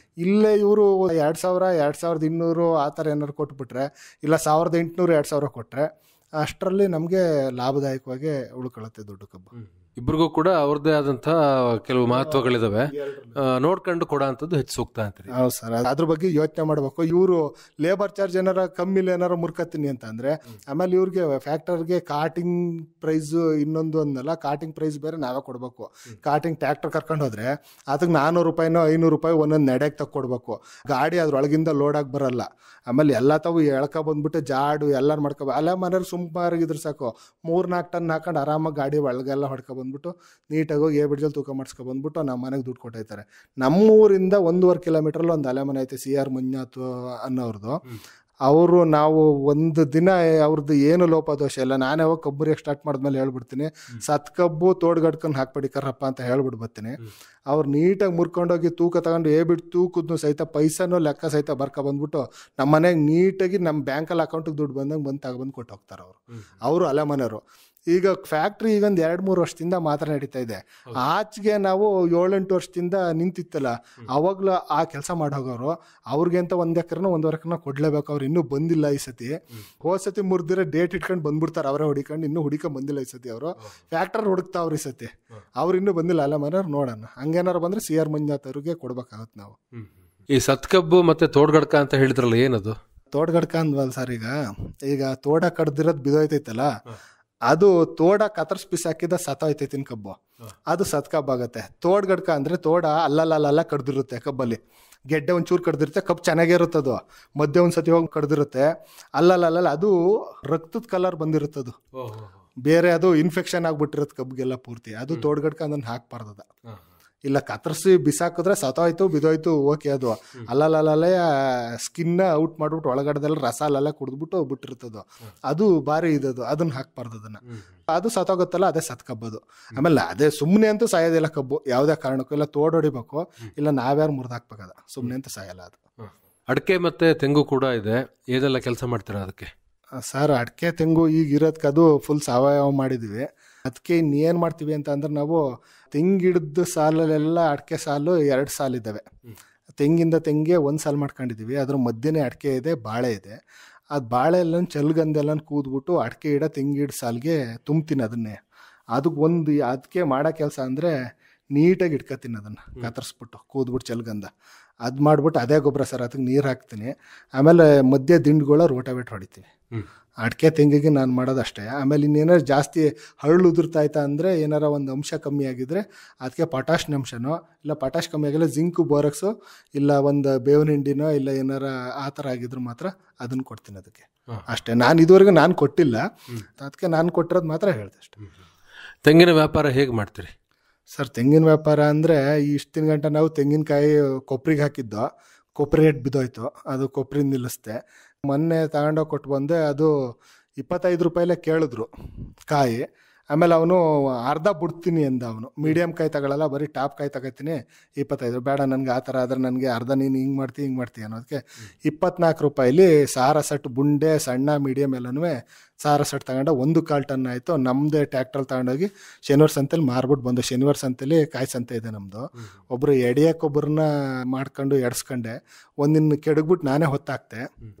ಇಲ್ಲೇ ಇವರು 2,000, 2,200 ಆ ಥರ ಏನಾದ್ರು ಕೊಟ್ಬಿಟ್ರೆ, ಇಲ್ಲ 1,800, 2,000 ಕೊಟ್ಟರೆ ಅಷ್ಟರಲ್ಲಿ ನಮಗೆ ಲಾಭದಾಯಕವಾಗಿ ಉಳ್ಕೊಳ್ಳುತ್ತೆ ದುಡ್ಡು ಕಬ್ಬು. ಇಬ್ಬರಿಗೂ ಕೂಡ ಅವ್ರದ್ದೇ ಆದಂಥ ಕೆಲವು ಮಹತ್ವಗಳಿದಾವೆ, ನೋಡ್ಕೊಂಡು ಕೊಡೋ ಅಂಥದ್ದು ಹೆಚ್ಚು ಸೂಕ್ತ ಅಂತೀರಿ. ಹೌದು ಸರ್, ಅದ್ರ ಬಗ್ಗೆ ಯೋಚನೆ ಮಾಡಬೇಕು. ಇವರು ಲೇಬರ್ ಚಾರ್ಜ್ ಏನಾರ ಕಮ್ಮಿಲಿ ಏನಾರು ಮುರ್ಕತ್ತೀನಿ ಅಂತ ಅಂದರೆ, ಆಮೇಲೆ ಇವ್ರಿಗೆ ಫ್ಯಾಕ್ಟರ್ಗೆ ಕಾಟಿಂಗ್ ಪ್ರೈಸ್ ಇನ್ನೊಂದು ಅನ್ನಲ್ಲ, ಕಾಟಿಂಗ್ ಪ್ರೈಸ್ ಬೇರೆ ನಾವೇ ಕೊಡಬೇಕು. ಕಾಟಿಂಗ್ ಟ್ರ್ಯಾಕ್ಟರ್ ಕರ್ಕೊಂಡು ಹೋದ್ರೆ ಅದಕ್ಕೆ 400 ರೂಪಾಯಿನೋ 500 ರೂಪಾಯಿ ಒಂದೊಂದು ನೆಡೆಗೆ ತಗೊಡ್ಬೇಕು. ಗಾಡಿ ಅದ್ರೊಳಗಿಂದ ಲೋಡಾಗಿ ಬರಲ್ಲ. ಆಮೇಲೆ ಎಲ್ಲ ತಾವು ಎಳ್ಕೊ ಬಂದ್ಬಿಟ್ಟು ಜಾಡು ಎಲ್ಲರೂ ಮಾಡ್ಕೊ, ಅಲ್ಲ ಮನೆಯವ್ರು ಸುಂಪಾರಾಗಿದ್ರೆ ಸಾಕು 3-4 ಟನ್ ಹಾಕೊಂಡು ಆರಾಮಾಗಿ ಗಾಡಿ ಒಳಗೆಲ್ಲ ಹೊಡ್ಕೊ ಬಂದ್ಬಿಟ್ಟು ನೀಟಾಗಿ ಹೋಗಿ ಬಿಡ್ಜಲ್ಲಿ ತೂಕ ಮಾಡಿಸ್ಕೊ ಬಂದ್ಬಿಟ್ಟು ನಮ್ಮ ಮನೆಗೆ ದುಡ್ಡು ಕೊಟ್ಟೈತಾರೆ. ನಮ್ಮೂರಿಂದ 1.5 ಕಿಲೋಮೀಟ್ರಲ್ಲಿ ಒಂದು ಅಲೆಮನೆ ಐತೆ, CR ಮಂಜುನಾಥ್ ಅನ್ನೋರ್ದು. ಅವರು ನಾವು ಒಂದು ದಿನ ಅವ್ರದ್ದು ಏನು ಲೋಪದೋಷ ಇಲ್ಲ, ನಾನೇ ಹೋಗಿ ಕಬ್ಬುರಿಯಕ್ಕೆ ಸ್ಟಾರ್ಟ್ ಮಾಡಿದ್ಮೇಲೆ ಹೇಳ್ಬಿಡ್ತೀನಿ, ಸತ್ಕಬ್ಬು ತೋಡ್ಗಡ್ಕೊಂಡು ಹಾಕ್ಬೇಡಿ ಕರ್ರಪ್ಪ ಅಂತ ಹೇಳ್ಬಿಟ್ಟು ಬರ್ತೀನಿ. ಅವ್ರು ನೀಟಾಗಿ ಮುರ್ಕೊಂಡೋಗಿ ತೂಕ ತಗೊಂಡು ಬಿಟ್ಟು ತೂಕದ್ನು ಸಹಿತ ಪೈಸನೂ ಲೆಕ್ಕ ಸಹಿತ ಬರ್ಕೊ ಬಂದ್ಬಿಟ್ಟು ನಮ್ಮ ಮನೆಗೆ ನೀಟಾಗಿ ನಮ್ಮ ಬ್ಯಾಂಕಲ್ಲಿ ಅಕೌಂಟಿಗೆ ದುಡ್ಡು ಬಂದಂಗೆ ಬಂದು ತಗೊಬಂದು ಕೊಟ್ಟು ಹೋಗ್ತಾರೆ ಅವರು ಅಲೆಮನೆಯವರು. ಈಗ ಫ್ಯಾಕ್ಟ್ರಿ ಈಗ ಒಂದು 2-3 ವರ್ಷದಿಂದ ಮಾತ್ರ ನಡೀತಾ ಇದೆ. ಆಚೆಗೆ ನಾವು 7-8 ವರ್ಷದಿಂದ ನಿಂತಿತ್ತಲ್ಲ, ಅವಾಗಲೂ ಆ ಕೆಲಸ ಮಾಡೋಗವರು ಅವ್ರಿಗೆ ಅಂತ 1 ಎಕರೆನೋ 1.5 ಎಕರೆನೋ ಕೊಡ್ಲೇಬೇಕು. ಅವ್ರು ಇನ್ನೂ ಬಂದಿಲ್ಲ ಈ ಸತಿ. ಹೋದ ಸತಿ ಮುರಿದಿರೋ ಡೇಟ್ ಇಟ್ಕೊಂಡು ಬಂದ್ಬಿಡ್ತಾರೆ, ಅವರೇ ಹುಡಿಕೊಂಡು. ಇನ್ನೂ ಹುಡಿಕೊಂಡು ಬಂದಿಲ್ಲ ಈ ಸತಿ. ಅವರು ಫ್ಯಾಕ್ಟರ್ ಹುಡುಕ್ತಾವ್ರು ಈ ಸತಿ, ಅವ್ರು ಇನ್ನೂ ಬಂದಿಲ್ಲ. ಅಲ್ಲ ಮನೆಯವ್ರು ನೋಡೋಣ, ಹಂಗೇನಾರು ಬಂದರೆ CR ಮಂಜುನಾಥ್ ಅವ್ರಿಗೆ ಕೊಡ್ಬೇಕಾಗತ್ತೆ ನಾವು. ಈ ಸತ್ಕಬ್ಬು ಮತ್ತೆ ತೋಡ್ಗಡ್ಕ ಅಂತ ಹೇಳಿದ್ರಲ್ಲ, ಏನದು ತೋಡ್ಗಡ್ಕ ಅಂದ್ವಲ್ಲ ಸರ್? ಈಗ ತೋಡ ಕಡ್ದಿರೋದು ಬಿದೋಯ್ತೈತಲ್ಲ, ಅದು ತೋಡ ಕತ್ತರ್ಸ್ ಪೀಸ್ ಹಾಕಿದ ಸತ್ತೋಯ್ತೈತಿನ ಕಬ್ಬು. ಅದು ಸತ್ ಕಬ್ಬು ಆಗುತ್ತೆ. ತೋಡ್ ಗಡ್ಕ ಅಂದರೆ ತೋಡ ಅಲ್ಲಲ್ಲ ಕಡ್ದಿರುತ್ತೆ ಕಬ್ಬಲ್ಲಿ, ಗೆಡ್ಡೆ ಒಂಚೂರು ಕಡ್ದಿರುತ್ತೆ, ಕಬ್ಬು ಚೆನ್ನಾಗೇ ಇರುತ್ತದು. ಮಧ್ಯೆ ಒಂದು ಸತಿ ಹೋಗಿ ಕಡ್ದಿರುತ್ತೆ, ಅಲ್ಲಲ್ಲ ಅದು ರಕ್ತದ ಕಲರ್ ಬಂದಿರುತ್ತದು, ಬೇರೆ ಅದು ಇನ್ಫೆಕ್ಷನ್ ಆಗ್ಬಿಟ್ಟಿರುತ್ತೆ ಕಬ್ಬಿಗೆಲ್ಲ ಪೂರ್ತಿ. ಅದು ತೋಡ್ಗಡ್ಕ ಅದನ್ನು ಹಾಕ್ಬಾರ್ದದ. ಇಲ್ಲ ಕತ್ತರಿಸಿ ಬಿಸಾಕಿದ್ರೆ ಸತ್ತೋಯ್ತು ಬಿದೋಯ್ತು ಓಕೆ, ಅದು ಅಲ್ಲಲ್ಲೇ ಸ್ಕಿನ್ನ ಔಟ್ ಮಾಡ್ಬಿಟ್ಟು ಒಳಗಡೆದೆಲ್ಲ ರಸ ಅಲ್ಲೆಲ್ಲ ಕುಡಿದ್ಬಿಟ್ಟು ಬಿಟ್ಟಿರ್ತದು, ಅದು ಭಾರಿ ಇದದು, ಅದನ್ನ ಹಾಕ್ಬಾರ್ದು. ಅದನ್ನ ಅದು ಸತ್ತೋಗುತ್ತಲ್ಲ, ಅದೇ ಸತ್ ಕಬ್ಬದು. ಆಮೇಲೆ ಅದೇ ಸುಮ್ಮನೆ ಅಂತೂ ಸಾಯೋದಿಲ್ಲ ಕಬ್ಬು, ಯಾವುದೇ ಕಾರಣಕ್ಕೂ. ಇಲ್ಲ ತೋಡ್ ಹೊಡಿಬೇಕು, ಇಲ್ಲ ನಾವ್ಯಾರು ಮುರಿದಾಕ್ಬೇಕದ, ಸುಮ್ಮನೆ ಅಂತ ಸಾಯಲ್ಲ ಅದು. ಅಡಿಕೆ ಮತ್ತೆ ತೆಂಗು ಕೂಡ ಇದೆ, ಏನೆಲ್ಲ ಕೆಲಸ ಮಾಡ್ತೀರಾ ಅದಕ್ಕೆ? ಸರ್ ಅಡಿಕೆ ತೆಂಗು ಈಗ ಇರೋದಕ್ಕೆ ಅದು ಫುಲ್ ಸಾವಯವ ಮಾಡಿದ್ವಿ. ಅದಕ್ಕೆ ಇನ್ನೇನು ಮಾಡ್ತೀವಿ ಅಂತ ಅಂದ್ರೆ, ನಾವು ತೆಂಗಿಡ್ದ ಸಾಲಲ್ಲೆಲ್ಲ ಅಡಿಕೆ ಸಾಲು 2 ಸಾಲಿದ್ದಾವೆ. ತೆಂಗಿಂದ ತೆಂಗೆ 1 ಸಾಲು ಮಾಡ್ಕೊಂಡಿದ್ದೀವಿ. ಅದ್ರ ಮಧ್ಯನೇ ಅಡಿಕೆ ಇದೆ, ಬಾಳೆ ಇದೆ. ಅದು ಬಾಳೆ ಎಲ್ಲ ಚಲ್ಗಂದೆಲ್ಲ ಕೂದ್ಬಿಟ್ಟು ಅಡಿಕೆ ಗಿಡ ತೆಂಗಿಡ ಸಾಲಿಗೆ ತುಂಬ್ತೀನಿ ಅದನ್ನೇ. ಅದಕ್ಕೆ ಮಾಡೋ ಕೆಲಸ ಅಂದರೆ ನೀಟಾಗಿ ಇಟ್ಕೊತೀನಿ, ಅದನ್ನು ಕತ್ತರಿಸ್ಬಿಟ್ಟು ಕೂದ್ಬಿಟ್ಟು ಚಲ್ಗಂದ ಅದು ಮಾಡ್ಬಿಟ್ಟು ಅದೇ ಗೊಬ್ಬರ ಸರ್, ಅದಕ್ಕೆ ನೀರು ಹಾಕ್ತೀನಿ. ಆಮೇಲೆ ಮಧ್ಯೆ ದಿಂಡುಗಳ ರೋಟಾವೇಟ್ ಹೊಡಿತೀವಿ. ಅಡಿಕೆ ತೆಂಗಿಗೆ ನಾನು ಮಾಡೋದು ಅಷ್ಟೇ. ಆಮೇಲೆ ಇನ್ನೇನಾರು ಜಾಸ್ತಿ ಹರಳು ಉದುರ್ತಾಯ್ತಾ ಅಂದರೆ, ಏನಾರ ಒಂದು ಅಂಶ ಕಮ್ಮಿ ಆಗಿದ್ರೆ ಅದಕ್ಕೆ ಪೊಟ್ಯಾಷ್ ಅಂಶನೋ, ಇಲ್ಲ ಪೊಟ್ಯಾಷ್ ಕಮ್ಮಿ ಆಗಿಲ್ಲ ಜಿಂಕು ಬೋರಕ್ಸು, ಇಲ್ಲ ಒಂದು ಬೇವಿನ ಹಿಂಡಿನೋ, ಇಲ್ಲ ಏನಾರ ಆ ಥರ ಆಗಿದ್ರು ಮಾತ್ರ ಅದನ್ನು ಕೊಡ್ತೀನಿ ಅದಕ್ಕೆ ಅಷ್ಟೇ. ನಾನು ಇದುವರೆಗೂ ನಾನು ಕೊಟ್ಟಿಲ್ಲ, ಅದಕ್ಕೆ ನಾನು ಕೊಟ್ಟಿರೋದು ಮಾತ್ರ ಹೇಳಿದೆ ಅಷ್ಟೇ. ತೆಂಗಿನ ವ್ಯಾಪಾರ ಹೇಗೆ ಮಾಡ್ತೀರಿ ಸರ್? ತೆಂಗಿನ ವ್ಯಾಪಾರ ಅಂದರೆ, ಇಷ್ಟಿನ ಗಂಟೆ ನಾವು ತೆಂಗಿನಕಾಯಿ ಕೊಬ್ಬರಿಗೆ ಹಾಕಿದ್ದೋ, ಕೊಬ್ಬರಿ ರೇಟ್ ಬಿದ್ದೋಯ್ತು, ಅದು ಕೊಬ್ಬರಿ ನಿಲ್ಲಿಸ್ದೆ. ಮೊನ್ನೆ ತಗೊಂಡೋಗಿ ಕೊಟ್ಟು ಬಂದೆ, ಅದು 25 ರೂಪಾಯಿಲೇ ಕೇಳಿದ್ರು ಕಾಯಿ. ಆಮೇಲೆ ಅವನು ಅರ್ಧ ಬಿಡ್ತೀನಿ ಅಂದ, ಅವನು ಮೀಡಿಯಮ್ ಕಾಯಿ ತಗೊಳ್ಳಲ್ಲ, ಬರೀ ಟಾಪ್ ಕಾಯಿ ತಗೋತೀನಿ 25. ಬೇಡ ನನಗೆ ಆ ಥರ ಆದರೆ ನನಗೆ ಅರ್ಧ ನೀನು ಹಿಂಗೆ ಮಾಡ್ತೀವಿ ಅನ್ನೋದಕ್ಕೆ 24 ರೂಪಾಯಿಲಿ ಸಾರ ಸೆಟ್ ಬುಂಡೆ ಸಣ್ಣ ಮೀಡಿಯಮ್ ಎಲ್ಲನೂ ಸಾರ ಸೆಟ್ ತಗೊಂಡು 1/4 ಟನ್ ಆಯಿತು. ನಮ್ಮದೇ ಟ್ಯಾಕ್ಟ್ರಲ್ಲಿ ತಗೊಂಡೋಗಿ ಶನಿವಾರ ಸಂತೆಲಿ ಮಾರ್ಬಿಟ್ಟು ಬಂದು. ಶನಿವಾರ ಸಂತೆಲಿ ಕಾಯಿ ಸಂತೆ ಇದೆ ನಮ್ಮದು. ಒಬ್ಬರು ಎಡಿಯೋಕ್ಕೊಬ್ಬರನ್ನ ಮಾಡ್ಕೊಂಡು ಎಡ್ಸ್ಕೊಂಡೆ, ಒಂದಿನ ಕೆಡಗ್ಬಿಟ್ಟು ನಾನೇ ಹೊತ್ತಾಕ್ತೆ.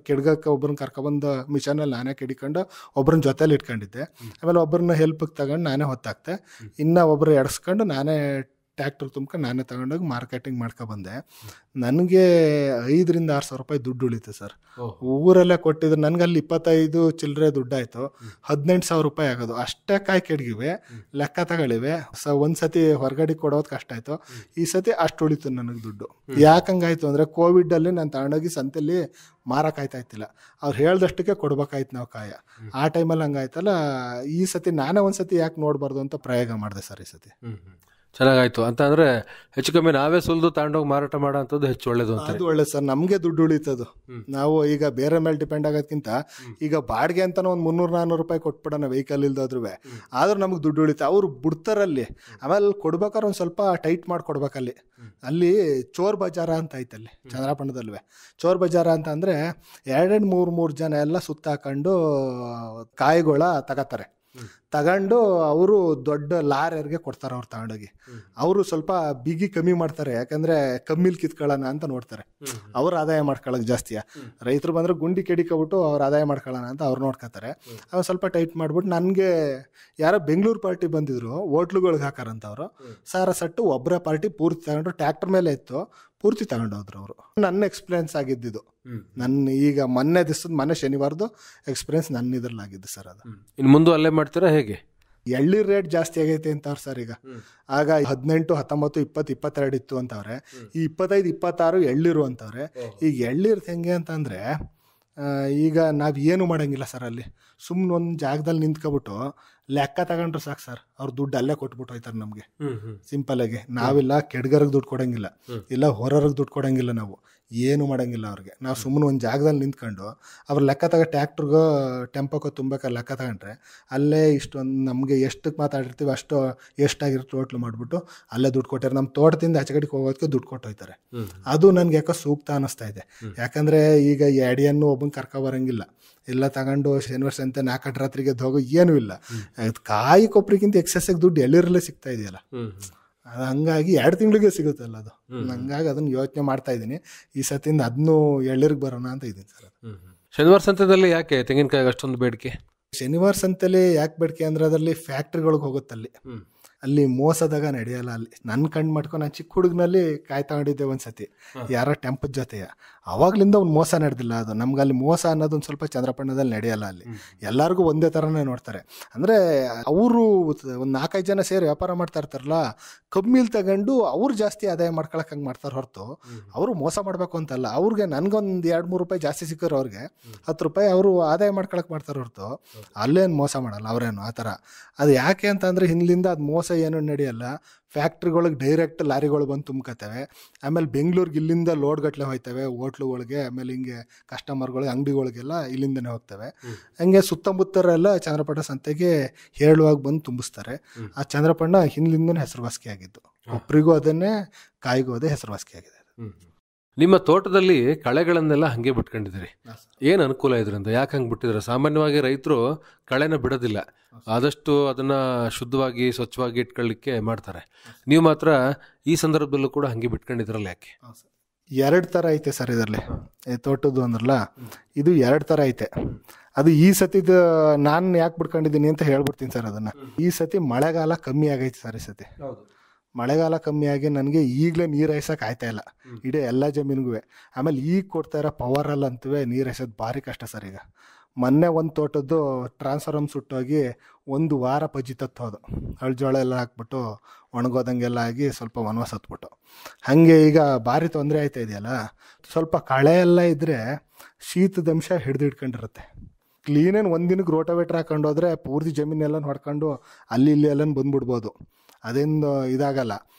ಕೆಡ್ಗಕ್ಕೆ ಒಬ್ಬರನ್ನ ಕರ್ಕೊಬಂದು ಮಿಷನಲ್ಲಿ ನಾನೇ ಕೆಡಿಕೊಂಡು ಒಬ್ಬರನ್ನ ಜೊತೆಲಿ ಇಟ್ಕೊಂಡಿದ್ದೆ. ಆಮೇಲೆ ಒಬ್ಬರನ್ನ ಹೆಲ್ಪಿಗೆ ತಗೊಂಡು ನಾನೇ ಹೊತ್ತಾಕ್ತೆ. ಇನ್ನು ಒಬ್ಬರು ಎಡ್ಸ್ಕೊಂಡು ನಾನೇ ಟ್ಯಾಕ್ಟ್ರ್ ತುಂಬ್ಕೊಂಡು ನಾನೇ ತಗೊಂಡೋಗಿ ಮಾರ್ಕೆಟಿಂಗ್ ಮಾಡ್ಕೊಬಂದೆ. ನನಗೆ 5,000-6,000 ರೂಪಾಯಿ ದುಡ್ಡು ಉಳಿತು ಸರ್. ಊರಲ್ಲೇ ಕೊಟ್ಟಿದ್ರು ನನಗೆ ಅಲ್ಲಿ 25 ಚಿಲ್ಲರೆ ದುಡ್ಡಾಯಿತು, 18,000 ರೂಪಾಯಿ ಆಗೋದು. ಅಷ್ಟೇ ಕಾಯಿ ಕೆಡಗಿವೆ, ಲೆಕ್ಕ ತಗೊಳ್ಳಿವೆ. ಒಂದ್ಸತಿ ಹೊರಗಡೆ ಕೊಡೋದು ಕಷ್ಟ ಆಯಿತು, ಈ ಸತಿ ಅಷ್ಟು ಉಳಿತು ನನಗೆ ದುಡ್ಡು. ಯಾಕಂಗಾಯ್ತು ಅಂದರೆ, ಕೋವಿಡಲ್ಲಿ ನಾನು ತಗೊಂಡೋಗಿ ಸಂತೆಯಲ್ಲಿ ಮಾರಕ್ಕಾಯ್ತಾ ಇತ್ತಿಲ್ಲ, ಅವ್ರು ಹೇಳ್ದಷ್ಟಕ್ಕೆ ಕೊಡ್ಬೇಕಾಯ್ತು ನಾವು ಕಾಯ. ಆ ಟೈಮಲ್ಲಿ ಹಂಗಾಯ್ತಲ್ಲ, ಈ ಸತಿ ನಾನೇ ಒಂದ್ಸತಿ ಯಾಕೆ ನೋಡಬಾರ್ದು ಅಂತ ಪ್ರಯೋಗ ಮಾಡಿದೆ ಸರ್ ಈ ಸತಿ. ಚೆನ್ನಾಗಾಯ್ತು ಅಂತ ಅಂದ್ರೆ, ಹೆಚ್ಚು ಕಮ್ಮಿ ನಾವೇ ಸುಲಿದು ತಗೊಂಡೋಗಿ ಮಾರಾಟ ಮಾಡೋ ಅಂಥದ್ದು ಹೆಚ್ಚು ಒಳ್ಳೇದು ಅಂತ. ಅದು ಒಳ್ಳೇದು ಸರ್, ನಮಗೆ ದುಡ್ಡು ಉಳಿತದು. ನಾವು ಈಗ ಬೇರೆ ಮೇಲೆ ಡಿಪೆಂಡ್ ಆಗೋದಕ್ಕಿಂತ ಈಗ ಬಾಡಿಗೆ ಅಂತ ಒಂದು 300-400 ರೂಪಾಯಿ ಕೊಟ್ಬಿಡೋಣ ವೆಹಿಕಲ್ ಇಲ್ದಾದ್ರು, ಆದ್ರೂ ನಮಗೆ ದುಡ್ಡು ಉಳಿತ. ಅವ್ರು ಬಿಡ್ತಾರಲ್ಲಿ. ಆಮೇಲೆ ಕೊಡ್ಬೇಕಾದ್ರೆ ಒಂದು ಸ್ವಲ್ಪ ಟೈಟ್ ಮಾಡಿ ಕೊಡ್ಬೇಕಲ್ಲಿ. ಅಲ್ಲಿ ಚೋರ್ ಬಜಾರ ಅಂತ ಐತಲ್ಲಿ ಚಂದ್ರಪಟ್ಟಣದಲ್ವೇ. ಚೋರ್ ಬಜಾರ ಅಂತ ಅಂದರೆ 2-3 ಜನ ಎಲ್ಲ ಸುತ್ತಾಕೊಂಡು ಕಾಯಿಗಳ ತಗೋತಾರೆ. ತಗೊಂಡು ಅವರು ದೊಡ್ಡ ಲಾರಿಯರ್ಗೆ ಕೊಡ್ತಾರೆ. ಅವ್ರು ತಗೊಂಡೋಗಿ ಅವರು ಸ್ವಲ್ಪ ಬಿಗಿ ಕಮ್ಮಿ ಮಾಡ್ತಾರೆ, ಯಾಕಂದ್ರೆ ಕಮ್ಮಿಲ್ ಕಿತ್ಕೊಳ್ಳೋಣ ಅಂತ ನೋಡ್ತಾರೆ. ಅವ್ರು ಆದಾಯ ಮಾಡ್ಕೊಳ್ಳೋಕೆ ಜಾಸ್ತಿಯ. ರೈತರು ಬಂದ್ರೆ ಗುಂಡಿ ಕೆಡಿಕೊಬಿಟ್ಟು ಅವ್ರು ಆದಾಯ ಮಾಡ್ಕೊಳ್ಳೋಣ ಅಂತ ಅವ್ರು ನೋಡ್ಕೊತಾರೆ. ಅವ್ರು ಸ್ವಲ್ಪ ಟೈಟ್ ಮಾಡ್ಬಿಟ್ಟು, ನನಗೆ ಯಾರೋ ಬೆಂಗಳೂರು ಪಾರ್ಟಿ ಬಂದಿದ್ರು, ಹೋಟ್ಲುಗಳಿಗೆ ಹಾಕಾರಂತ ಅವರು. ಸಾರ ಸಟ್ಟು ಒಬ್ಬರೇ ಪಾರ್ಟಿ ಪೂರ್ತಿ ತಗೊಂಡ್ರು, ಟ್ಯಾಕ್ಟರ್ ಮೇಲೆ ಇತ್ತು, ಪೂರ್ತಿ ತಗೊಂಡೋದ್ರು ಅವರು. ನನ್ನ ಎಕ್ಸ್ಪೀರಿಯನ್ಸ್ ಆಗಿದ್ದು ನನ್ನ ಈಗ ಮೊನ್ನೆ ಶನಿವಾರದ್ದು ಎಕ್ಸ್ಪೀರಿಯನ್ಸ್ ನನ್ನ ಇದ್ರಲ್ಲಾಗಿದ್ದು ಸರ್. ಅದು ಇನ್ನು ಮುಂದೆ ಅಲ್ಲೇ ಮಾಡ್ತೀರಾ ಹೇಗೆ? ಎಳ್ನೀರ್ ರೇಟ್ ಜಾಸ್ತಿ ಆಗೈತೆ ಅಂತವ್ರು ಸರ್. ಈಗ ಆಗ 18, 19, 20, 22 ಇತ್ತು ಅಂತವ್ರೆ. ಈ 25, 26 ಎಳ್ನೀರು ಅಂತವ್ರೆ. ಈಗ ಎಳ್ನೀರು ಹೆಂಗೆ ಅಂತಂದ್ರೆ, ಈಗ ನಾವು ಏನು ಮಾಡೋಂಗಿಲ್ಲ ಸರ್. ಅಲ್ಲಿ ಸುಮ್ಮನೆ ಒಂದು ಜಾಗದಲ್ಲಿ ನಿಂತ್ಕೊಬಿಟ್ಟು ಲೆಕ್ಕ ತಗೊಂಡ್ರು ಸಾಕು ಸರ್, ಅವ್ರು ದುಡ್ಡು ಅಲ್ಲೇ ಕೊಟ್ಬಿಟ್ಟು ಹೋಯ್ತಾರೆ ನಮಗೆ ಸಿಂಪಲ್ ಆಗಿ. ನಾವಿಲ್ಲ ಕೆಡ್ಗರಿಗೆ ದುಡ್ಡು ಕೊಡಂಗಿಲ್ಲ, ಇಲ್ಲ ಹೊರರಿಗೆ ದುಡ್ಡು ಕೊಡಂಗಿಲ್ಲ, ನಾವು ಏನು ಮಾಡೋಂಗಿಲ್ಲ ಅವ್ರಿಗೆ. ನಾವು ಸುಮ್ಮನೆ ಒಂದು ಜಾಗದಲ್ಲಿ ನಿಂತ್ಕೊಂಡು ಅವ್ರ ಲೆಕ್ಕ ತಗೋ ಟ್ಯಾಕ್ಟ್ರಿಗೋ ಟೆಂಪೋಕೋ ತುಂಬಬೇಕಾದ್ರೆ ಲೆಕ್ಕ ತಗೊಂಡ್ರೆ ಅಲ್ಲೇ ಇಷ್ಟೊಂದು ನಮಗೆ ಎಷ್ಟಕ್ಕೆ ಮಾತಾಡಿರ್ತೀವಿ ಅಷ್ಟು ಎಷ್ಟಾಗಿರುತ್ತೆ ಟೋಟ್ಲು ಮಾಡಿಬಿಟ್ಟು ಅಲ್ಲೇ ದುಡ್ಡು ಕೊಟ್ಟಾರೆ. ನಮ್ಮ ತೋಟದಿಂದ ಆಚೆ ಕಡೆಗೆ ಹೋಗೋದಕ್ಕೆ ದುಡ್ಡು ಕೊಟ್ಟೋಯ್ತಾರೆ. ಅದು ನನಗೆ ಯಾಕೋ ಸೂಕ್ತ ಅನ್ನಿಸ್ತಾ ಇದೆ. ಯಾಕಂದರೆ ಈಗ ಎಡಿಯನ್ನು ಒಬ್ಬನ ಕರ್ಕೊಬರಂಗಿಲ್ಲ, ಎಲ್ಲ ತಗೊಂಡು ಶನಿವಾರ ಸಂತೆ 4 ರಾತ್ರಿಗೆ ಹೋಗೋ ಏನೂ ಇಲ್ಲ. ಕಾಯಿ ಕೊಬ್ಬರಿಗಿಂತ ಎಕ್ಸೆಸ್ಸಾಗಿ ದುಡ್ಡು ಎಳ್ಳಿರಲ್ಲೇ ಸಿಗ್ತಾ ಇದೆಯಲ್ಲ, ಅದು ಹಂಗಾಗಿ 2 ತಿಂಗಳಿಗೆ ಸಿಗುತ್ತಲ್ಲ ಅದು. ಹಂಗಾಗಿ ಅದನ್ನು ಯೋಚನೆ ಮಾಡ್ತಾ ಇದ್ದೀನಿ, ಈ ಸತಿಯಿಂದ ಅದನ್ನು ಎಳ್ಳಿರ್ಗೆ ಬರೋಣ ಅಂತ ಇದ್ದೀನಿ ಸರ್. ಶನಿವಾರ ಸಂತೆದಲ್ಲಿ ಯಾಕೆ ತೆಂಗಿನಕಾಯಿಗೆ ಅಷ್ಟೊಂದು ಬೇಡಿಕೆ? ಶನಿವಾರ ಸಂತೆಲಿ ಯಾಕೆ ಬೇಡಿಕೆ ಅಂದರೆ, ಅದರಲ್ಲಿ ಫ್ಯಾಕ್ಟ್ರಿಗಳಿಗೆ ಹೋಗುತ್ತಲ್ಲಿ ಅಲ್ಲಿ ಮೋಸದಾಗ ನಡೆಯಲ್ಲ. ಅಲ್ಲಿ ನನ್ನ ಕಣ್ಣು ಮಾಡ್ಕೊಂಡು ನಾನು ಚಿಕ್ಕ ಹುಡುಗನಲ್ಲಿ ಕಾಯಿ ತಗೊಂಡಿದ್ದೆ ಒಂದ್ಸತಿ ಯಾರೋ ಟೆಂಪದ ಜೊತೆಯ. ಅವಾಗ್ಲಿಂದ ಒಂದು ಮೋಸ ನಡೆದಿಲ್ಲ. ಅದು ನಮ್ಗೆ ಅಲ್ಲಿ ಮೋಸ ಅನ್ನೋದು ಒಂದು ಸ್ವಲ್ಪ ಚಂದ್ರಪಟ್ಟಣದಲ್ಲಿ ನಡೆಯಲ್ಲ. ಅಲ್ಲಿ ಎಲ್ಲರಿಗೂ ಒಂದೇ ಥರನೇ ನೋಡ್ತಾರೆ. ಅಂದರೆ ಅವರು ಒಂದು 4-5 ಜನ ಸೇರಿ ವ್ಯಾಪಾರ ಮಾಡ್ತಾ ಇರ್ತಾರಲ್ಲ, ಕಮ್ಮಿಲಿ ತಗೊಂಡು ಅವ್ರು ಜಾಸ್ತಿ ಆದಾಯ ಮಾಡ್ಕೊಳಕ್ ಹಂಗೆ ಮಾಡ್ತಾರೆ ಹೊರತು ಅವರು ಮೋಸ ಮಾಡಬೇಕು ಅಂತಲ್ಲ. ಅವ್ರಿಗೆ ನನಗೊಂದು 2-3 ರೂಪಾಯಿ ಜಾಸ್ತಿ ಸಿಕ್ಕರು ಅವ್ರಿಗೆ 10 ರೂಪಾಯಿ ಅವರು ಆದಾಯ ಮಾಡ್ಕೊಳಕ್ ಮಾಡ್ತಾರೆ ಹೊರತು ಅಲ್ಲೇನು ಮೋಸ ಮಾಡಲ್ಲ ಅವ್ರೇನು ಆ ಥರ. ಅದು ಯಾಕೆ ಅಂತಂದರೆ ಹಿಂದಿಂದ ಅದು ಮೋಸ ಏನೂ ನಡೆಯಲ್ಲ. ಫ್ಯಾಕ್ಟ್ರಿಗಳಿಗೆ ಡೈರೆಕ್ಟ್ ಲಾರಿಗಳು ಬಂದು ತುಂಬ್ಕೊತವೆ. ಆಮೇಲೆ ಬೆಂಗಳೂರಿಗೆ ಇಲ್ಲಿಂದ ಲೋಡ್ಗಟ್ಲೆ ಹೋಯ್ತವೆ ಹೋಟ್ಲುಗಳಿಗೆ, ಆಮೇಲೆ ಹಿಂಗೆ ಕಸ್ಟಮರ್ಗಳಿಗೆ ಅಂಗಡಿಗಳಿಗೆಲ್ಲ ಇಲ್ಲಿಂದನೇ ಹೋಗ್ತವೆ. ಹಂಗೆ ಸುತ್ತಮುತ್ತರೆಲ್ಲ ಚಂದ್ರಪಟ್ಟಣ ಸಂತೆಗೆ ಹೇಳುವಾಗಿ ಬಂದು ತುಂಬಿಸ್ತಾರೆ. ಆ ಚಂದ್ರಪಟ್ಟಣ ಹಿಂದಿಂದನೇ ಹೆಸರುವಾಸಿ ಆಗಿದ್ದು. ಒಬ್ಬರಿಗೂ ಅದನ್ನೇ, ಕಾಯಿಗೂ ಅದೇ ಹೆಸರುವಾಸಿ ಆಗಿದೆ. ನಿಮ್ಮ ತೋಟದಲ್ಲಿ ಕಳೆಗಳನ್ನೆಲ್ಲ ಹಂಗೆ ಬಿಟ್ಕೊಂಡಿದ್ದೀರಿ, ಏನು ಅನುಕೂಲ ಇದರಿಂದ? ಯಾಕೆ ಹಂಗೆ ಬಿಟ್ಟಿದ್ರೆ? ಸಾಮಾನ್ಯವಾಗಿ ರೈತರು ಕಳೆನ ಬಿಡೋದಿಲ್ಲ, ಆದಷ್ಟು ಅದನ್ನ ಶುದ್ಧವಾಗಿ ಸ್ವಚ್ಛವಾಗಿ ಇಟ್ಕೊಳ್ಳಿಕ್ಕೆ ಮಾಡ್ತಾರೆ. ನೀವು ಮಾತ್ರ ಈ ಸಂದರ್ಭದಲ್ಲೂ ಕೂಡ ಹಂಗೆ ಬಿಟ್ಕೊಂಡಿದ್ರಲ್ಲ, ಯಾಕೆ? 2 ಥರ ಐತೆ ಸರ್ ಇದರಲ್ಲಿ. ತೋಟದ್ದು ಅಂದ್ರಲ್ಲ, ಇದು 2 ಥರ ಐತೆ. ಅದು ಈ ಸತಿದ ನಾನು ಯಾಕೆ ಬಿಟ್ಕೊಂಡಿದ್ದೀನಿ ಅಂತ ಹೇಳ್ಬಿಡ್ತೀನಿ ಸರ್ ಅದನ್ನ. ಈ ಸತಿ ಮಳೆಗಾಲ ಕಮ್ಮಿ ಆಗೈತೆ ಸರ್. ಈ ಸತಿ ಮಳೆಗಾಲ ಕಮ್ಮಿಯಾಗಿ ನನಗೆ ಈಗಲೇ ನೀರು ಹಾಯ್ಸೋಕೆ ಆಯ್ತಾ ಇಲ್ಲ ಇಡೀ ಎಲ್ಲ ಜಮೀನಿಗೂ. ಆಮೇಲೆ ಈಗ ಕೊಡ್ತಾ ಇರೋ ಪವರಲ್ಲಿ ಅಂತೂ ನೀರು ಹಾಯ್ಸೋದು ಭಾರಿ ಕಷ್ಟ ಸರ್. ಈಗ ಮೊನ್ನೆ ಒಂದು ತೋಟದ್ದು ಟ್ರಾನ್ಸ್ಫಾರ್ಮ್ ಸುಟ್ಟೋಗಿ 1 ವಾರ ಪಜ್ಜಿ ತತ್ತೋದು. ಅಳ್ಜೋಳ ಎಲ್ಲ ಹಾಕ್ಬಿಟ್ಟು ಒಣಗೋದಂಗೆಲ್ಲ ಆಗಿ ಸ್ವಲ್ಪ ವನವಾಸ ಹತ್ಬಿಟ್ಟು. ಹಾಗೆ ಈಗ ಭಾರಿ ತೊಂದರೆ ಆಯ್ತಾ ಇದೆಯಲ್ಲ. ಸ್ವಲ್ಪ ಕಳೆ ಎಲ್ಲ ಇದ್ದರೆ ಶೀತದಂಶ ಹಿಡ್ದಿಡ್ಕೊಂಡಿರುತ್ತೆ. ಕ್ಲೀನೇನು ಒಂದಿನಕ್ಕೆ ರೋಟೋವೇಟ್ರ್ ಹಾಕೊಂಡು ಹೋದರೆ ಪೂರ್ತಿ ಜಮೀನೆಲ್ಲ ಹೊಡ್ಕೊಂಡು ಅಲ್ಲಿ ಇಲ್ಲಿ ಎಲ್ಲ ಬಂದ್ಬಿಡ್ಬೋದು. ಅದೇನು ಇದಾಗಲ್ಲ.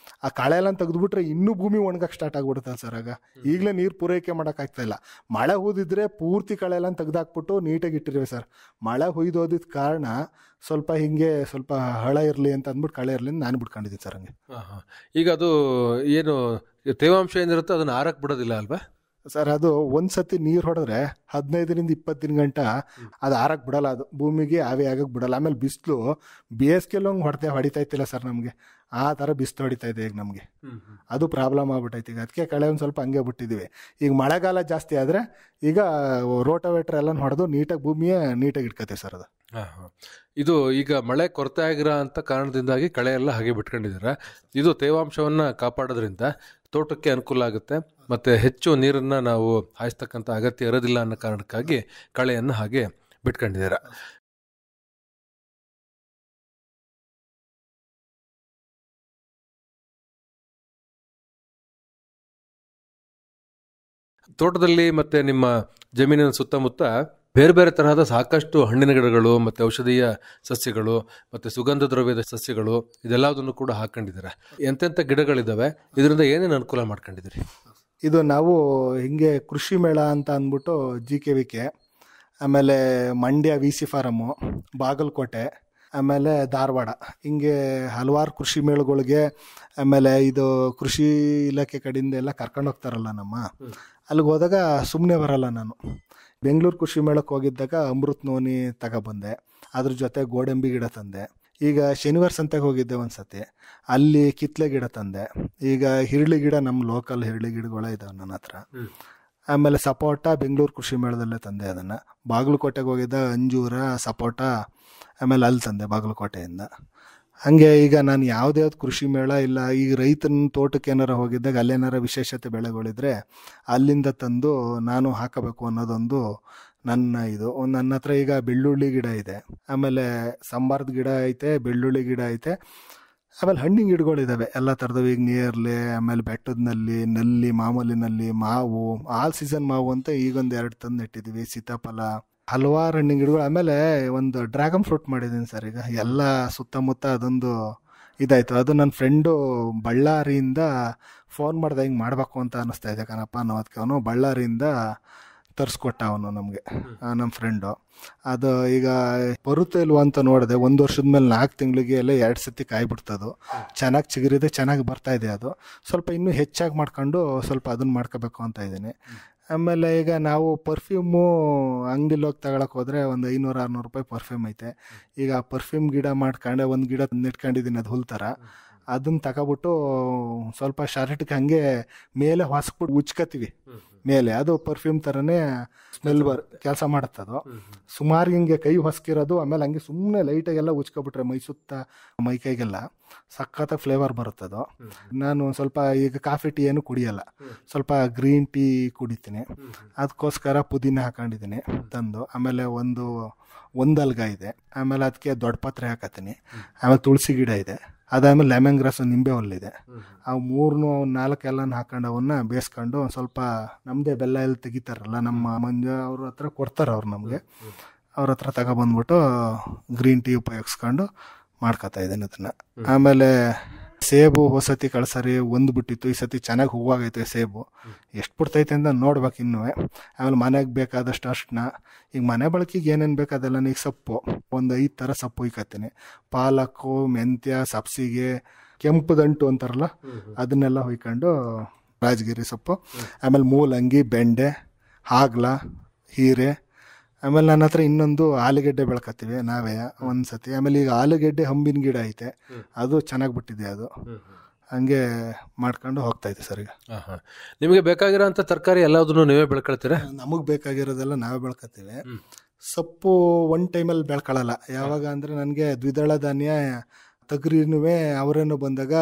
ಆ ಕಳೆ ಎಲ್ಲ ತೆಗೆದುಬಿಟ್ರೆ ಇನ್ನೂ ಭೂಮಿ ಒಣಗಕ್ಕೆ ಸ್ಟಾರ್ಟ್ ಆಗ್ಬಿಡುತ್ತಲ್ಲ ಸರ್. ಆಗ ಈಗಲೇ ನೀರು ಪೂರೈಕೆ ಮಾಡೋಕ್ಕಾಗ್ತಾ ಇಲ್ಲ. ಮಳೆ ಹೂದಿದ್ರೆ ಪೂರ್ತಿ ಕಳೆ ಎಲ್ಲ ತೆಗೆದಾಕ್ಬಿಟ್ಟು ನೀಟಾಗಿ ಇಟ್ಟಿರುವೆ ಸರ್. ಮಳೆ ಹುಯ್ದೋದಿದ್ದ ಕಾರಣ ಸ್ವಲ್ಪ ಹಿಂಗೆ ಸ್ವಲ್ಪ ಹಳ ಇರಲಿ ಅಂತ ಅಂದ್ಬಿಟ್ಟು ಕಳೆ ಇರಲಿ ನಾನು ಬಿಟ್ಕೊಂಡಿದ್ದೀನಿ ಸರ್. ಹಂಗೆ ಈಗ ಅದು ಏನು ತೇವಾಂಶ ಏನಿರುತ್ತೋ ಅದನ್ನ ಆರಕ್ಕೆ ಬಿಡೋದಿಲ್ಲ ಅಲ್ವಾ ಸರ್? ಅದು ಒಂದ್ಸತಿ ನೀರು ಹೊಡೆದ್ರೆ 15ರಿಂದ 20 ದಿನ ಗಂಟ ಅದು ಆರಕ್ಕೆ ಬಿಡಲ್ಲ. ಅದು ಭೂಮಿಗೆ ಆವಿ ಆಗಕ್ಕೆ ಬಿಡಲ್ಲ. ಆಮೇಲೆ ಬಿಸಿಲು ಬೇಸಿಗೆಲ್ಲ ಹಂಗೆ ಹೊಡಿತಾ ಇತ್ತಿಲ್ಲ ಸರ್ ನಮಗೆ. ಆ ಥರ ಬಿಸಿಲು ಹೊಡಿತಾ ಇದೆ ಈಗ ನಮಗೆ. ಅದು ಪ್ರಾಬ್ಲಮ್ ಆಗ್ಬಿಟ್ಟೈತೆ ಈಗ. ಅದಕ್ಕೆ ಕಳೆ ಒಂದು ಸ್ವಲ್ಪ ಹಂಗೆ ಬಿಟ್ಟಿದ್ದೀವಿ. ಈಗ ಮಳೆಗಾಲ ಜಾಸ್ತಿ ಆದರೆ ಈಗ ರೋಟೋವೇಟ್ರ್ ಎಲ್ಲ ಹೊಡೆದು ನೀಟಾಗಿ ಭೂಮಿಯೇ ನೀಟಾಗಿ ಇಟ್ಕೋತೀವಿ ಸರ್. ಅದು ಇದು ಈಗ ಮಳೆ ಕೊರತೆ ಆಗಿರೋ ಅಂತ ಕಾರಣದಿಂದಾಗಿ ಕಳೆ ಎಲ್ಲ ಹಾಗೆ ಬಿಟ್ಕೊಂಡಿದ್ದೀರಾ. ಇದು ತೇವಾಂಶವನ್ನ ಕಾಪಾಡೋದ್ರಿಂದ ತೋಟಕ್ಕೆ ಅನುಕೂಲ ಆಗುತ್ತೆ, ಮತ್ತೆ ಹೆಚ್ಚು ನೀರನ್ನ ನಾವು ಹಾಯಿಸ್ತಕ್ಕಂಥ ಅಗತ್ಯ ಇರೋದಿಲ್ಲ ಅನ್ನೋ ಕಾರಣಕ್ಕಾಗಿ ಕಳೆಯನ್ನು ಹಾಗೆ ಬಿಟ್ಕೊಂಡಿದ್ದೀರಾ. ತೋಟದಲ್ಲಿ ಮತ್ತೆ ನಿಮ್ಮ ಜಮೀನಿನ ಸುತ್ತಮುತ್ತ ಬೇರೆ ಬೇರೆ ತರಹದ ಸಾಕಷ್ಟು ಹಣ್ಣಿನ ಗಿಡಗಳು ಮತ್ತು ಔಷಧೀಯ ಸಸ್ಯಗಳು ಮತ್ತು ಸುಗಂಧ ದ್ರವ್ಯದ ಸಸ್ಯಗಳು ಇದೆಲ್ಲದನ್ನು ಕೂಡ ಹಾಕೊಂಡಿದ್ದೀರಾ. ಎಂತೆಂಥ ಗಿಡಗಳಿದ್ದಾವೆ? ಇದರಿಂದ ಏನೇನು ಅನುಕೂಲ ಮಾಡ್ಕೊಂಡಿದ್ದೀರಿ? ಇದು ನಾವು ಹಿಂಗೆ ಕೃಷಿ ಮೇಳ ಅಂತ ಅಂದ್ಬಿಟ್ಟು GKVK, ಆಮೇಲೆ ಮಂಡ್ಯ VC ಫಾರಮ್ಮು, ಬಾಗಲಕೋಟೆ, ಆಮೇಲೆ ಧಾರವಾಡ, ಹಿಂಗೆ ಹಲವಾರು ಕೃಷಿ ಮೇಳಗಳಿಗೆ, ಆಮೇಲೆ ಇದು ಕೃಷಿ ಇಲಾಖೆ ಕಡೆಯಿಂದ ಎಲ್ಲ ಕರ್ಕೊಂಡು ಹೋಗ್ತಾರಲ್ಲ ನಮ್ಮ, ಅಲ್ಲಿಗೆ ಹೋದಾಗ ಸುಮ್ಮನೆ ಬರಲ್ಲ ನಾನು. ಬೆಂಗಳೂರು ಕೃಷಿ ಮೇಳಕ್ಕೆ ಹೋಗಿದ್ದಾಗ ಅಮೃತ್ ನೋನಿ ತಗೊಬಂದೆ, ಅದ್ರ ಜೊತೆ ಗೋಡಂಬಿ ಗಿಡ ತಂದೆ. ಈಗ ಶನಿವಾರ ಸಂತೆಗೆ ಹೋಗಿದ್ದೆ ಒಂದು ಸತಿ, ಅಲ್ಲಿ ಕಿತ್ಲೆ ಗಿಡ ತಂದೆ. ಈಗ ಹಿರಳಿ ಗಿಡ ನಮ್ಮ ಲೋಕಲ್ ಹಿರಳಿ ಗಿಡಗಳೇ ಇದಾವೆ ನನ್ನ ಹತ್ರ. ಆಮೇಲೆ ಸಪೋಟ ಬೆಂಗಳೂರು ಕೃಷಿ ಮೇಳದಲ್ಲೇ ತಂದೆ ಅದನ್ನು. ಬಾಗಲಕೋಟೆಗೆ ಹೋಗಿದ್ದ ಅಂಜೂರ ಸಪೋಟ ಆಮೇಲೆ ಅಲ್ಲಿ ತಂದೆ ಬಾಗಲಕೋಟೆಯಿಂದ. ಹಾಗೆ ಈಗ ನಾನು ಯಾವುದೇ ಕೃಷಿ ಮೇಳ ಇಲ್ಲ, ಈಗ ರೈತನ ತೋಟಕ್ಕೆ ಏನಾರ ಹೋಗಿದ್ದಾಗ ಅಲ್ಲೇನಾರ ವಿಶೇಷತೆ ಬೆಳೆಗಳಿದ್ರೆ ಅಲ್ಲಿಂದ ತಂದು ನಾನು ಹಾಕಬೇಕು ಅನ್ನೋದೊಂದು ನನ್ನ ಇದು. ನನ್ನ ಹತ್ರ ಈಗ ಬೆಳ್ಳುಳ್ಳಿ ಗಿಡ ಇದೆ, ಆಮೇಲೆ ಸಂಬಾರದ ಗಿಡ ಐತೆ, ಬೆಳ್ಳುಳ್ಳಿ ಗಿಡ ಐತೆ, ಆಮೇಲೆ ಹಣ್ಣಿನ ಗಿಡಗಳಿದ್ದಾವೆ ಎಲ್ಲ ಥರದವು. ಈಗ ನೇರ್ಲೆ, ಆಮೇಲೆ ಬೆಟ್ಟದಲ್ಲಿ ನಲ್ಲಿ, ಮಾಮೂಲಿನಲ್ಲಿ ಮಾವು, ಆಲ್ ಸೀಸನ್ ಮಾವು ಅಂತ ಈಗೊಂದು 2 ತಂದು ನೆಟ್ಟಿದ್ದೀವಿ. ಸೀತಾಫಲ, ಹಲವಾರು ಹಣ್ಣಿನ ಗಿಡಗಳು. ಆಮೇಲೆ ಒಂದು ಡ್ರ್ಯಾಗನ್ ಫ್ರೂಟ್ ಮಾಡಿದ್ದೀನಿ ಸರ್. ಈಗ ಎಲ್ಲ ಸುತ್ತಮುತ್ತ ಅದೊಂದು ಇದಾಯಿತು. ಅದು ನನ್ನ ಫ್ರೆಂಡು ಬಳ್ಳಾರಿಯಿಂದ ಫೋನ್ ಮಾಡಿದೆ, ಹಿಂಗೆ ಮಾಡಬೇಕು ಅಂತ ಅನ್ನಿಸ್ತಾ ಇದೆ ಕಣಪ್ಪ ಅನ್ನೋದಕ್ಕೆ. ಅವನು ಬಳ್ಳಾರಿಯಿಂದ ತರಿಸ್ಕೊಟ್ಟ ಅವನು ನಮಗೆ, ನಮ್ಮ ಫ್ರೆಂಡು. ಅದು ಈಗ ಬರುತ್ತೆ ಇಲ್ವ ಅಂತ ನೋಡಿದೆ. 1 ವರ್ಷದ ಮೇಲೆ 4 ತಿಂಗಳಿಗೆ ಎಲ್ಲ 2 ಸತಿ ಕಾಯಿ ಬಿಡ್ತದು. ಚೆನ್ನಾಗಿ ಚಿಗುರಿದೆ, ಚೆನ್ನಾಗಿ ಬರ್ತಾ ಇದೆ. ಅದು ಸ್ವಲ್ಪ ಇನ್ನೂ ಹೆಚ್ಚಾಗಿ ಮಾಡ್ಕೊಂಡು ಸ್ವಲ್ಪ ಅದನ್ನು ಮಾಡ್ಕೋಬೇಕು ಅಂತ ಇದ್ದೀನಿ. ಆಮೇಲೆ ಈಗ ನಾವು ಪರ್ಫ್ಯೂಮು ಅಂಗಡಿಲಿ ಹೋಗಿ ತಗೊಳಕ್ಕೆ ಹೋದರೆ ಒಂದು 500-600 ರೂಪಾಯಿ ಪರ್ಫ್ಯೂಮ್ ಐತೆ. ಈಗ ಆ ಪರ್ಫ್ಯೂಮ್ ಗಿಡ ಮಾಡ್ಕೊಂಡೆ ಒಂದು ಗಿಡ ನೆಟ್ಕೊಂಡಿದ್ದೀನಿ, ಅದು ಹುಲ್ ಥರ. ಅದನ್ನು ತಗೊಬಿಟ್ಟು ಸ್ವಲ್ಪ ಶರ್ಟ್ಗೆ ಹಾಗೆ ಮೇಲೆ ಹೊಸ್ಬಿಟ್ಟು ಉಚ್ಕೋತೀವಿ. ಮೇಲೆ, ಅದು ಪರ್ಫ್ಯೂಮ್ ಥರನೇ ಸ್ಮೆಲ್ ಕೆಲಸ ಮಾಡುತ್ತೆ ಅದು. ಸುಮಾರು ಹಿಂಗೆ ಕೈ ಹೊಸ್ಕಿರೋದು, ಆಮೇಲೆ ಹಂಗೆ ಸುಮ್ಮನೆ ಲೈಟಾಗೆಲ್ಲ ಉಚ್ಕೊಬಿಟ್ರೆ ಮೈ ಸುತ್ತ ಮೈ ಕೈಗೆಲ್ಲ ಸಖತ್ತಾಗಿ ಫ್ಲೇವರ್ ಬರುತ್ತದು. ನಾನು ಸ್ವಲ್ಪ ಈಗ ಕಾಫಿ ಟೀ ಏನು ಕುಡಿಯಲ್ಲ, ಸ್ವಲ್ಪ ಗ್ರೀನ್ ಟೀ ಕುಡಿತೀನಿ. ಅದಕ್ಕೋಸ್ಕರ ಪುದೀನ ಹಾಕೊಂಡಿದ್ದೀನಿ ತಂದು. ಆಮೇಲೆ ಒಂದು ಅಲ್ಗ ಇದೆ, ಆಮೇಲೆ ಅದಕ್ಕೆ ದೊಡ್ಡ ಪತ್ರೆ ಹಾಕತ್ತೀನಿ, ಆಮೇಲೆ ತುಳಸಿ ಗಿಡ ಇದೆ, ಅದಾದ್ಮೇಲೆ ಲೆಮನ್ ಗ್ರಾಸ್, ನಿಂಬೆ ಹುಲ್ಲಿದೆ. ಅವು 3-4 ಎಲ್ಲನ ಹಾಕೊಂಡು ಅವನ್ನ ಬೇಯಿಸ್ಕೊಂಡು ಒಂದು ಸ್ವಲ್ಪ ನಮ್ಮದೇ ಬೆಲ್ಲ ಎಲ್ಲ ತೆಗಿತಾರಲ್ಲ, ನಮ್ಮ ಮಂಜು ಅವ್ರ ಹತ್ರ ಕೊಡ್ತಾರೆ ಅವ್ರು ನಮಗೆ, ಅವ್ರ ಹತ್ರ ತಗೊಬಂದ್ಬಿಟ್ಟು ಗ್ರೀನ್ ಟೀ ಉಪಯೋಗಿಸ್ಕೊಂಡು ಮಾಡ್ಕೊತಾ ಇದ್ದೀನಿ ಅದನ್ನು. ಆಮೇಲೆ ಸೇಬು ಹೊಸತಿ ಕಳ್ಸರಿ ಒಂದು ಬಿಟ್ಟಿತ್ತು, ಈ ಸತಿ ಚೆನ್ನಾಗಿ ಹೂವಾಗೈತೆ ಸೇಬು. ಎಷ್ಟು ಬಿಡ್ತೈತೆ ಅಂತ ನೋಡ್ಬೇಕು ಇನ್ನೂ. ಆಮೇಲೆ ಮನೆಗೆ ಬೇಕಾದಷ್ಟು ಅಷ್ಟನ್ನ, ಈಗ ಮನೆ ಬಳಕೆಗೆ ಏನೇನು ಬೇಕಾದೆಲ್ಲ, ಈಗ ಸೊಪ್ಪು ಒಂದು 5 ಥರ ಸೊಪ್ಪು ಇಕ್ಕತ್ತೀನಿ. ಪಾಲಕ್ಕು, ಮೆಂತ್ಯ, ಸಬ್ಸಿಗೆ, ಕೆಂಪು ದಂಟು ಅಂತಾರಲ್ಲ ಅದನ್ನೆಲ್ಲ ಹೊಯ್ಕೊಂಡು, ರಾಜಗಿರಿ ಸೊಪ್ಪು, ಆಮೇಲೆ ಮೂಲಂಗಿ, ಬೆಂಡೆ, ಹಾಗಲ, ಹೀರೆ. ಆಮೇಲೆ ನನ್ನ ಹತ್ರ ಇನ್ನೊಂದು ಆಲೂಗೆಡ್ಡೆ ಬೆಳ್ಕತ್ತೀವಿ ನಾವೇ ಒಂದ್ಸತಿ. ಆಮೇಲೆ ಈಗ ಆಲೂಗೆಡ್ಡೆ ಹಂಬಿನ ಗಿಡ ಐತೆ, ಅದು ಚೆನ್ನಾಗಿ ಬಿಟ್ಟಿದೆ. ಅದು ಹಂಗೆ ಮಾಡ್ಕೊಂಡು ಹೋಗ್ತಾಯಿದೆ ಸರ್. ಈಗ ನಿಮಗೆ ಬೇಕಾಗಿರೋಂಥ ತರಕಾರಿ ಎಲ್ಲದನ್ನು ನೀವೇ ಬೆಳ್ಕೊಳ್ತೀರಾ? ನಮಗೆ ಬೇಕಾಗಿರೋದೆಲ್ಲ ನಾವೇ ಬೆಳ್ಕೊತೀವಿ. ಸೊಪ್ಪು ಒನ್ ಟೈಮಲ್ಲಿ ಬೆಳ್ಕೊಳ್ಳಲ್ಲ. ಯಾವಾಗ ಅಂದರೆ ನನಗೆ ದ್ವಿದಳ ಧಾನ್ಯ ತಗರಿನೂ ಅವರೇನೋ ಬಂದಾಗ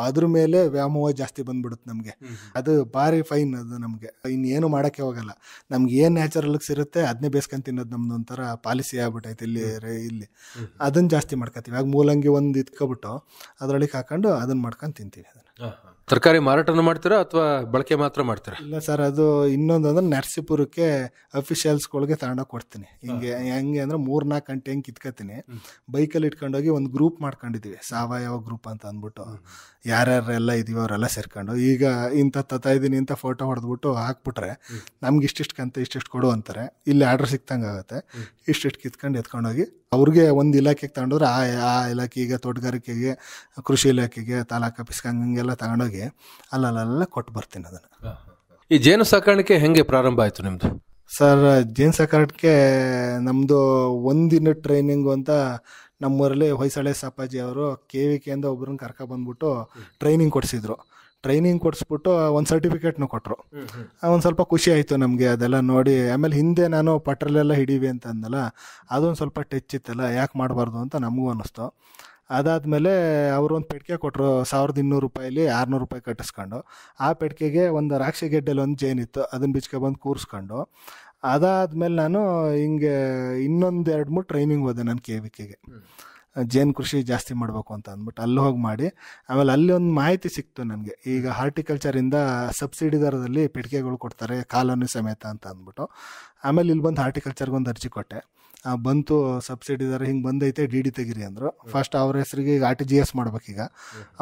ಅದ್ರ ಮೇಲೆ ವ್ಯಾಮೋಹ ಜಾಸ್ತಿ ಬಂದ್ಬಿಡುತ್ತೆ ನಮಗೆ. ಅದು ಭಾರಿ ಫೈನ್. ಅದು ನಮಗೆ ಇನ್ನೇನು ಮಾಡೋಕ್ಕೆ ಹೋಗಲ್ಲ. ನಮ್ಗೆ ಏನು ನ್ಯಾಚುರಲ್ಸ್ ಇರುತ್ತೆ ಅದನ್ನೇ ಬೇಸ್ಕೊಂಡು ತಿನ್ನೋದು ನಮ್ದು ಒಂಥರ ಪಾಲಿಸಿ ಆಗ್ಬಿಟ್ಟೈತೆ ಇಲ್ಲಿ. ಅದನ್ನು ಜಾಸ್ತಿ ಮಾಡ್ಕೊತೀವಿ. ಆಗ ಮೂಲಂಗಿ ಒಂದು ಇಟ್ಕೊಬಿಟ್ಟು ಅದರೊಳಗೆ ಹಾಕೊಂಡು ಅದನ್ನು ಮಾಡ್ಕೊಂಡು ತಿಂತೀವಿ. ತರಕಾರಿ ಮಾರಾಟನ ಮಾಡ್ತೀರಾ ಅಥವಾ ಬಳಕೆ ಮಾತ್ರ ಮಾಡ್ತೀರಾ? ಇಲ್ಲ ಸರ್, ಅದು ಇನ್ನೊಂದು ಅಂದ್ರೆ ನರಸೀಪುರಕ್ಕೆ ಅಫಿಷಿಯಲ್ಸ್ಗಳಿಗೆ ತಗೊಂಡೋಗಿ ಕೊಡ್ತೀನಿ. ಹೆಂಗೆ ಅಂದ್ರೆ 3-4 ಗಂಟೆ ಹೆಂಗೆ ಕಿತ್ಕೊತೀನಿ, ಬೈಕಲ್ಲಿ ಇಟ್ಕೊಂಡೋಗಿ ಒಂದು ಗ್ರೂಪ್ ಮಾಡ್ಕೊಂಡಿದ್ದೀವಿ, ಸಾವಯವ ಗ್ರೂಪ್ ಅಂತ ಅಂದ್ಬಿಟ್ಟು. ಯಾರ್ಯಾರೆಲ್ಲ ಇದೀವೋ ಅವರೆಲ್ಲ ಸೇರ್ಕೊಂಡು, ಈಗ ಇಂಥ ತತ್ತಾ ಇಂಥ ಫೋಟೋ ಹೊಡೆದ್ಬಿಟ್ಟು ಹಾಕ್ಬಿಟ್ರೆ ನಮ್ಗೆ ಇಷ್ಟಿಷ್ಟು ಕೊಡು ಅಂತಾರೆ. ಇಲ್ಲಿ ಆರ್ಡ್ರ್ ಸಿಕ್ತಂಗೆ ಆಗುತ್ತೆ. ಇಷ್ಟಿಷ್ಟು ಕಿತ್ಕೊಂಡು ಎತ್ಕೊಂಡೋಗಿ ಅವ್ರಿಗೆ ಒಂದು ಇಲಾಖೆಗೆ ತಗೊಂಡೋದ್ರೆ ಆ ಇಲಾಖೆಗೆ, ತೋಟಗಾರಿಕೆಗೆ, ಕೃಷಿ ಇಲಾಖೆಗೆ, ತಾಲೂಕು ಆಫೀಸ್ಗೆ ಹಂಗೆಲ್ಲ ತಗೊಂಡೋಗಿ ಅಲ್ಲೆಲ್ಲ ಕೊಟ್ಟು ಬರ್ತೀನಿ ಅದನ್ನು. ಈ ಜೇನು ಸಾಕಾಣಿಕೆ ಹೆಂಗೆ ಪ್ರಾರಂಭ ಆಯಿತು ನಿಮ್ಮದು? ಸರ್, ಜೇನು ಸಾಕಾಣಿಕೆ ನಮ್ಮದು ಒಂದಿನ ಟ್ರೈನಿಂಗು ಅಂತ ನಮ್ಮೂರಲ್ಲಿ ಹೊಯ್ಸಳೆ ಸಪ್ಪಾಜಿ ಅವರು KVK ಇಂದ ಒಬ್ಬರನ್ನ ಕರ್ಕೊಬಂದ್ಬಿಟ್ಟು ಟ್ರೈನಿಂಗ್ ಕೊಡಿಸಿದ್ರು. ಟ್ರೈನಿಂಗ್ ಕೊಡಿಸ್ಬಿಟ್ಟು ಒಂದು ಸರ್ಟಿಫಿಕೇಟ್ನು ಕೊಟ್ಟರು. ಒಂದು ಸ್ವಲ್ಪ ಖುಷಿ ಆಯಿತು ನಮಗೆ ಅದೆಲ್ಲ ನೋಡಿ. ಆಮೇಲೆ ಹಿಂದೆ ನಾನು ಪಟ್ರಲೆಲ್ಲ ಹಿಡೀವಿ ಅಂತ ಅಂದಲ್ಲ, ಅದೊಂದು ಸ್ವಲ್ಪ ಟಚ್ ಇತ್ತಲ್ಲ, ಯಾಕೆ ಮಾಡಬಾರ್ದು ಅಂತ ನಮಗೂ ಅನ್ನಿಸ್ತು. ಅದಾದಮೇಲೆ ಅವರು ಒಂದು ಪೆಟ್ಟಿಗೆ ಕೊಟ್ಟರು. 1200 ರೂಪಾಯಿಲಿ 600 ರೂಪಾಯಿ ಕಟ್ಟಿಸ್ಕೊಂಡು, ಆ ಪೆಟ್ಟಿಗೆಗೆ ಒಂದು ರಾಕ್ಷಿ ಗೆಡ್ಡೆಲಿ ಒಂದು ಜೇನಿತ್ತು, ಅದನ್ನು ಬಿಚ್ಕೊಬಂದು ಕೂರಿಸ್ಕೊಂಡು, ಅದಾದಮೇಲೆ ನಾನು ಹಿಂಗೆ ಇನ್ನೊಂದು 2-3 ಟ್ರೈನಿಂಗ್ ಹೋದೆ ನಾನು KVKಗೆ. ಜೇನು ಕೃಷಿ ಜಾಸ್ತಿ ಮಾಡಬೇಕು ಅಂತ ಅಂದ್ಬಿಟ್ಟು ಅಲ್ಲಿ ಹೋಗಿ ಮಾಡಿ, ಆಮೇಲೆ ಅಲ್ಲಿ ಒಂದು ಮಾಹಿತಿ ಸಿಕ್ತು ನನಗೆ. ಈಗ ಹಾರ್ಟಿಕಲ್ಚರಿಂದ ಸಬ್ಸಿಡಿ ದರದಲ್ಲಿ ಪೆಟ್ಟಿಗೆಗಳು ಕೊಡ್ತಾರೆ ಕಾಲೋನಿ ಸಮೇತ ಅಂತ ಅಂದ್ಬಿಟ್ಟು. ಆಮೇಲೆ ಇಲ್ಲಿ ಬಂದು ಹಾರ್ಟಿಕಲ್ಚರ್ಗೆ ಒಂದು ಅರ್ಜಿ ಕೊಟ್ಟೆ. ಬಂತು ಸಬ್ಸಿಡಿ ದರ ಹಿಂಗೆ ಬಂದೈತೆ, DD ತೆಗಿರಿ ಅಂದರು. ಫಸ್ಟ್ ಅವ್ರ ಹೆಸರಿಗೆ ಈಗ RTGS ಮಾಡ್ಬೇಕೀಗ.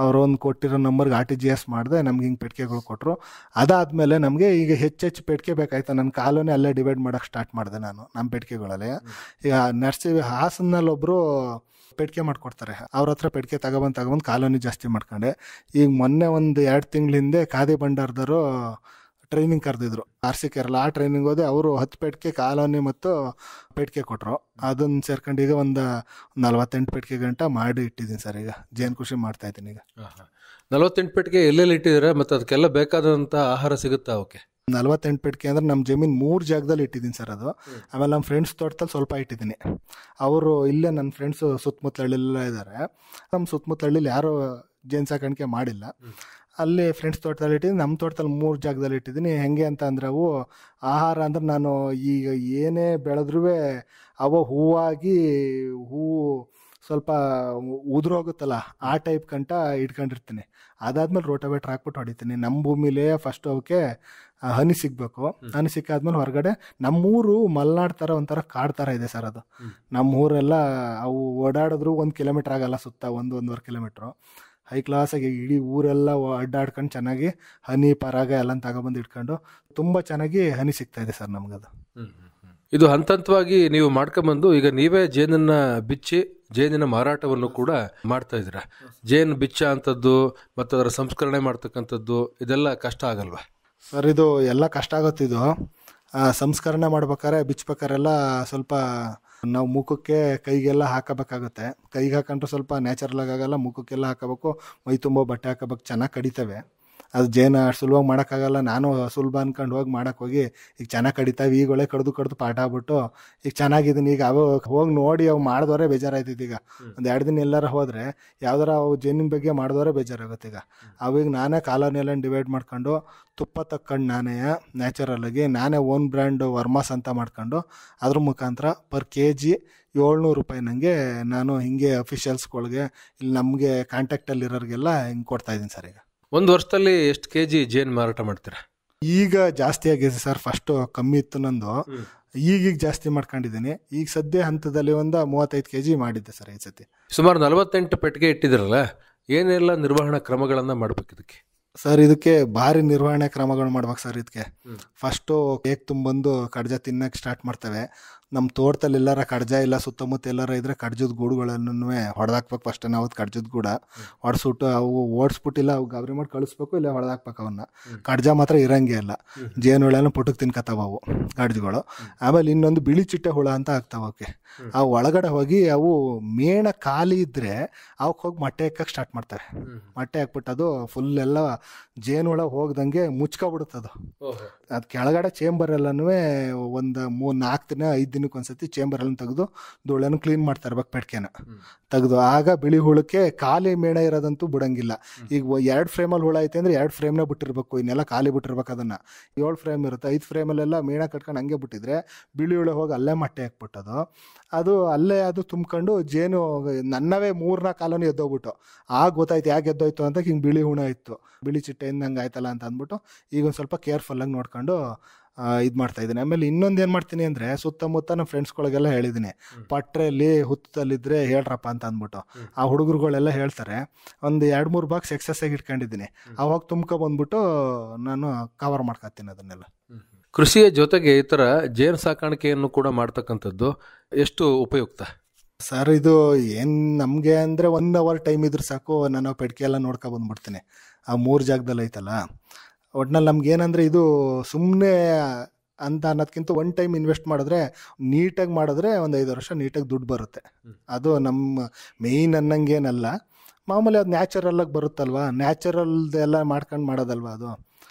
ಅವರು ಒಂದು ಕೊಟ್ಟಿರೋ ನಂಬರ್ಗೆ RTGS ಮಾಡಿದೆ, ನಮ್ಗೆ ಹಿಂಗೆ ಪೆಟ್ಟಿಗೆಗಳು ಕೊಟ್ಟರು. ಅದಾದಮೇಲೆ ನಮಗೆ ಈಗ ಹೆಚ್ಚೆಚ್ಚು ಪೆಟ್ಟಿಗೆ ಬೇಕಾಯ್ತು. ನನ್ನ ಕಾಲೋನಿ ಅಲ್ಲೇ ಡಿವೈಡ್ ಮಾಡೋಕ್ಕೆ ಸ್ಟಾರ್ಟ್ ಮಾಡಿದೆ ನಾನು, ನಮ್ಮ ಪೆಟ್ಟಿಗೆಗಳಲ್ಲಿ. ಈಗ ಹಾಸನಲ್ಲಿ ಒಬ್ಬರು ಪೆಟ್ಟಿಗೆ ಮಾಡ್ಕೊಡ್ತಾರೆ, ಅವ್ರ ಹತ್ರ ಪೆಟ್ಟಿಗೆ ತಗೊಬಂದು ಕಾಲೋನಿ ಜಾಸ್ತಿ ಮಾಡ್ಕೊಂಡೆ. ಈಗ ಮೊನ್ನೆ ಒಂದು 2 ತಿಂಗಳ ಹಿಂದೆ ಖಾದಿ ಭಂಡಾರದವರು ಟ್ರೈನಿಂಗ್ ಕರೆದಿದ್ರು, RC ಕೇರಳ. ಆ ಟ್ರೈನಿಂಗ್ ಹೋದೆ. ಅವರು 10 ಪೆಟ್ಟಿಗೆ ಕಾಲೋನಿ ಮತ್ತು ಪೆಟ್ಟಿಗೆ ಕೊಟ್ಟರು. ಅದನ್ನು ಸೇರ್ಕೊಂಡು ಈಗ ಒಂದು 48 ಪೆಟ್ಟಿಗೆ ಗಂಟ ಮಾಡಿ ಇಟ್ಟಿದ್ದೀನಿ ಸರ್. ಈಗ ಜೇನು ಕೃಷಿ ಮಾಡ್ತಾ ಇದ್ದೀನಿ. ಈಗ 48 ಪೆಟ್ಟಿಗೆ ಎಲ್ಲೆಲ್ಲಿ ಇಟ್ಟಿದ್ದೀರಾ ಮತ್ತು ಅದಕ್ಕೆಲ್ಲ ಬೇಕಾದಂಥ ಆಹಾರ ಸಿಗುತ್ತಾ ಅವಕ್ಕೆ? 48 ಪೆಟ್ಟಿಗೆ ಅಂದರೆ ನಮ್ಮ ಜಮೀನು 3 ಜಾಗದಲ್ಲಿ ಇಟ್ಟಿದ್ದೀನಿ ಸರ್ ಅದು. ಆಮೇಲೆ ನಮ್ಮ ಫ್ರೆಂಡ್ಸ್ ತೋಟದಲ್ಲಿ ಸ್ವಲ್ಪ ಇಟ್ಟಿದ್ದೀನಿ. ಅವರು ಇಲ್ಲೇ ನನ್ನ ಫ್ರೆಂಡ್ಸು ಸುತ್ತಮುತ್ತ ಹಳ್ಳಿಲೆಲ್ಲ ಇದ್ದಾರೆ. ನಮ್ಮ ಸುತ್ತಮುತ್ತ ಹಳ್ಳಿಲಿ ಯಾರೂ ಜೇನು ಸಾಕಾಣಿಕೆ ಮಾಡಿಲ್ಲ. ಅಲ್ಲಿ ಫ್ರೆಂಡ್ಸ್ ತೋಟದಲ್ಲಿ ಇಟ್ಟಿದ್ದೀನಿ, ನಮ್ಮ ತೋಟದಲ್ಲಿ 3 ಜಾಗದಲ್ಲಿ ಇಟ್ಟಿದ್ದೀನಿ. ಹೆಂಗೆ ಅಂತ ಅಂದರೆ ಅವು ಆಹಾರ ಅಂದ್ರೆ ನಾನು ಈಗ ಏನೇ ಬೆಳೆದ್ರೂ ಅವು ಹೂವು ಸ್ವಲ್ಪ ಉದುರೋಗುತ್ತಲ್ಲ, ಆ ಟೈಪ್ ಕಂಟ ಇಟ್ಕೊಂಡಿರ್ತೀನಿ. ಅದಾದ್ಮೇಲೆ ರೋಟೋವೇಟ್ರ್ ಹಾಕ್ಬಿಟ್ಟು ಹೊಡಿತೀನಿ. ನಮ್ಮ ಭೂಮಿಲೇ ಫಸ್ಟ್ ಅವಕ್ಕೆ ಹನಿ ಸಿಗಬೇಕು. ಹನಿ ಸಿಕ್ಕಾದ್ಮೇಲೆ ಹೊರಗಡೆ ನಮ್ಮೂರು ಮಲೆನಾಡು ಥರ ಒಂಥರ ಕಾಡು ಥರ ಇದೆ ಸರ್ ಅದು. ನಮ್ಮೂರೆಲ್ಲ ಅವು ಓಡಾಡಿದ್ರು 1 ಕಿಲೋಮೀಟ್ರ್ ಆಗಲ್ಲ, ಸುತ್ತ 1-1.5 ಕಿಲೋಮೀಟ್ರು. ಹೈ ಕ್ಲಾಸಾಗಿ ಇಡೀ ಊರೆಲ್ಲ ಅಡ್ಡಾಡ್ಕೊಂಡು ಚೆನ್ನಾಗಿ ಹನಿ ಪರಾಗ ಎಲ್ಲ ತಗೊಬಂದು ಇಟ್ಕೊಂಡು ತುಂಬ ಚೆನ್ನಾಗಿ ಹನಿ ಸಿಗ್ತಾ ಇದೆ ಸರ್ ನಮಗದು. ಇದು ಹಂತವಾಗಿ ನೀವು ಮಾಡ್ಕೊಂಬಂದು ಈಗ ನೀವೇ ಜೇನನ್ನ ಬಿಚ್ಚಿ ಜೇನಿನ ಮಾರಾಟವನ್ನು ಕೂಡ ಮಾಡ್ತಾ ಇದ್ದೀರಾ. ಜೇನು ಬಿಚ್ಚ ಅಂಥದ್ದು ಮತ್ತು ಅದರ ಸಂಸ್ಕರಣೆ ಮಾಡ್ತಕ್ಕಂಥದ್ದು ಇದೆಲ್ಲ ಕಷ್ಟ ಆಗಲ್ವಾ ಸರ್? ಇದು ಎಲ್ಲ ಕಷ್ಟ ಆಗುತ್ತಿದ್ದು. ಸಂಸ್ಕರಣೆ ಮಾಡ್ಬೇಕಾರೆ ಬಿಚ್ಚಬೇಕಾರೆಲ್ಲ ಸ್ವಲ್ಪ ನಾವು ಮುಖಕ್ಕೆ ಕೈಗೆಲ್ಲ ಹಾಕಬೇಕಾಗುತ್ತೆ. ಕೈಗೆ ಹಾಕೊಂಡ್ರೆ ಸ್ವಲ್ಪ ನ್ಯಾಚುರಲ್ ಆಗಲ್ಲ, ಮುಖಕ್ಕೆಲ್ಲ ಹಾಕೋಬೇಕು, ಮೈ ತುಂಬ ಬಟ್ಟೆ ಹಾಕೋಬೇಕು, ಚೆನ್ನಾಗಿ ಕಡಿತವೆ. ಅದು ಜೇನು ಅಷ್ಟು ಸುಲಭವಾಗಿ ಮಾಡೋಕ್ಕಾಗಲ್ಲ. ನಾನು ಸುಲಭ ಅನ್ಕೊಂಡು ಹೋಗಿ ಈಗ ಚೆನ್ನಾಗಿ ಕಡಿತಾವೆ, ಈಗ ಒಳ್ಳೆ ಕಡ್ದು ಪಾಠ ಆಗ್ಬಿಟ್ಟು ಈಗ ಚೆನ್ನಾಗಿದ್ದೀನಿ. ಈಗ ಅವು ಹೋಗಿ ನೋಡಿ ಅವು ಮಾಡಿದವರೇ ಬೇಜಾರಾಯ್ತೈತಿ. ಈಗ ಒಂದು 2 ದಿನ ಎಲ್ಲಾರ ಹೋದರೆ ಯಾವ್ದಾರ ಅವು ಜೇನಿನ ಬಗ್ಗೆ ಮಾಡಿದವರೇ ಬೇಜಾರಾಗುತ್ತೆ. ಈಗ ಅವಾಗ ನಾನೇ ಕಾಲೋನಿಯೆಲ್ಲ ಡಿವೈಡ್ ಮಾಡ್ಕೊಂಡು ತುಪ್ಪ ತಕ್ಕೊಂಡು ನ್ಯಾಚುರಲಾಗಿ ನಾನೇ ಓನ್ ಬ್ರ್ಯಾಂಡ್ ವರ್ಮಾಸ್ ಅಂತ ಮಾಡ್ಕೊಂಡು ಅದ್ರ ಮುಖಾಂತರ ಪರ್ kg 700 ರೂಪಾಯಿ ನನಗೆ ನಾನು ಹಿಂಗೆ ಅಫಿಷಿಯಲ್ಸ್ಗಳಿಗೆ ಇಲ್ಲಿ ನಮಗೆ ಕಾಂಟ್ಯಾಕ್ಟಲ್ಲಿರೋರಿಗೆಲ್ಲ ಹಿಂಗೆ ಕೊಡ್ತಾಯಿದ್ದೀನಿ ಸರ್. ಈಗ ಒಂದು ವರ್ಷದಲ್ಲಿ ಎಷ್ಟು kg ಜೇನು ಮಾರಾಟ ಮಾಡ್ತೀರಾ? ಈಗ ಜಾಸ್ತಿ ಆಗಿದೆ ಸರ್. ಫಸ್ಟು ಕಮ್ಮಿ ಇತ್ತು ನಂದು, ಈಗೀಗ ಜಾಸ್ತಿ ಮಾಡ್ಕೊಂಡಿದ್ದೀನಿ. ಈಗ ಸದ್ಯ ಹಂತದಲ್ಲಿ ಒಂದು 35 kg ಮಾಡಿದ್ದೆ ಸರ್ ಈ ಸತಿ. ಸುಮಾರು 48 ಪೆಟ್ಟಿಗೆ ಇಟ್ಟಿದ್ರಲ್ಲ, ಏನೆಲ್ಲ ನಿರ್ವಹಣಾ ಕ್ರಮಗಳನ್ನು ಮಾಡ್ಬೇಕು ಇದಕ್ಕೆ? ಸರ್ ಇದಕ್ಕೆ ಭಾರಿ ನಿರ್ವಹಣೆ ಕ್ರಮಗಳು ಮಾಡ್ಬೇಕು ಸರ್. ಇದಕ್ಕೆ ಫಸ್ಟು ಕೇಕ್ ತುಂಬಂದು ಕಡ್ಜ ತಿನ್ನಕ್ಕೆ ಸ್ಟಾರ್ಟ್ ಮಾಡ್ತೇವೆ. ನಮ್ಮ ತೋಟದಲ್ಲಿ ಎಲ್ಲಾರ ಕಡ್ಜ ಇಲ್ಲ ಸುತ್ತಮುತ್ತ ಎಲ್ಲಾರ ಇದ್ರೆ ಕಡ್ಜದ ಗೂಡುಗಳನ್ನು ಹೊಡೆದಾಕ್ಬೇಕು. ಫಸ್ಟ್ ನಾವು ಕಡ್ಜದ ಗೂಡ ಹೊಡೆಸ್ಬಿಟ್ಟು ಅವು ಓಡಿಸ್ಬಿಟ್ಟಿಲ್ಲ ಅವು ಗಾಬರಿ ಮಾಡಿ ಕಳಿಸ್ಬೇಕು, ಇಲ್ಲ ಹೊಡೆದಾಕ್ಬೇಕು ಅವನ್ನ. ಕಡ್ಜ ಮಾತ್ರ ಇರಂಗೆ ಇಲ್ಲ, ಜೇನುಹುಳನ ಪುಟಕ್ಕೆ ತಿನ್ಕತ್ತಾವ ಅವು ಕಡ್ಜಗಳು. ಆಮೇಲೆ ಇನ್ನೊಂದು ಬಿಳಿ ಚಿಟ್ಟೆ ಹುಳ ಅಂತ ಆಗ್ತಾವ ಅವಕ್ಕೆ. ಆ ಒಳಗಡೆ ಹೋಗಿ ಅವು ಮೇಣ ಖಾಲಿ ಇದ್ರೆ ಅವಕ್ಕೆ ಹೋಗಿ ಮೊಟ್ಟೆ ಹಾಕಕ್ಕೆ ಸ್ಟಾರ್ಟ್ ಮಾಡ್ತವೆ. ಮೊಟ್ಟೆ ಹಾಕ್ಬಿಟ್ಟು ಅದು ಫುಲ್ ಎಲ್ಲ ಜೇನುಹುಳ ಹೋಗ್ದಂಗೆ ಮುಚ್ಕೊಬಿಡುತ್ತದು. ಅದು ಕೆಳಗಡೆ ಚೇಂಬರ್ ಎಲ್ಲನೂ ಒಂದು 3-4 ದಿನ 5 ದಿನಕ್ಕೆ ಒಂದ್ಸತಿ ಚೇಂಬರ್ ಎಲ್ಲ ತೆಗೆದು ಧೂಳನ್ನು ಕ್ಲೀನ್ ಮಾಡ್ತಾ ಇರ್ಬೇಕು, ಪೆಟ್ಕೆನ ತೆಗೆದು. ಆಗ ಬಿಳಿ ಹುಳಕ್ಕೆ ಖಾಲಿ ಮೇಣ ಇರೋದಂತೂ ಬಿಡಂಗಿಲ್ಲ. ಈಗ 2 ಫ್ರೇಮಲ್ಲಿ ಹುಳ ಐತೆ ಅಂದ್ರೆ 2 ಫ್ರೇಮ್ನ ಬಿಟ್ಟಿರ್ಬೇಕು, ಇನ್ನೆಲ್ಲ ಖಾಲಿ ಬಿಟ್ಟಿರ್ಬೇಕು. ಅದನ್ನ 7 ಫ್ರೇಮ್ ಇರುತ್ತೆ, 5 ಫ್ರೇಮಲ್ಲೆಲ್ಲ ಮೇಣ ಕಟ್ಕೊಂಡು ಹಂಗೆ ಬಿಟ್ಟಿದ್ರೆ ಬಿಳಿ ಹುಳ ಹೋಗಿ ಅಲ್ಲೇ ಮೊಟ್ಟೆ ಹಾಕ್ಬಿಟ್ಟದು. ಅದು ಅಲ್ಲೇ ಅದು ತುಂಬ್ಕೊಂಡು ಜೇನು ನನ್ನವೇ 3-4 ಕಾಲೋನಿ ಎದ್ದೋಗ್ಬಿಟ್ಟು ಆಗ ಗೊತ್ತಾಯ್ತು ಯಾಕೆ ಎದ್ದೋಯ್ತು ಅಂತ. ಹಿಂಗೆ ಬಿಳಿ ಹುಣ ಇತ್ತು, ಬಿಳಿ ಚಿಟ್ಟೆಯಿಂದ ಹಂಗೆ ಆಯ್ತಲ್ಲ ಅಂತ ಅಂದ್ಬಿಟ್ಟು ಈಗ ಒಂದು ಸ್ವಲ್ಪ ಕೇರ್ಫುಲ್ಲಾಗಿ ನೋಡ್ಕೊಂಡು ಇದು ಮಾಡ್ತಾ ಇದ್ದೀನಿ. ಆಮೇಲೆ ಇನ್ನೊಂದು ಏನು ಮಾಡ್ತೀನಿ ಅಂದರೆ, ಸುತ್ತಮುತ್ತ ನಮ್ಮ ಫ್ರೆಂಡ್ಸ್ಗಳಿಗೆಲ್ಲ ಹೇಳಿದ್ದೀನಿ, ಪಟ್ರೆಯಲ್ಲಿ ಹುತ್ತಲ್ಲಿದ್ದರೆ ಹೇಳ್ರಪ್ಪ ಅಂತ ಅಂದ್ಬಿಟ್ಟು. ಆ ಹುಡುಗರುಗಳೆಲ್ಲ ಹೇಳ್ತಾರೆ. ಒಂದು 2-3 ಬಾಕ್ಸ್ ಎಕ್ಸಸ್ಸಾಗಿ ಇಟ್ಕೊಂಡಿದ್ದೀನಿ, ಅವಾಗ ತುಂಬ್ಕೊಬಂದ್ಬಿಟ್ಟು ನಾನು ಕವರ್ ಮಾಡ್ಕೊತೀನಿ ಅದನ್ನೆಲ್ಲ. ಕೃಷಿಯ ಜೊತೆಗೆ ಈ ಥರ ಜೇನು ಸಾಕಾಣಿಕೆಯನ್ನು ಕೂಡ ಮಾಡ್ತಕ್ಕಂಥದ್ದು ಎಷ್ಟು ಉಪಯುಕ್ತ ಸರ್? ಇದು ಏನು ನಮಗೆ ಅಂದರೆ 1 ಅವರ್ ಟೈಮ್ ಇದ್ರೆ ಸಾಕು, ನಾನು ಪೆಟ್ಕೆ ಎಲ್ಲ ನೋಡ್ಕೊಬಂದ್ಬಿಡ್ತೀನಿ. ಆ 3 ಜಾಗದಲ್ಲಿ ಐತಲ್ಲ, ಒಟ್ನಲ್ಲಿ ನಮ್ಗೇನಂದರೆ ಇದು ಸುಮ್ಮನೆ ಅಂತ ಅನ್ನೋದಕ್ಕಿಂತ 1 ಟೈಮ್ ಇನ್ವೆಸ್ಟ್ ಮಾಡಿದ್ರೆ, ನೀಟಾಗಿ ಮಾಡಿದ್ರೆ ಒಂದು 5 ವರ್ಷ ನೀಟಾಗಿ ದುಡ್ಡು ಬರುತ್ತೆ. ಅದು ನಮ್ಮ ಮೇಯ್ನ್ ಅನ್ನಂಗೇನಲ್ಲ, ಮಾಮೂಲಿ ಅದು ನ್ಯಾಚುರಲ್ಲಾಗಿ ಬರುತ್ತಲ್ವ, ನ್ಯಾಚುರಲ್ದೆಲ್ಲ ಮಾಡ್ಕೊಂಡು ಮಾಡೋದಲ್ವ, ಅದು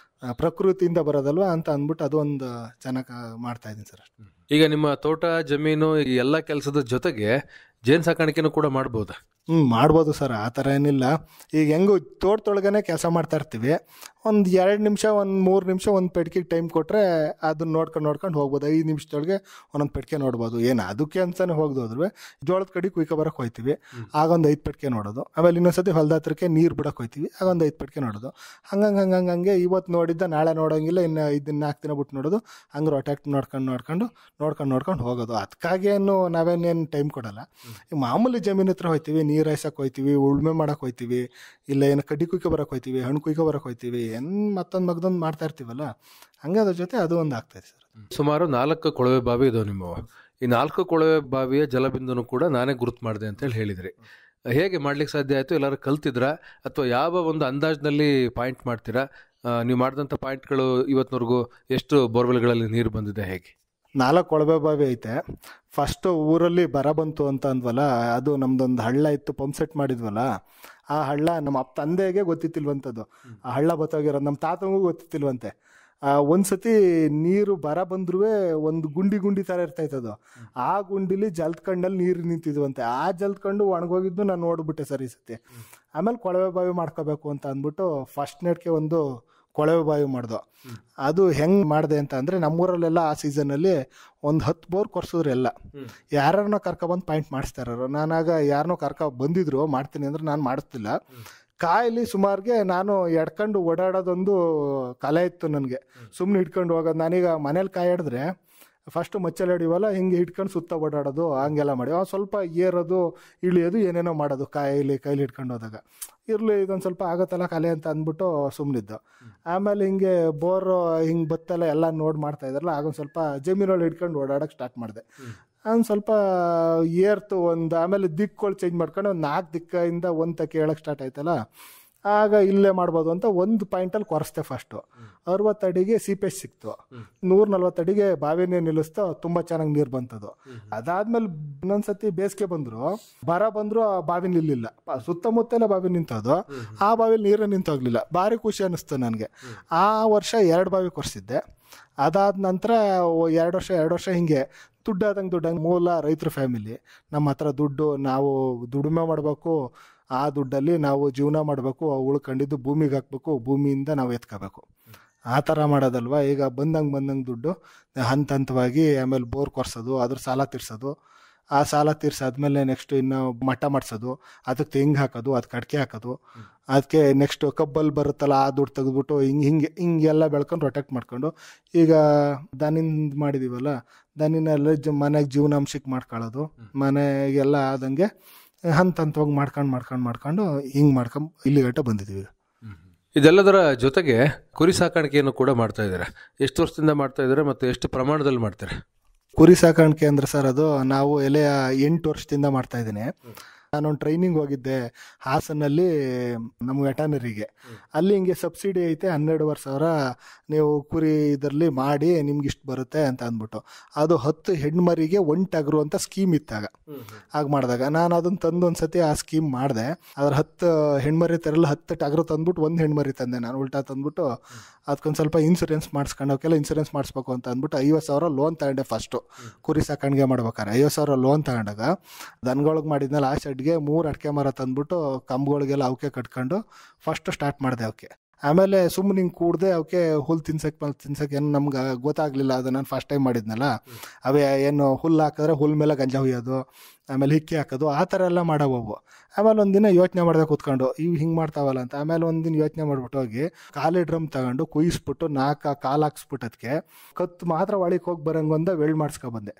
ಪ್ರಕೃತಿಯಿಂದ ಬರೋದಲ್ವ ಅಂತ ಅಂದ್ಬಿಟ್ಟು ಅದು ಒಂದು ಚೆನ್ನಾಗಿ ಮಾಡ್ತಾ ಇದ್ದೀನಿ ಸರ್. ಈಗ ನಿಮ್ಮ ತೋಟ ಜಮೀನು ಈ ಎಲ್ಲ ಕೆಲಸದ ಜೊತೆಗೆ ಜೇನು ಸಾಕಾಣಿಕೆನೂ ಕೂಡ ಮಾಡ್ಬೋದಾ? ಮಾಡ್ಬೋದು ಸರ್, ಆ ಥರ ಏನಿಲ್ಲ. ಈಗ ಹೆಂಗು ತೋಟದೊಳಗನೆ ಕೆಲಸ ಮಾಡ್ತಾ ಇರ್ತೀವಿ, ಒಂದು 2 ನಿಮಿಷ 3 ನಿಮಿಷ ಒಂದು ಪೆಟ್ಕಿಗೆ ಟೈಮ್ ಕೊಟ್ಟರೆ ಅದನ್ನ ನೋಡ್ಕೊಂಡು ಹೋಗ್ಬೋದು. 5 ನಿಮಿಷದೊಳಗೆ ಒಂದೊಂದು ಪೆಟ್ಕೆ ನೋಡ್ಬೋದು. ಏನು ಅದಕ್ಕೆ ಅಂತಲೇ ಹೋದ್ರೆ ಜೋಳದ ಕಡೆ ಕುಯ್ಕೊಬರಕ್ಕೆ ಹೋಗ್ತೀವಿ, ಆಗ ಒಂದು 5 ಪೆಟ್ಕೆ ನೋಡೋದು. ಆಮೇಲೆ ಇನ್ನೊಂದ್ಸತಿ ಹೊಲದ ಹತ್ರಕ್ಕೆ ನೀರು ಬಿಡೋಕೆ ಹೋಗ್ತೀವಿ, ಆಗ ಒಂದು 5 ಪೆಟ್ಕೆ ನೋಡೋದು. ಹಂಗೆ ಇವತ್ತು ನೋಡಿದ್ದ ನಾಳೆ ನೋಡೋಂಗಿಲ್ಲ, ಇನ್ನು 4 ದಿನ ಬಿಟ್ಟು ನೋಡೋದು. ಹಂಗೆ ರೊಟ್ಯಾಕ್ಟ್ ನೋಡ್ಕೊಂಡು ಹೋಗೋದು. ಅದಕ್ಕಾಗೇನು ನಾವೇನೇನು ಟೈಮ್ ಕೊಡೋಲ್ಲ. ಈಗ ಮಾಮೂಲಿ ಜಮೀನು ಹತ್ರ ಹೋಗ್ತೀವಿ, ನೀರು ಹಾಯ್ಸಕ್ಕೆ ಹೋಗ್ತೀವಿ, ಉಳುಮೆ ಮಾಡೋಕೆ ಹೋಗ್ತೀವಿ, ಇಲ್ಲ ಏನು ಕಡ್ಡಿ ಕುಯ್ಕೊ ಬರೋಕೆ ಹೋಗ್ತೀವಿ, ಹಣ್ಣು ಕುಯ್ಕೊ ಬರೋಕೆ ಹೋಗ್ತೀವಿ, ಏನು ಮತ್ತೊಂದು ಮಾಡ್ತಾ ಇರ್ತೀವಲ್ಲ, ಹಂಗೆ ಅದ್ರ ಜೊತೆ ಅದು ಒಂದು ಆಗ್ತಾಯಿದೆ ಸರ್. ಸುಮಾರು 4 ಕೊಳವೆ ಬಾವಿ ಇದಾವೆ ನಿಮ್ಮವು. ಈ 4 ಕೊಳವೆ ಬಾವಿಯ ಜಲಬಿಂದುನು ಕೂಡ ನಾನೇ ಗುರುತು ಮಾಡಿದೆ ಅಂತೇಳಿ ಹೇಳಿದ್ರಿ. ಹೇಗೆ ಮಾಡ್ಲಿಕ್ಕೆ ಸಾಧ್ಯ ಆಯಿತು? ಎಲ್ಲರೂ ಕಲ್ತಿದ್ರಾ ಅಥವಾ ಯಾವ ಒಂದು ಅಂದಾಜಿನಲ್ಲಿ ಪಾಯಿಂಟ್ ಮಾಡ್ತೀರಾ? ನೀವು ಮಾಡಿದಂಥ ಪಾಯಿಂಟ್ಗಳು ಇವತ್ತಿನವರೆಗೂ ಎಷ್ಟು ಬೋರ್ವೆಲ್ಗಳಲ್ಲಿ ನೀರು ಬಂದಿದೆ, ಹೇಗೆ? 4 ಕೊಳವೆ ಬಾವಿ ಐತೆ. ಫಸ್ಟು ಊರಲ್ಲಿ ಬರ ಬಂತು ಅಂತ ಅಂದ್ವಲ್ಲ, ಅದು ನಮ್ದೊಂದು ಹಳ್ಳ ಇತ್ತು, ಪಂಪ್ ಸೆಟ್ ಮಾಡಿದ್ವಲ್ಲ, ಆ ಹಳ್ಳ ನಮ್ಮ ತಂದೆಗೆ ಗೊತ್ತಿತ್ತಿಲ್ವಂಥದ್ದು. ಆ ಹಳ್ಳ ಬತ್ತೋಗಿರೋದು ನಮ್ಮ ತಾತನಿಗೂ ಗೊತ್ತಿತ್ತಿಲ್ವಂತೆ. ಒಂದ್ಸತಿ ನೀರು ಬರ ಬಂದ್ರೂ ಒಂದು ಗುಂಡಿ ಥರ ಇರ್ತಾಯ್ತದು. ಆ ಗುಂಡಿಲಿ ಜಲ್ತ್ಕಂಡಲ್ಲಿ ನೀರು ನಿಂತಿದ್ವಂತೆ. ಆ ಜಲ್ತ್ಕೊಂಡು ಒಣಗೋಗಿದ್ದು ನಾನು ನೋಡ್ಬಿಟ್ಟೆ ಸರ್ ಈ ಸತಿ. ಆಮೇಲೆ ಕೊಳವೆ ಬಾವಿ ಮಾಡ್ಕೋಬೇಕು ಅಂತ ಅಂದ್ಬಿಟ್ಟು ಫಸ್ಟ್ ನೆಟ್ಗೆ ಒಂದು ಕೊಳವೆ ಬಾವಿ ಮಾಡ್ದು. ಅದು ಹೆಂಗೆ ಮಾಡಿದೆ ಅಂತ ಅಂದರೆ, ನಮ್ಮೂರಲ್ಲೆಲ್ಲ ಆ ಸೀಸನಲ್ಲಿ ಒಂದು 10 ಬೋರ್ ಕೊರ್ಸಿದ್ರು. ಎಲ್ಲ ಯಾರನ್ನೋ ಕರ್ಕೊಬಂದು ಪಾಯಿಂಟ್ ಮಾಡಿಸ್ತಾರೋ. ನಾನಾಗ ಯಾರನ್ನೋ ಬಂದಿದ್ರು ಮಾಡ್ತೀನಿ ಅಂದ್ರೆ ನಾನು ಮಾಡಿಸ್ತಿಲ್ಲ. ಕಾಯಲ್ಲಿ ಸುಮಾರಿಗೆ ನಾನು ಎಡ್ಕೊಂಡು ಓಡಾಡೋದೊಂದು ಕಲೆ ಇತ್ತು ನನಗೆ. ಸುಮ್ಮನೆ ಹಿಡ್ಕೊಂಡು ಹೋಗೋದು. ನಾನೀಗ ಮನೇಲಿ ಕಾಯಿ ಹಿಡಿದ್ರೆ ಫಸ್ಟು ಮಚ್ಚಲ್ಲಿ ಹಿಡಿವಲ್ಲ, ಹಿಂಗೆ ಹಿಡ್ಕೊಂಡು ಸುತ್ತ ಓಡಾಡೋದು, ಹಂಗೆಲ್ಲ ಮಾಡಿ ಸ್ವಲ್ಪ ಏರೋದು ಇಳಿಯೋದು ಏನೇನೋ ಮಾಡೋದು ಕೈಲಿ ಹಿಡ್ಕೊಂಡು ಹೋದಾಗ. ಇರಲಿ ಇದೊಂದು ಸ್ವಲ್ಪ ಆಗುತ್ತಲ್ಲ ಕಲೆ ಅಂತ ಅಂದ್ಬಿಟ್ಟು ಸುಮ್ಮನಿದ್ದು. ಆಮೇಲೆ ಹಿಂಗೆ ಬೋರು ಹಿಂಗೆ ಬತ್ತಲ್ಲ ಎಲ್ಲ ನೋಡಿ ಮಾಡ್ತಾ ಇದ್ದಾರಲ್ಲ, ಆಗೊಂದು ಸ್ವಲ್ಪ ಜಮೀನಲ್ಲಿ ಹಿಡ್ಕೊಂಡು ಓಡಾಡೋಕ್ಕೆ ಸ್ಟಾರ್ಟ್ ಮಾಡಿದೆ. ಒಂದು ಸ್ವಲ್ಪ ಏರ್ತು ಆಮೇಲೆ ದಿಕ್ಕುಗಳು ಚೇಂಜ್ ಮಾಡ್ಕೊಂಡು ಒಂದು 4 ದಿಕ್ಕಿಂದ ಒಂದು ತಕ್ಕೆ ಹೇಳೋಕ್ಕೆ ಸ್ಟಾರ್ಟ್ ಆಯ್ತಲ್ಲ, ಆಗ ಇಲ್ಲೇ ಮಾಡ್ಬೋದು ಅಂತ ಒಂದು ಪಾಯಿಂಟಲ್ಲಿ ಕೊರೆಸ್ತೆ ಫಸ್ಟು. 60 ಅಡಿಗೆ ಸೀಪೇಜ್ ಸಿಕ್ತು, 140 ಅಡಿಗೆ ಬಾವಿನೇ ನಿಲ್ಲಿಸ್ತು, ತುಂಬ ಚೆನ್ನಾಗಿ ನೀರು ಬಂತದು. ಅದಾದ್ಮೇಲೆ ಇನ್ನೊಂದ್ಸತಿ ಬೇಸಿಗೆ ಬಂದ್ರು, ಬರ ಬಂದ್ರು, ಆ ಬಾವಿ ನಿಲ್ಲಿಲ್ಲ, ಸುತ್ತಮುತ್ತಲೇ ಬಾವಿ ನಿಂತದು, ಆ ಬಾವಿಲಿ ನೀರು ನಿಂತೋಗ್ಲಿಲ್ಲ. ಭಾರಿ ಖುಷಿ ಅನ್ನಿಸ್ತು ನನಗೆ. ಆ ವರ್ಷ 2 ಬಾವಿ ಕೊರೆಸಿದ್ದೆ. ಅದಾದ ನಂತರ 2 ವರ್ಷ ಹಿಂಗೆ ದುಡ್ಡಾದಂಗೆ ಮೂಲ ರೈತರ ಫ್ಯಾಮಿಲಿ, ನಮ್ಮ ಹತ್ರ ದುಡ್ಡು, ನಾವು ದುಡಿಮೆ ಮಾಡಬೇಕು, ಆ ದುಡ್ಡಲ್ಲಿ ನಾವು ಜೀವನ ಮಾಡಬೇಕು, ಉಳ್ಕೊಂಡಿದ್ದು ಭೂಮಿಗೆ ಹಾಕ್ಬೇಕು, ಭೂಮಿಯಿಂದ ನಾವು ಎತ್ಕೋಬೇಕು, ಆ ಥರ ಮಾಡೋದಲ್ವ. ಈಗ ಬಂದಂಗೆ ದುಡ್ಡು ಹಂತವಾಗಿ ಆಮೇಲೆ ಬೋರ್ ಕೊರ್ಸೋದು, ಅದ್ರ ಸಾಲ ತೀರ್ಸೋದು, ಆ ಸಾಲ ತೀರ್ಸಾದ್ಮೇಲೆ ನೆಕ್ಸ್ಟ್ ಇನ್ನು ಮಟ್ಟ ಮಾಡಿಸೋದು, ಅದಕ್ಕೆ ತೆಂಗು ಹಾಕೋದು, ಅದಕ್ಕೆ ಅಡಿಕೆ ಹಾಕೋದು, ಅದಕ್ಕೆ ನೆಕ್ಸ್ಟ್ ಕಬ್ಬಲ್ಲಿ ಬರುತ್ತಲ್ಲ ಆ ದುಡ್ಡು ತೆಗೆದ್ಬಿಟ್ಟು ಹಿಂಗೆಲ್ಲ ಬೆಳ್ಕೊಂಡು ರೊಟೆಕ್ಟ್ ಮಾಡ್ಕೊಂಡು, ಈಗ ದನಿಂದ ಮಾಡಿದೀವಲ್ಲ, ದನಿನೆಲ್ಲ ಮನೆಗೆ ಜೀವನಾಂಶಕ್ಕೆ ಮಾಡ್ಕೊಳ್ಳೋದು, ಮನೆಗೆಲ್ಲ ಆದಂಗೆ ಹಂತವಾಗಿ ಮಾಡ್ಕೊಂಡು ಹಿಂಗೆ ಮಾಡ್ಕೊಂಡು ಇಲ್ಲಿ ಗಂಟ ಬಂದಿದ್ದೀವಿ. ಇದೆಲ್ಲದರ ಜೊತೆಗೆ ಕುರಿ ಸಾಕಾಣಿಕೆಯನ್ನು ಕೂಡ ಮಾಡ್ತಾ ಇದ್ದಾರೆ. ಎಷ್ಟು ವರ್ಷದಿಂದ ಮಾಡ್ತಾ ಇದ್ದಾರೆ ಮತ್ತು ಎಷ್ಟು ಪ್ರಮಾಣದಲ್ಲಿ ಮಾಡ್ತಾರೆ? ಕುರಿ ಸಾಕಾಣಿಕೆ ಅಂದ್ರೆ ಸರ್, ಅದು ನಾವು 8 ವರ್ಷದಿಂದ ಮಾಡ್ತಾ ಇದ್ದೀನಿ. ನಾನೊಂದು ಟ್ರೈನಿಂಗ್ ಹೋಗಿದ್ದೆ ಹಾಸನಲ್ಲಿ, ನಮ್ಮ ವೆಟನರಿಗೆ. ಅಲ್ಲಿ ಹಿಂಗೆ ಸಬ್ಸಿಡಿ ಐತೆ, 12,000 ನೀವು ಕುರಿ ಇದರಲ್ಲಿ ಮಾಡಿ ನಿಮ್ಗೆ ಇಷ್ಟು ಬರುತ್ತೆ ಅಂತ ಅಂದ್ಬಿಟ್ಟು, ಅದು 10 ಹೆಣ್ಮರಿಗೆ 1 ಟಗರು ಅಂತ ಸ್ಕೀಮ್ ಇತ್ತಾಗ. ಆಗ ಮಾಡಿದಾಗ ನಾನು ಅದನ್ನು ತಂದು ಒಂದ್ಸತಿ ಆ ಸ್ಕೀಮ್ ಮಾಡಿದೆ. ಅದ್ರ 10 ಹೆಣ್ಮರಿ ತರಲ್ಲ, 10 ಟಗರು ತಂದ್ಬಿಟ್ಟು 1 ಹೆಣ್ಮರಿ ತಂದೆ ನಾನು. ಉಲ್ಟಾ ತಂದ್ಬಿಟ್ಟು ಅದಕ್ಕೊಂದು ಸ್ವಲ್ಪ ಇನ್ಸೂರೆನ್ಸ್ ಮಾಡಿಸ್ಕೊಂಡು, ಅವಕ್ಕೆಲ್ಲ ಇನ್ಸೂರೆನ್ಸ್ ಮಾಡಿಸ್ಬೇಕು ಅಂತ ಅಂದ್ಬಿಟ್ಟು 50,000 ಲೋನ್ ತಗೊಂಡೆ ಫಸ್ಟು. ಕುರಿ ಸಾಕಾಣಿಕೆ ಮಾಡ್ಬೇಕಾರೆ 50,000 ಲೋನ್ ತಗೊಂಡಾಗ ದನಗಳಿಗೆ ಮಾಡಿದ್ನಲ್ಲ, ಆ ಶೆಡ್ಗೆ 3 ಅಡಿಕೆ ಮರ ತಂದ್ಬಿಟ್ಟು ಕಂಬಗಳಿಗೆಲ್ಲ ಅವಕ್ಕೆ ಕಟ್ಕೊಂಡು ಫಸ್ಟ್ ಸ್ಟಾರ್ಟ್ ಮಾಡಿದೆ ಅವಕ್ಕೆ. ಆಮೇಲೆ ಸುಮ್ಮನೆ ಹಿಂಗೆ ಕೂಡದೆ ಅವಕ್ಕೆ ಹುಲ್ಲು ತಿನ್ಸಕ್ಕೆ ಏನು ನಮ್ಗೆ ಗೊತ್ತಾಗಲಿಲ್ಲ, ಅದು ನಾನು ಫಸ್ಟ್ ಟೈಮ್ ಮಾಡಿದ್ನಲ್ಲ. ಅವೇ ಏನು ಹುಲ್ಲು ಹಾಕಿದ್ರೆ ಹುಲ್ ಮೇಲೆ ಗಂಜಾ ಹುಯ್ಯೋದು, ಆಮೇಲೆ ಹಿಕ್ಕಿ ಹಾಕೋದು, ಆ ಥರ ಎಲ್ಲ ಮಾಡೋವು. ಆಮೇಲೆ ಒಂದಿನ ಯೋಚನೆ ಮಾಡಿದೆ ಕೂತ್ಕೊಂಡು, ಇವು ಹಿಂಗೆ ಮಾಡ್ತಾವಲ್ಲ ಅಂತ. ಆಮೇಲೆ ಒಂದಿನ ಯೋಚನೆ ಮಾಡ್ಬಿಟ್ಟು ಹೋಗಿ ಖಾಲಿ ಡ್ರಮ್ ತಗೊಂಡು ಕುಯ್ಸ್ಬಿಟ್ಟು 4 ಕಾಲು ಹಾಕ್ಸ್ಬಿಟ್ಟು ಅದಕ್ಕೆ ಕತ್ತು ಮಾತ್ರ ಒಳಗೆ ಹೋಗಿ ಬರೋಂಗೊಂದ ವೆಲ್ಡ್ ಮಾಡಿಸ್ಕೊಬಂದೆ.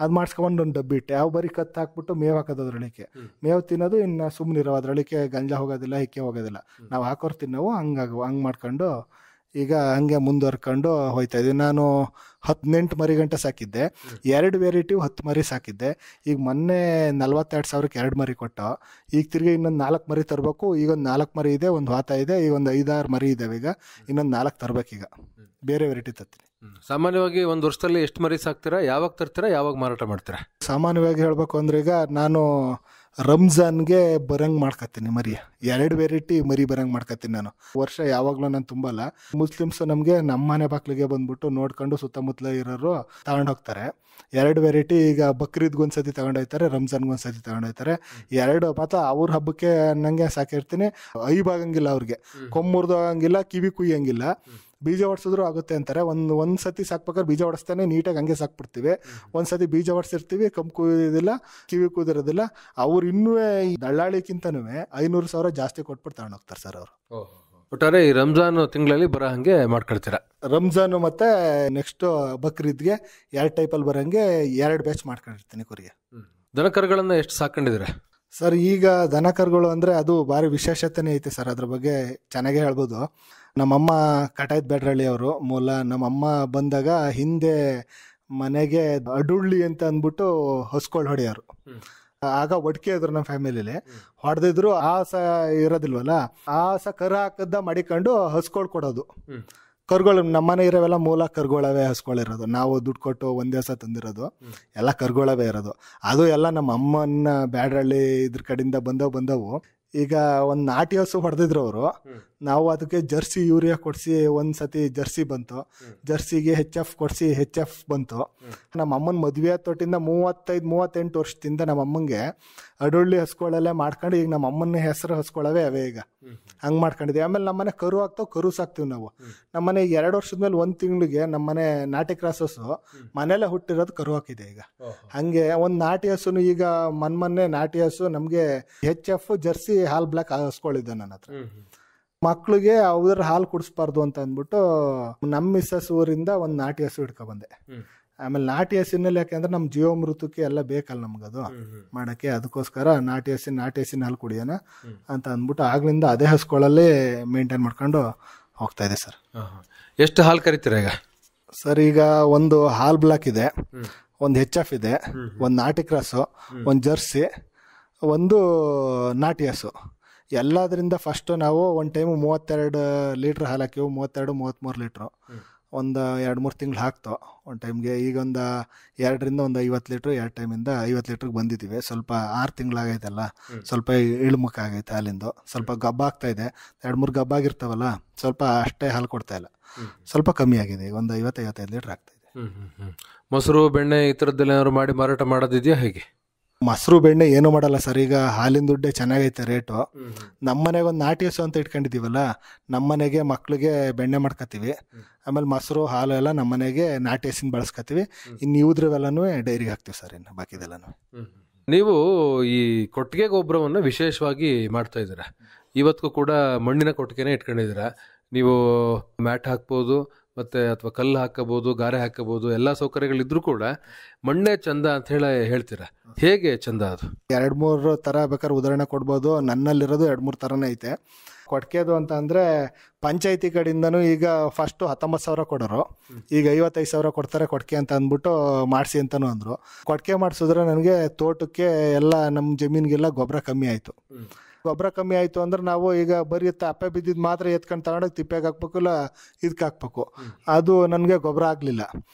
ಅದು ಮಾಡಿಸ್ಕೊಂಡು ಒಂದು ಡಬ್ಬಿ ಇಟ್ಟೆ. ಅವು ಬರೀ ಕತ್ತು ಹಾಕ್ಬಿಟ್ಟು ಮೇವು ಹಾಕೋದು, ಅದ್ರೊಳಕ್ಕೆ ಮೇವು ತಿನ್ನೋದು, ಇನ್ನು ಸುಮ್ಮನಿರೋ, ಅದ್ರೊಳಕ್ಕೆ ಗಂಜಾ ಹೋಗೋದಿಲ್ಲ, ಹಿಕ್ಕೆ ಹೋಗೋದಿಲ್ಲ, ನಾವು ಹಾಕೋರು ತಿನ್ನೋವು. ಹಂಗೆ ಮಾಡ್ಕೊಂಡು ಈಗ ಹಂಗೆ ಮುಂದುವರ್ಕೊಂಡು ಹೋಯ್ತಾ ಇದ್ವಿ. ನಾನು 18 ಮರಿ ಗಂಟೆ ಸಾಕಿದ್ದೆ, 2 ವೆರೈಟಿ 10 ಮರಿ ಸಾಕಿದ್ದೆ. ಈಗ ಮೊನ್ನೆ 42,000ಕ್ಕೆ 2 ಮರಿ ಕೊಟ್ಟು, ಈಗ ತಿರ್ಗಿ ಇನ್ನೊಂದು 4 ಮರಿ ತರಬೇಕು. ಈಗ ಒಂದು 4 ಮರಿ ಇದೆ, ಒಂದು ವಾತ ಇದೆ, ಈಗ ಒಂದು 5-6 ಮರಿ ಇದ್ದಾವೆ. ಈಗ ಇನ್ನೊಂದು 4 ತರಬೇಕೀಗ, ಬೇರೆ ವೆರೈಟಿ ತರ್ತೀನಿ. ಸಾಮಾನ್ಯವಾಗಿ ಒಂದು ವರ್ಷದಲ್ಲಿ ಎಷ್ಟು ಮರಿ ಸಾಕ್ತೀರಾ? ಯಾವಾಗ ತರ್ತೀರಾ? ಯಾವಾಗ ಮಾರಾಟ ಮಾಡ್ತೀರಾ? ಸಾಮಾನ್ಯವಾಗಿ ಹೇಳ್ಬೇಕು ಅಂದ್ರೆ, ಈಗ ನಾನು ರಂಜಾನ್ಗೆ ಬರಂಗೆ ಮಾಡ್ಕೊತೀನಿ ಮರಿ, 2 ವೆರೈಟಿ ಮರಿ ಬರಂಗೆ ಮಾಡ್ಕೊತೀನಿ ನಾನು. ವರ್ಷ ಯಾವಾಗಲೂ ನಾನು ತುಂಬಲ್ಲ. ಮುಸ್ಲಿಮ್ಸ್ ನಮಗೆ ನಮ್ಮ ಮನೆ ಬಾಕ್ಲಿಗೆ ಬಂದ್ಬಿಟ್ಟು ನೋಡ್ಕೊಂಡು ಸುತ್ತಮುತ್ತಲ ಇರೋರು ತಗೊಂಡು ಹೋಗ್ತಾರೆ. 2 ವೆರೈಟಿ ಈಗ ಬಕ್ರೀದ್ಗೊಂದ್ಸತಿ ತಗೊಂಡೋಗ್ತಾರೆ, ರಂಜಾನ್ಗೊಂದ್ಸತಿ ತಗೊಂಡೋಗ್ತಾರೆ. 2 ಮಾತ್ರ ಅವ್ರ ಹಬ್ಬಕ್ಕೆ ನಂಗೆ ಸಾಕಿರ್ತೀನಿ. ಐಬಾಗಂಗಿಲ್ಲ, ಅವ್ರಿಗೆ ಕೊಮ್ಮುರ್ದು ಆಗಂಗಿಲ್ಲ, ಕಿವಿ ಕುಯ್ಯಂಗಿಲ್ಲ, ಬೀಜ ಹೊಡ್ಸಿದ್ರು ಆಗುತ್ತೆ ಅಂತಾರೆ. ಒಂದು ಸತಿ ಸಾಕ್ಬೇಕಾದ್ರೆ ಬೀಜ ಹೊಡಿಸ್ತಾನೆ ನೀಟಾಗಿ ಹಂಗೆ ಸಾಕ್ಬಿಡ್ತೀವಿ. ಒಂದ್ಸತಿ ಬೀಜ ಹೊಡ್ಸಿರ್ತೀವಿ, ಕಂಪು ಕೂದಿರೋದಿಲ್ಲ, ಕಿವಿ ಕೂದಿರೋದಿಲ್ಲ. ಅವ್ರು ಇನ್ನೂ ದಳ್ಳಾಳಿಕ್ಕಿಂತನೂ 500,000 ಜಾಸ್ತಿ ಕೊಟ್ಬಿಟ್ಟು ತಗೊಂಡೋಗ್ತಾರೆ ಸರ್ ಅವರು. ಒಟ್ಟಾರೆ ಈ ರಂಜಾನ್ ತಿಂಗಳಲ್ಲಿ ಬರೋ ಹಂಗೆ ಮಾಡ್ಕೊಳ್ತೀರಾ? ರಂಜಾನು ಮತ್ತೆ ನೆಕ್ಸ್ಟ್ ಬಕ್ರೀದ್ಗೆ 2 ಟೈಪಲ್ಲಿ ಬರೋಂಗೆ 2 ಬ್ಯಾಚ್ ಮಾಡ್ಕೊಂಡಿರ್ತೀನಿ ಕುರಿಗೆ. ದನಕರುಗಳನ್ನ ಎಷ್ಟು ಸಾಕೊಂಡಿದ್ದೀರಾ ಸರ್? ಈಗ ದನಕರುಗಳು ಅಂದರೆ ಅದು ಭಾರಿ ವಿಶೇಷತೆನೇ ಐತೆ ಸರ್. ಅದ್ರ ಬಗ್ಗೆ ಚೆನ್ನಾಗೇ ಹೇಳ್ಬೋದು. ನಮ್ಮಮ್ಮ ಕಟಾಯ್ದ ಬೇಡ್ರಳ್ಳಿ ಅವರು ಮೂಲ. ನಮ್ಮಮ್ಮ ಬಂದಾಗ ಹಿಂದೆ ಮನೆಗೆ ಅಡುಳ್ಳಿ ಅಂತ ಅಂದ್ಬಿಟ್ಟು ಹಸ್ಕೊಳ್ ಹೊಡೆಯೋರು. ಆಗ ಒಡ್ಕೆ ಇದ್ರು ನಮ್ಮ ಫ್ಯಾಮಿಲಿಲಿ. ಹೊಡೆದಿದ್ರು ಆಸ ಇರೋದಿಲ್ವಲ್ಲ, ಆಸ ಕರು ಹಾಕದ ಮಡಿಕೊಂಡು ಹಸ್ಕೊಳ್ ಕೊಡೋದು. ಕರುಗಳು ನಮ್ಮನೆ ಇರೋವೆಲ್ಲ ಮೂಲ ಕರುಗಳವೇ ಹಸ್ಕೊಳ್ಳಿರೋದು. ನಾವು ದುಡ್ಡು ಕೊಟ್ಟು ಒಂದೇ ದಿವಸ ತಂದಿರೋದು ಎಲ್ಲ ಕರುಗಳವೇ ಇರೋದು. ಅದು ಎಲ್ಲ ನಮ್ಮ ಅಮ್ಮನ ಬ್ಯಾಡ್ರಳ್ಳಿ ಇದ್ರ ಕಡೆಯಿಂದ ಬಂದವು. ಈಗ ಒಂದು ನಾಟಿ ಹಸು ಹೊಡೆದಿದ್ರು ಅವರು. ನಾವು ಅದಕ್ಕೆ ಜರ್ಸಿ ಯೂರಿಯಾ ಕೊಡಿಸಿ ಒಂದ್ಸತಿ ಜರ್ಸಿ ಬಂತು, ಜರ್ಸಿಗೆ HF ಕೊಡಿಸಿ HF ಬಂತು. ನಮ್ಮ ಅಮ್ಮನ ಮದುವೆ ತೊಟ್ಟಿಂದ 35-38 ವರ್ಷದಿಂದ ನಮ್ಮ ಅಮ್ಮಂಗೆ ಅಡುಳ್ಳಿ ಹಸ್ಕೊಳ್ಳಲ್ಲೇ ಮಾಡ್ಕೊಂಡು ಈಗ ನಮ್ಮ ಅಮ್ಮನ ಹೆಸರು ಹಸ್ಕೊಳ್ಳವೇ ಅವೇ ಈಗ ಹಂಗೆ ಮಾಡ್ಕೊಂಡಿದ್ವಿ. ಆಮೇಲೆ ನಮ್ಮನೆ ಕರು ಹಾಕ್ತಾವ, ಕರು ಸಾಕ್ತೀವಿ ನಾವು. ನಮ್ಮನೆ 2 ವರ್ಷದ ಮೇಲೆ 1 ತಿಂಗಳಿಗೆ ನಮ್ಮನೆ ನಾಟಿ ಕ್ರಾಸ್ ಹಸು ಮನೆಯಲ್ಲೇ ಹುಟ್ಟಿರೋದು ಕರು ಹಾಕಿದೆ. ಈಗ ಹಂಗೆ ಒಂದು ನಾಟಿ ಹಸುನು ಈಗ ಮೊನ್ನೆ ನಾಟಿ ಹಸು ನಮಗೆ HF ಜರ್ಸಿ ಹಾಲ್ ಬ್ಲಾಕ್ ಹಸ್ಕೊಳ್ಳಿದ್ದೆ ನನ್ನ ಹತ್ರ. ಮಕ್ಳಿಗೆ ಅವ್ರ ಹಾಲು ಕುಡಿಸ್ಬಾರ್ದು ಅಂತ ಅಂದ್ಬಿಟ್ಟು ನಮ್ಮ ಮಿಸ್ಸಸ್ ಊರಿಂದ ಒಂದು ನಾಟಿ ಹಸು ಹಿಡ್ಕೊಬಂದೆ. ಆಮೇಲೆ ನಾಟಿ ಹಸಿನಲ್ಲಿ ಯಾಕೆಂದ್ರೆ ನಮ್ಮ ಜೀವಾಮೃತಕ್ಕೆ ಎಲ್ಲ ಬೇಕಲ್ಲ ನಮ್ಗದು ಮಾಡಕ್ಕೆ, ಅದಕ್ಕೋಸ್ಕರ ನಾಟಿ ಹಸಿನ ಹಾಲು ಕುಡಿಯೋಣ ಅಂತ ಅಂದ್ಬಿಟ್ಟು ಆಗ್ಲಿಂದ ಅದೇ ಹಸುಗಳಲ್ಲೇ ಮೇಂಟೈನ್ ಮಾಡ್ಕೊಂಡು ಹೋಗ್ತಾ ಇದೆ ಸರ್. ಎಷ್ಟು ಹಾಲು ಕರಿತೀರಾ ಈಗ ಸರ್? ಈಗ ಒಂದು ಹಾಲ್ ಬ್ಲಾಕ್ ಇದೆ, ಒಂದು HF ಇದೆ, ಒಂದು ನಾಟಿ ಕ್ರಾಸು, ಒಂದು ಜರ್ಸಿ, ಒಂದು ನಾಟಿ ಹಸು. ಎಲ್ಲದರಿಂದ ಫಸ್ಟು ನಾವು ಒಂದು ಟೈಮು 32 ಲೀಟ್ರ್ ಹಾಲು ಹಾಕಿವು, 33 ಲೀಟ್ರು. ಒಂದು 2-3 ತಿಂಗಳು ಹಾಕ್ತು ಒಂದು ಟೈಮ್ಗೆ. ಈಗ ಒಂದು 2ರಿಂದ ಒಂದು 50 ಲೀಟ್ರ್, 2 ಟೈಮಿಂದ 50 ಲೀಟ್ರಿಗೆ ಬಂದಿದ್ದೀವಿ. ಸ್ವಲ್ಪ 6 ತಿಂಗಳಾಗೈತಲ್ಲ, ಸ್ವಲ್ಪ ಇಳ್ಮುಖ ಆಗೈತೆ ಹಾಲಿಂದು. ಸ್ವಲ್ಪ ಗಬ್ಬ ಆಗ್ತಾ ಇದೆ, 2-3 ಗಬ್ಬಾಗಿರ್ತಾವಲ್ಲ, ಸ್ವಲ್ಪ ಅಷ್ಟೇ ಹಾಲು ಕೊಡ್ತಾ ಇಲ್ಲ, ಸ್ವಲ್ಪ ಕಮ್ಮಿ ಆಗಿದೆ. ಈಗ ಒಂದು 50-55 ಲೀಟ್ರ್ ಆಗ್ತಾ ಇದೆ. ಮೊಸರು, ಬೆಣ್ಣೆ ಈ ಥರದ್ದೆಲ್ಲ ಏನಾದ್ರು ಮಾಡಿ ಮಾರಾಟ ಮಾಡೋದಿದೆಯಾ ಹೇಗೆ? ಮೊಸರು ಬೆಣ್ಣೆ ಏನೂ ಮಾಡಲ್ಲ ಸರ್. ಈಗ ಹಾಲಿನ ದುಡ್ಡೇ ಚೆನ್ನಾಗೈತೆ ರೇಟು. ನಮ್ಮನೆಗೆ ಒಂದು ನಾಟಿ ಹಸು ಅಂತ ಇಟ್ಕೊಂಡಿದ್ದೀವಲ್ಲ, ನಮ್ಮನೆಗೆ ಮಕ್ಳಿಗೆ ಬೆಣ್ಣೆ ಮಾಡ್ಕೊತೀವಿ. ಆಮೇಲೆ ಮೊಸರು ಹಾಲು ಎಲ್ಲ ನಮ್ಮನೆಗೆ ನಾಟಿ ಹಸಿನ ಬಳಸ್ಕೊತೀವಿ. ಇನ್ನು ಇವುದ್ರವೆಲ್ಲನೂ ಡೈರಿಗೆ ಹಾಕ್ತೀವಿ ಸರ್. ಇನ್ನು ಬಾಕಿದೆಲ್ಲನೂ. ನೀವು ಈ ಕೊಟ್ಟಿಗೆ ಗೊಬ್ಬರವನ್ನು ವಿಶೇಷವಾಗಿ ಮಾಡ್ತಾ ಇದ್ದೀರಾ. ಇವತ್ತಿಗೂ ಕೂಡ ಮಣ್ಣಿನ ಕೊಟ್ಟಿಗೆನೇ ಇಟ್ಕೊಂಡಿದ್ದೀರಾ. ನೀವು ಮ್ಯಾಟ್ ಹಾಕ್ಬೋದು, ಮತ್ತು ಅಥವಾ ಕಲ್ಲು ಹಾಕಬಹುದು, ಗಾರೆ ಹಾಕಬಹುದು, ಎಲ್ಲ ಸೌಕರ್ಯಗಳಿದ್ರೂ ಕೂಡ ಮಣ್ಣೇ ಚಂದ ಅಂತ ಹೇಳ್ತೀರಾ. ಹೇಗೆ ಚಂದ ಅದು? 2-3 ಥರ ಬೇಕಾದ್ರೆ ಉದಾಹರಣೆ ಕೊಡ್ಬೋದು. ನನ್ನಲ್ಲಿರೋದು 2-3 ಥರನೇ ಐತೆ. ಕೊಟ್ಟಿಗೆದು ಅಂತ ಅಂದರೆ ಪಂಚಾಯತಿ ಕಡೆಯಿಂದನೂ ಈಗ ಫಸ್ಟು 19,000 ಕೊಡೋರು, ಈಗ 55,000 ಕೊಡ್ತಾರೆ ಕೊಟ್ಟಿಗೆ ಅಂತ ಅಂದ್ಬಿಟ್ಟು ಮಾಡಿಸಿ ಅಂತಲೂ ಅಂದರು. ಕೊಟ್ಟಿಗೆ ಮಾಡಿಸಿದ್ರೆ ನನಗೆ ತೋಟಕ್ಕೆ ಎಲ್ಲ ನಮ್ಮ ಜಮೀನಿಗೆಲ್ಲ ಗೊಬ್ಬರ ಕಮ್ಮಿ ಆಯಿತು. ಗೊಬ್ಬರ ಕಮ್ಮಿ ಆಯಿತು ಅಂದ್ರೆ ನಾವು ಈಗ ಬರೀ ತಪ್ಪೆ ಬಿದ್ದಿದ್ದು ಮಾತ್ರ ಎತ್ಕೊಂಡು ತಗೊಂಡೋಗಿ ತಿಪ್ಪೆಗೆ ಹಾಕ್ಬೇಕು, ಇಲ್ಲ ಇದಕ್ಕೆ ಹಾಕ್ಬೇಕು. ಅದು ನನಗೆ ಗೊಬ್ಬರ ಆಗಲಿಲ್ಲ.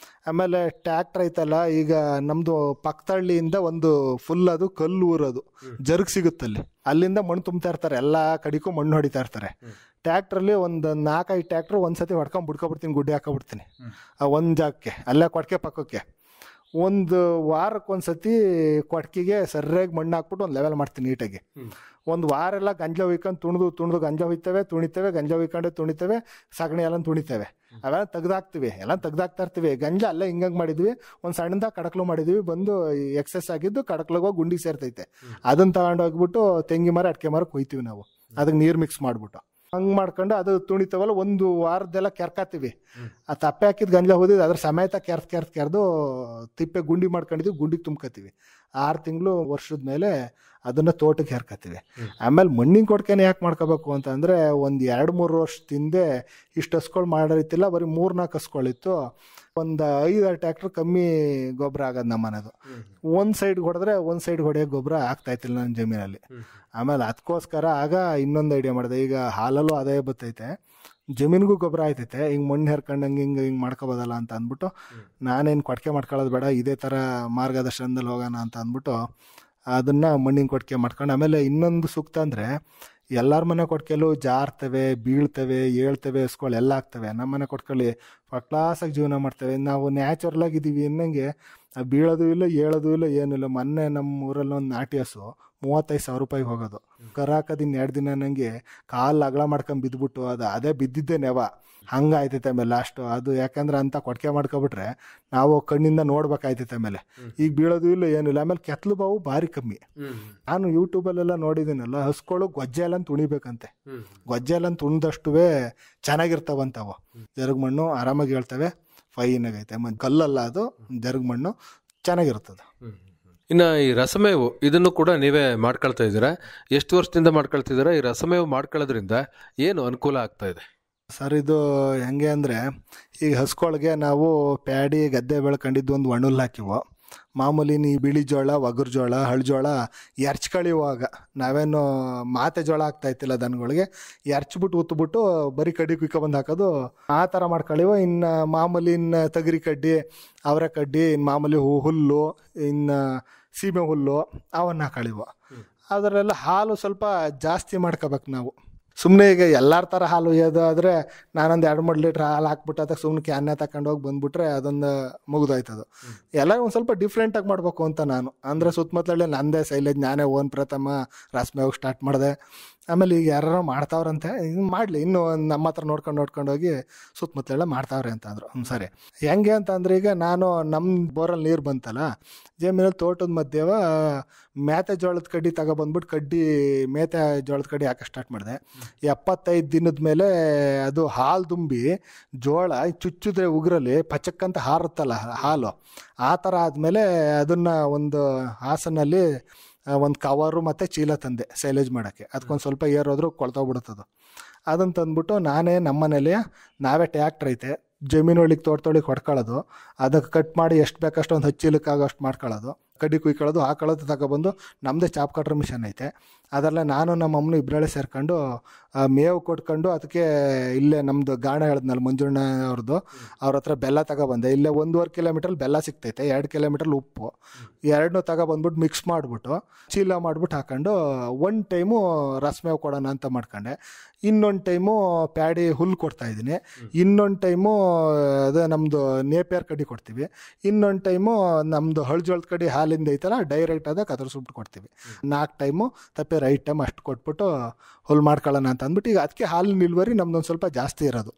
ಆಮೇಲೆ ಟ್ಯಾಕ್ಟ್ರ್ ಐತಲ್ಲ, ಈಗ ನಮ್ಮದು ಪಕ್ಕದಳ್ಳಿಯಿಂದ ಒಂದು ಫುಲ್ ಅದು ಕಲ್ಲು ಊರೋದು ಜರುಗ್ ಸಿಗುತ್ತಲ್ಲಿ, ಅಲ್ಲಿಂದ ಮಣ್ಣು ತುಂಬ್ತಾ ಇರ್ತಾರೆ, ಎಲ್ಲ ಕಡೆಗೂ ಮಣ್ಣು ಹೊಡಿತಾ ಇರ್ತಾರೆ. ಟ್ಯಾಕ್ಟ್ರಲ್ಲಿ ಒಂದು 4-5 ಟ್ಯಾಕ್ಟ್ರು ಒಂದ್ಸತಿ ಹೊಡ್ಕೊಂಡು ಬಿಡ್ಕೊಬಿಡ್ತೀನಿ, ಗುಡ್ಡೆ ಹಾಕೊಬಿಡ್ತೀನಿ ಒಂದು ಜಾಗಕ್ಕೆ, ಅಲ್ಲೇ ಕೊಟ್ಟಿಗೆ ಪಕ್ಕಕ್ಕೆ. ಒಂದು ವಾರಕ್ಕೊಂದ್ಸತಿ ಕೊಟ್ಟಿಗೆಗೆ ಸರಿಯಾಗಿ ಮಣ್ಣು ಹಾಕ್ಬಿಟ್ಟು ಒಂದು ಲೆವೆಲ್ ಮಾಡ್ತೀನಿ ನೀಟಾಗಿ. ಒಂದು ವಾರ ಎಲ್ಲ ಗಂಜಲ ಹುಯ್ಕೊಂಡು ತುಣಿದು ಗಂಜಲ ತುಣಿತೇವೆ, ಗಂಜಲ ಹುಯ್ಕೊಂಡೆ ತುಣಿತೇವೆ, ಸಗಣಿ ಎಲ್ಲ ತುಣಿತೇವೆ, ಅವೆಲ್ಲ ತೆಗ್ದಾಕ್ತಿವಿ, ಎಲ್ಲ ತೆಗ್ದಾಕ್ತಾ ಇರ್ತೀವಿ. ಗಂಜಲ ಅಲ್ಲೇ ಹಿಂಗಂಗೆ ಮಾಡಿದ್ವಿ, ಒಂದು ಸಣ್ಣದಾಗ ಕಡಕ್ಲು ಮಾಡಿದ್ವಿ, ಬಂದು ಎಕ್ಸೆಸ್ ಆಗಿದ್ದು ಕಡಕ್ಲಾಗ ಹೋಗಿ ಗುಂಡಿಗೆ ಸೇರ್ತೈತೆ. ಅದನ್ನು ತಗೊಂಡೋಗ್ಬಿಟ್ಟು ತೆಂಗಿ ಮರ ಅಡಿಕೆ ಮರ ಕೊಯ್ತೀವಿ ನಾವು, ಅದಕ್ಕೆ ನೀರು ಮಿಕ್ಸ್ ಮಾಡಿಬಿಟ್ಟು. ಹಂಗೆ ಮಾಡ್ಕೊಂಡು ಅದು ತುಣಿತವಲ್ಲ, ಒಂದು ವಾರದೆಲ್ಲ ಕೆರ್ಕಾತೀವಿ. ಆ ತಪ್ಪೆ ಹಾಕಿದ ಗಂಜಲ ಹೋದಿದ್ದು ಅದ್ರ ಸಮೇತ ಕೆರ್ದು ತಿಪ್ಪೆ ಗುಂಡಿ ಮಾಡ್ಕೊಂಡಿದ್ವಿ, ಗುಂಡಿಗೆ ತುಂಬ್ಕೊತೀವಿ. 6 ತಿಂಗಳು ವರ್ಷದ ಮೇಲೆ ಅದನ್ನು ತೋಟಕ್ಕೆ ಹೇರ್ಕೊತೀವಿ. ಆಮೇಲೆ ಮಣ್ಣಿನ ಕೊಟ್ಟಿಗೆನೇ ಯಾಕೆ ಮಾಡ್ಕೋಬೇಕು ಅಂತಂದರೆ, ಒಂದು 2-3 ವರ್ಷದಿಂದ ಇಷ್ಟು ಹಸ್ಗಳು ಮಾಡಿರ್ತಿಲ್ಲ, ಬರೀ 3-4 ಹಸ್ಗಳಿತ್ತು. ಒಂದು 5-6 ಟ್ಯಾಕ್ಟ್ರ್ ಕಮ್ಮಿ ಗೊಬ್ಬರ ಆಗೋದು ನಮ್ಮನೆದು. ಒಂದು ಸೈಡ್ಗೆ ಹೊಡೆದ್ರೆ ಒಂದು ಸೈಡ್ಗೆ ಹೊಡೆಯೋ ಗೊಬ್ಬರ ಆಗ್ತಾಯಿತ್ತಿಲ್ಲ ನನ್ನ ಜಮೀನಲ್ಲಿ. ಆಮೇಲೆ ಅದಕ್ಕೋಸ್ಕರ ಆಗ ಇನ್ನೊಂದು ಐಡಿಯಾ ಮಾಡಿದೆ. ಈಗ ಹಾಲಲ್ಲೂ ಆದಾಯ ಬರ್ತೈತೆ, ಜಮೀನಿಗೂ ಗೊಬ್ಬರ ಆಯ್ತೈತೆ, ಹಿಂಗೆ ಮಣ್ಣು ಹೇರ್ಕೊಂಡಂಗೆ ಹಿಂಗೆ ಮಾಡ್ಕೋಬೋದಲ್ಲ ಅಂತ ಅಂದ್ಬಿಟ್ಟು, ನಾನೇನು ಕೊಟ್ಟಿಗೆ ಮಾಡ್ಕೊಳ್ಳೋದು ಬೇಡ, ಇದೇ ಥರ ಮಾರ್ಗದರ್ಶನದಲ್ಲಿ ಹೋಗೋಣ ಅಂತ ಅಂದ್ಬಿಟ್ಟು ಅದನ್ನು ಮಣ್ಣಿನ ಕೊಟ್ಟಿಗೆ ಮಾಡ್ಕೊಂಡು. ಆಮೇಲೆ ಇನ್ನೊಂದು ಸೂಕ್ತ ಅಂದರೆ, ಎಲ್ಲರ ಮನೆ ಕೊಟ್ಟಿಗೆಲ್ಲೂ ಜಾರ್ತವೆ, ಬೀಳ್ತವೆ, ಏಳ್ತವೆ, ಹಸ್ಗಳು ಎಲ್ಲ ಆಗ್ತವೆ. ನಮ್ಮ ಮನೆ ಕೊಟ್ಕೊಳ್ಳಿ ಫಸ್ಟ್ ಕ್ಲಾಸಾಗಿ ಜೀವನ ಮಾಡ್ತೇವೆ. ನಾವು ನ್ಯಾಚುರಲಾಗಿದ್ದೀವಿ ಅನ್ನಂಗೆ ಬೀಳೋದು ಇಲ್ಲ, ಏಳೋದು ಇಲ್ಲ, ಏನಿಲ್ಲ. ಮೊನ್ನೆ ನಮ್ಮ ಊರಲ್ಲಿ ಒಂದು ನಾಟಿ ಹಸು 35,000 ರೂಪಾಯಿಗೆ ಹೋಗೋದು. ಕರಾಕದಿನ 2 ದಿನ ನನಗೆ ಕಾಲು ಅಗಲ ಮಾಡ್ಕೊಂಡು ಬಿದ್ದುಬಿಟ್ಟು ಅದೇ ಬಿದ್ದಿದ್ದೇ ನೆವ ಹಂಗಾಯ್ತೈತೆ. ಆಮೇಲೆ ಲಾಸ್ಟು ಅದು ಯಾಕಂದ್ರೆ ಅಂತ ಕೊಟ್ಟಿಗೆ ಮಾಡ್ಕೊಬಿಟ್ರೆ ನಾವು ಕಣ್ಣಿಂದ ನೋಡ್ಬೇಕಾಯ್ತೈತೆ. ಆಮೇಲೆ ಈಗ ಬೀಳೋದು ಇಲ್ಲ, ಏನಿಲ್ಲ. ಆಮೇಲೆ ಕೆತ್ತಲು ಬಾವು ಭಾರಿ ಕಮ್ಮಿ. ನಾನು ಯೂಟ್ಯೂಬಲ್ಲೆಲ್ಲ ನೋಡಿದ್ದೀನಲ್ಲ, ಹಸ್ಗಳು ಗೊಜ್ಜೆ ಎಲ್ಲ ತುಣಿಬೇಕಂತೆ. ಗೊಜ್ಜೆ ಎಲ್ಲ ತುಣಿದಷ್ಟು ಚೆನ್ನಾಗಿರ್ತಾವಂತವು. ಜರುಗ್ ಮಣ್ಣು ಆರಾಮಾಗಿ ಹೇಳ್ತವೆ, ಫೈನಾಗೈತೆ. ಕಲ್ಲಲ್ಲ ಅದು, ಜರುಗ್ ಮಣ್ಣು ಚೆನ್ನಾಗಿರ್ತದೆ. ಇನ್ನು ಈ ರಸಮೇವು ಇದನ್ನು ಕೂಡ ನೀವೇ ಮಾಡ್ಕೊಳ್ತಾ ಇದ್ದೀರಾ. ಎಷ್ಟು ವರ್ಷದಿಂದ ಮಾಡ್ಕೊಳ್ತಿದ್ದೀರಾ? ಈ ರಸಮೇವು ಮಾಡ್ಕೊಳ್ಳೋದ್ರಿಂದ ಏನು ಅನುಕೂಲ ಆಗ್ತಾ ಇದೆ ಸರ್? ಇದು ಹೆಂಗೆ ಅಂದರೆ, ಈಗ ಹಸ್ಕೊಳಗೆ ನಾವು ಪ್ಯಾಡಿ ಗದ್ದೆ ಬೆಳ್ಕೊಂಡಿದ್ದು ಒಂದು ಒಣುಲ್ ಹಾಕಿವು. ಮಾಮೂಲಿ ನೀ ಬಿಳಿ ಜೋಳ, ಒಗರು ಜೋಳ, ಹಳ್ಜೋಳ ಎರ್ಚ್ಕಳಿಯುವಾಗ ನಾವೇನು ಮಾತೆ ಜೋಳ ಆಗ್ತಾಯಿತ್ತಿಲ್ಲ ದನಗಳಿಗೆ, ಎರ್ಚ್ಬಿಟ್ಟು ಉತ್ಬಿಟ್ಟು ಬರೀ ಕಡ್ಡಿ ಕುಯ್ಕೊಬಂದು ಹಾಕೋದು, ಆ ಥರ ಮಾಡ್ಕೊಳ್ಳಿವು. ಇನ್ನು ಮಾಮೂಲಿ ತಗರಿ ಕಡ್ಡಿ, ಅವರೆ ಕಡ್ಡಿ, ಇನ್ನು ಮಾಮೂಲಿ ಹುಲ್ಲು, ಇನ್ನು ಸೀಮೆ ಹುಲ್ಲು ಅವನ್ನ ಹಾಕೊಳ್ಳಿವು. ಅದರಲ್ಲ ಹಾಲು ಸ್ವಲ್ಪ ಜಾಸ್ತಿ ಮಾಡ್ಕೋಬೇಕು ನಾವು. ಸುಮ್ಮನೆ ಈಗ ಎಲ್ಲರ ಥರ ಹಾಲು ಒಯ್ಯೋದಾದರೆ ನಾನೊಂದು 2-3 ಲೀಟ್ರ್ ಹಾಲು ಹಾಕ್ಬಿಟ್ಟು ಅದಕ್ಕೆ ಸುಮ್ಮನೆ ಕ್ಯಾನ್ನೇ ತಗೊಂಡೋಗಿ ಬಂದುಬಿಟ್ರೆ ಅದೊಂದು ಮುಗಿದೋಯ್ತದು. ಎಲ್ಲ ಒಂದು ಸ್ವಲ್ಪ ಡಿಫ್ರೆಂಟಾಗಿ ಮಾಡಬೇಕು ಅಂತ ನಾನು ಅಂದರೆ, ಸುತ್ತಮುತ್ತಲೇ ನಂದೇ ಸೈಲೇಜ್, ನಾನೇ ಓನ್ ಪ್ರಥಮ ರಸಮೇವು ಸ್ಟಾರ್ಟ್ ಮಾಡಿದೆ. ಆಮೇಲೆ ಈಗ ಯಾರು ಮಾಡ್ತಾವ್ರಂತೆ, ಇನ್ನು ಮಾಡಲಿ, ಇನ್ನೂ ನಮ್ಮ ಹತ್ರ ನೋಡ್ಕೊಂಡೋಗಿ ಸುತ್ತಮುತ್ತಲೆಲ್ಲ ಮಾಡ್ತಾವ್ರೆ ಅಂತ ಅಂದರು. ಸರಿ. ಹೆಂಗೆ ಅಂತ ಅಂದರೆ, ಈಗ ನಾನು ನಮ್ಮ ಬೋರಲ್ಲಿ ನೀರು ಬಂತಲ್ಲ, ಜಮೀನಲ್ಲಿ ತೋಟದ ಮಧ್ಯವ ಮೇತೆ ಜೋಳದ ಕಡ್ಡಿ ತಗೊಬಂದ್ಬಿಟ್ಟು ಮೇತೆ ಜೋಳದ ಕಡ್ಡಿ ಹಾಕೋ ಸ್ಟಾರ್ಟ್ ಮಾಡಿದೆ. 75 ದಿನದ ಮೇಲೆ ಅದು ಹಾಲು ತುಂಬಿ ಜೋಳ ಚುಚ್ಚಿದ್ರೆ ಉಗುರಲ್ಲಿ ಪಚಕ್ಕಂತ ಹಾರುತ್ತಲ್ಲ ಹಾಲು, ಆ ಥರ ಆದಮೇಲೆ ಅದನ್ನು ಒಂದು ಹಾಸನಲ್ಲಿ ಒಂದು ಕವರು ಮತ್ತು ಚೀಲ ತಂದೆ ಸೈಲೇಜ್ ಮಾಡೋಕ್ಕೆ. ಅದಕ್ಕೊಂದು ಸ್ವಲ್ಪ ಏರೋದ್ರೂ ಕೊಳ್ತೋಗ್ಬಿಡುತ್ತದು. ಅದನ್ನು ತಂದ್ಬಿಟ್ಟು ನಾನೇ ನಮ್ಮನೇಲಿ ನಾವೇ ಟ್ಯಾಕ್ಟ್ರ್ ಐತೆ, ಜಮೀನೊಳಗೆ ತೋಟದೊಳಗೆ ಹೊಡ್ಕೊಳ್ಳೋದು, ಅದಕ್ಕೆ ಕಟ್ ಮಾಡಿ ಎಷ್ಟು ಬೇಕಷ್ಟು ಒಂದು 10 ಚೀಲಕ್ಕಾಗೋಷ್ಟು ಮಾಡ್ಕೊಳ್ಳೋದು. ಕಡ್ಡಿ ಕುಯ್ಕೊಳ್ಳೋದು ಹಾಕೊಳ್ಳೋದು ತಗೊಬಂದು ನಮ್ಮದೇ ಚಾಪ್ ಕಟ್ರ್ ಮಿಷನ್ ಐತೆ. ಅದರಲ್ಲೇ ನಾನು ನಮ್ಮ ಅಮ್ಮನು ಇಬ್ಬರೇ ಸೇರ್ಕೊಂಡು ಮೇವು ಕೊಟ್ಕೊಂಡು ಅದಕ್ಕೆ ಇಲ್ಲೇ ನಮ್ಮದು ಗಾಣ ಹೇಳಿದ್ನಲ್ಲ ಮಂಜುಣ್ಣ ಅವ್ರದ್ದು, ಅವ್ರ ಹತ್ರ ಬೆಲ್ಲ ತಗೊಬಂದೆ. ಇಲ್ಲೇ 1.5 ಕಿಲೋಮೀಟ್ರಲ್ಲಿ ಬೆಲ್ಲ ಸಿಗ್ತೈತೆ, 2 ಕಿಲೋಮೀಟ್ರಲ್ಲಿ ಉಪ್ಪು, ಎರಡನ್ನೂ ತಗೊಬಂದ್ಬಿಟ್ಟು ಮಿಕ್ಸ್ ಮಾಡಿಬಿಟ್ಟು ಚೀಲ ಮಾಡಿಬಿಟ್ಟು ಹಾಕೊಂಡು ಒಂದು ಟೈಮು ರಸಮೇವು ಕೊಡೋಣ ಅಂತ ಮಾಡ್ಕೊಂಡೆ. ಇನ್ನೊಂದು ಟೈಮು ಪ್ಯಾಡಿ ಹುಲ್ಲು ಕೊಡ್ತಾಯಿದ್ದೀನಿ, ಇನ್ನೊಂದು ಟೈಮು ಅದೇ ನಮ್ಮದು ನೇಪಿಯರ್ ಕಡ್ಡಿ ಕೊಡ್ತೀವಿ, ಇನ್ನೊಂದು ಟೈಮು ನಮ್ಮದು ಹಳ್ಜೋಳದ ಕಡ್ಡಿ ಹಾಲಿಂದ ಐತಲ್ಲ ಡೈರೆಕ್ಟ್ ಆದಾಗ ಕತ್ತರಿಸ್ಬಿಟ್ಟು ಕೊಡ್ತೀವಿ. 4 ಟೈಮು ತಪ್ಪೆ ರೈಟ್ ಟೈಮ್ ಅಷ್ಟು ಕೊಟ್ಬಿಟ್ಟು ಹುಲ್ಲು ಮಾಡ್ಕೊಳ್ಳೋಣ ಅಂತ ಅಂದ್ಬಿಟ್ಟು ಈಗ ಅದಕ್ಕೆ ಹಾಲಿನ ಇಳುವರಿ ನಮ್ದೊಂದು ಸ್ವಲ್ಪ ಜಾಸ್ತಿ ಇರೋದು.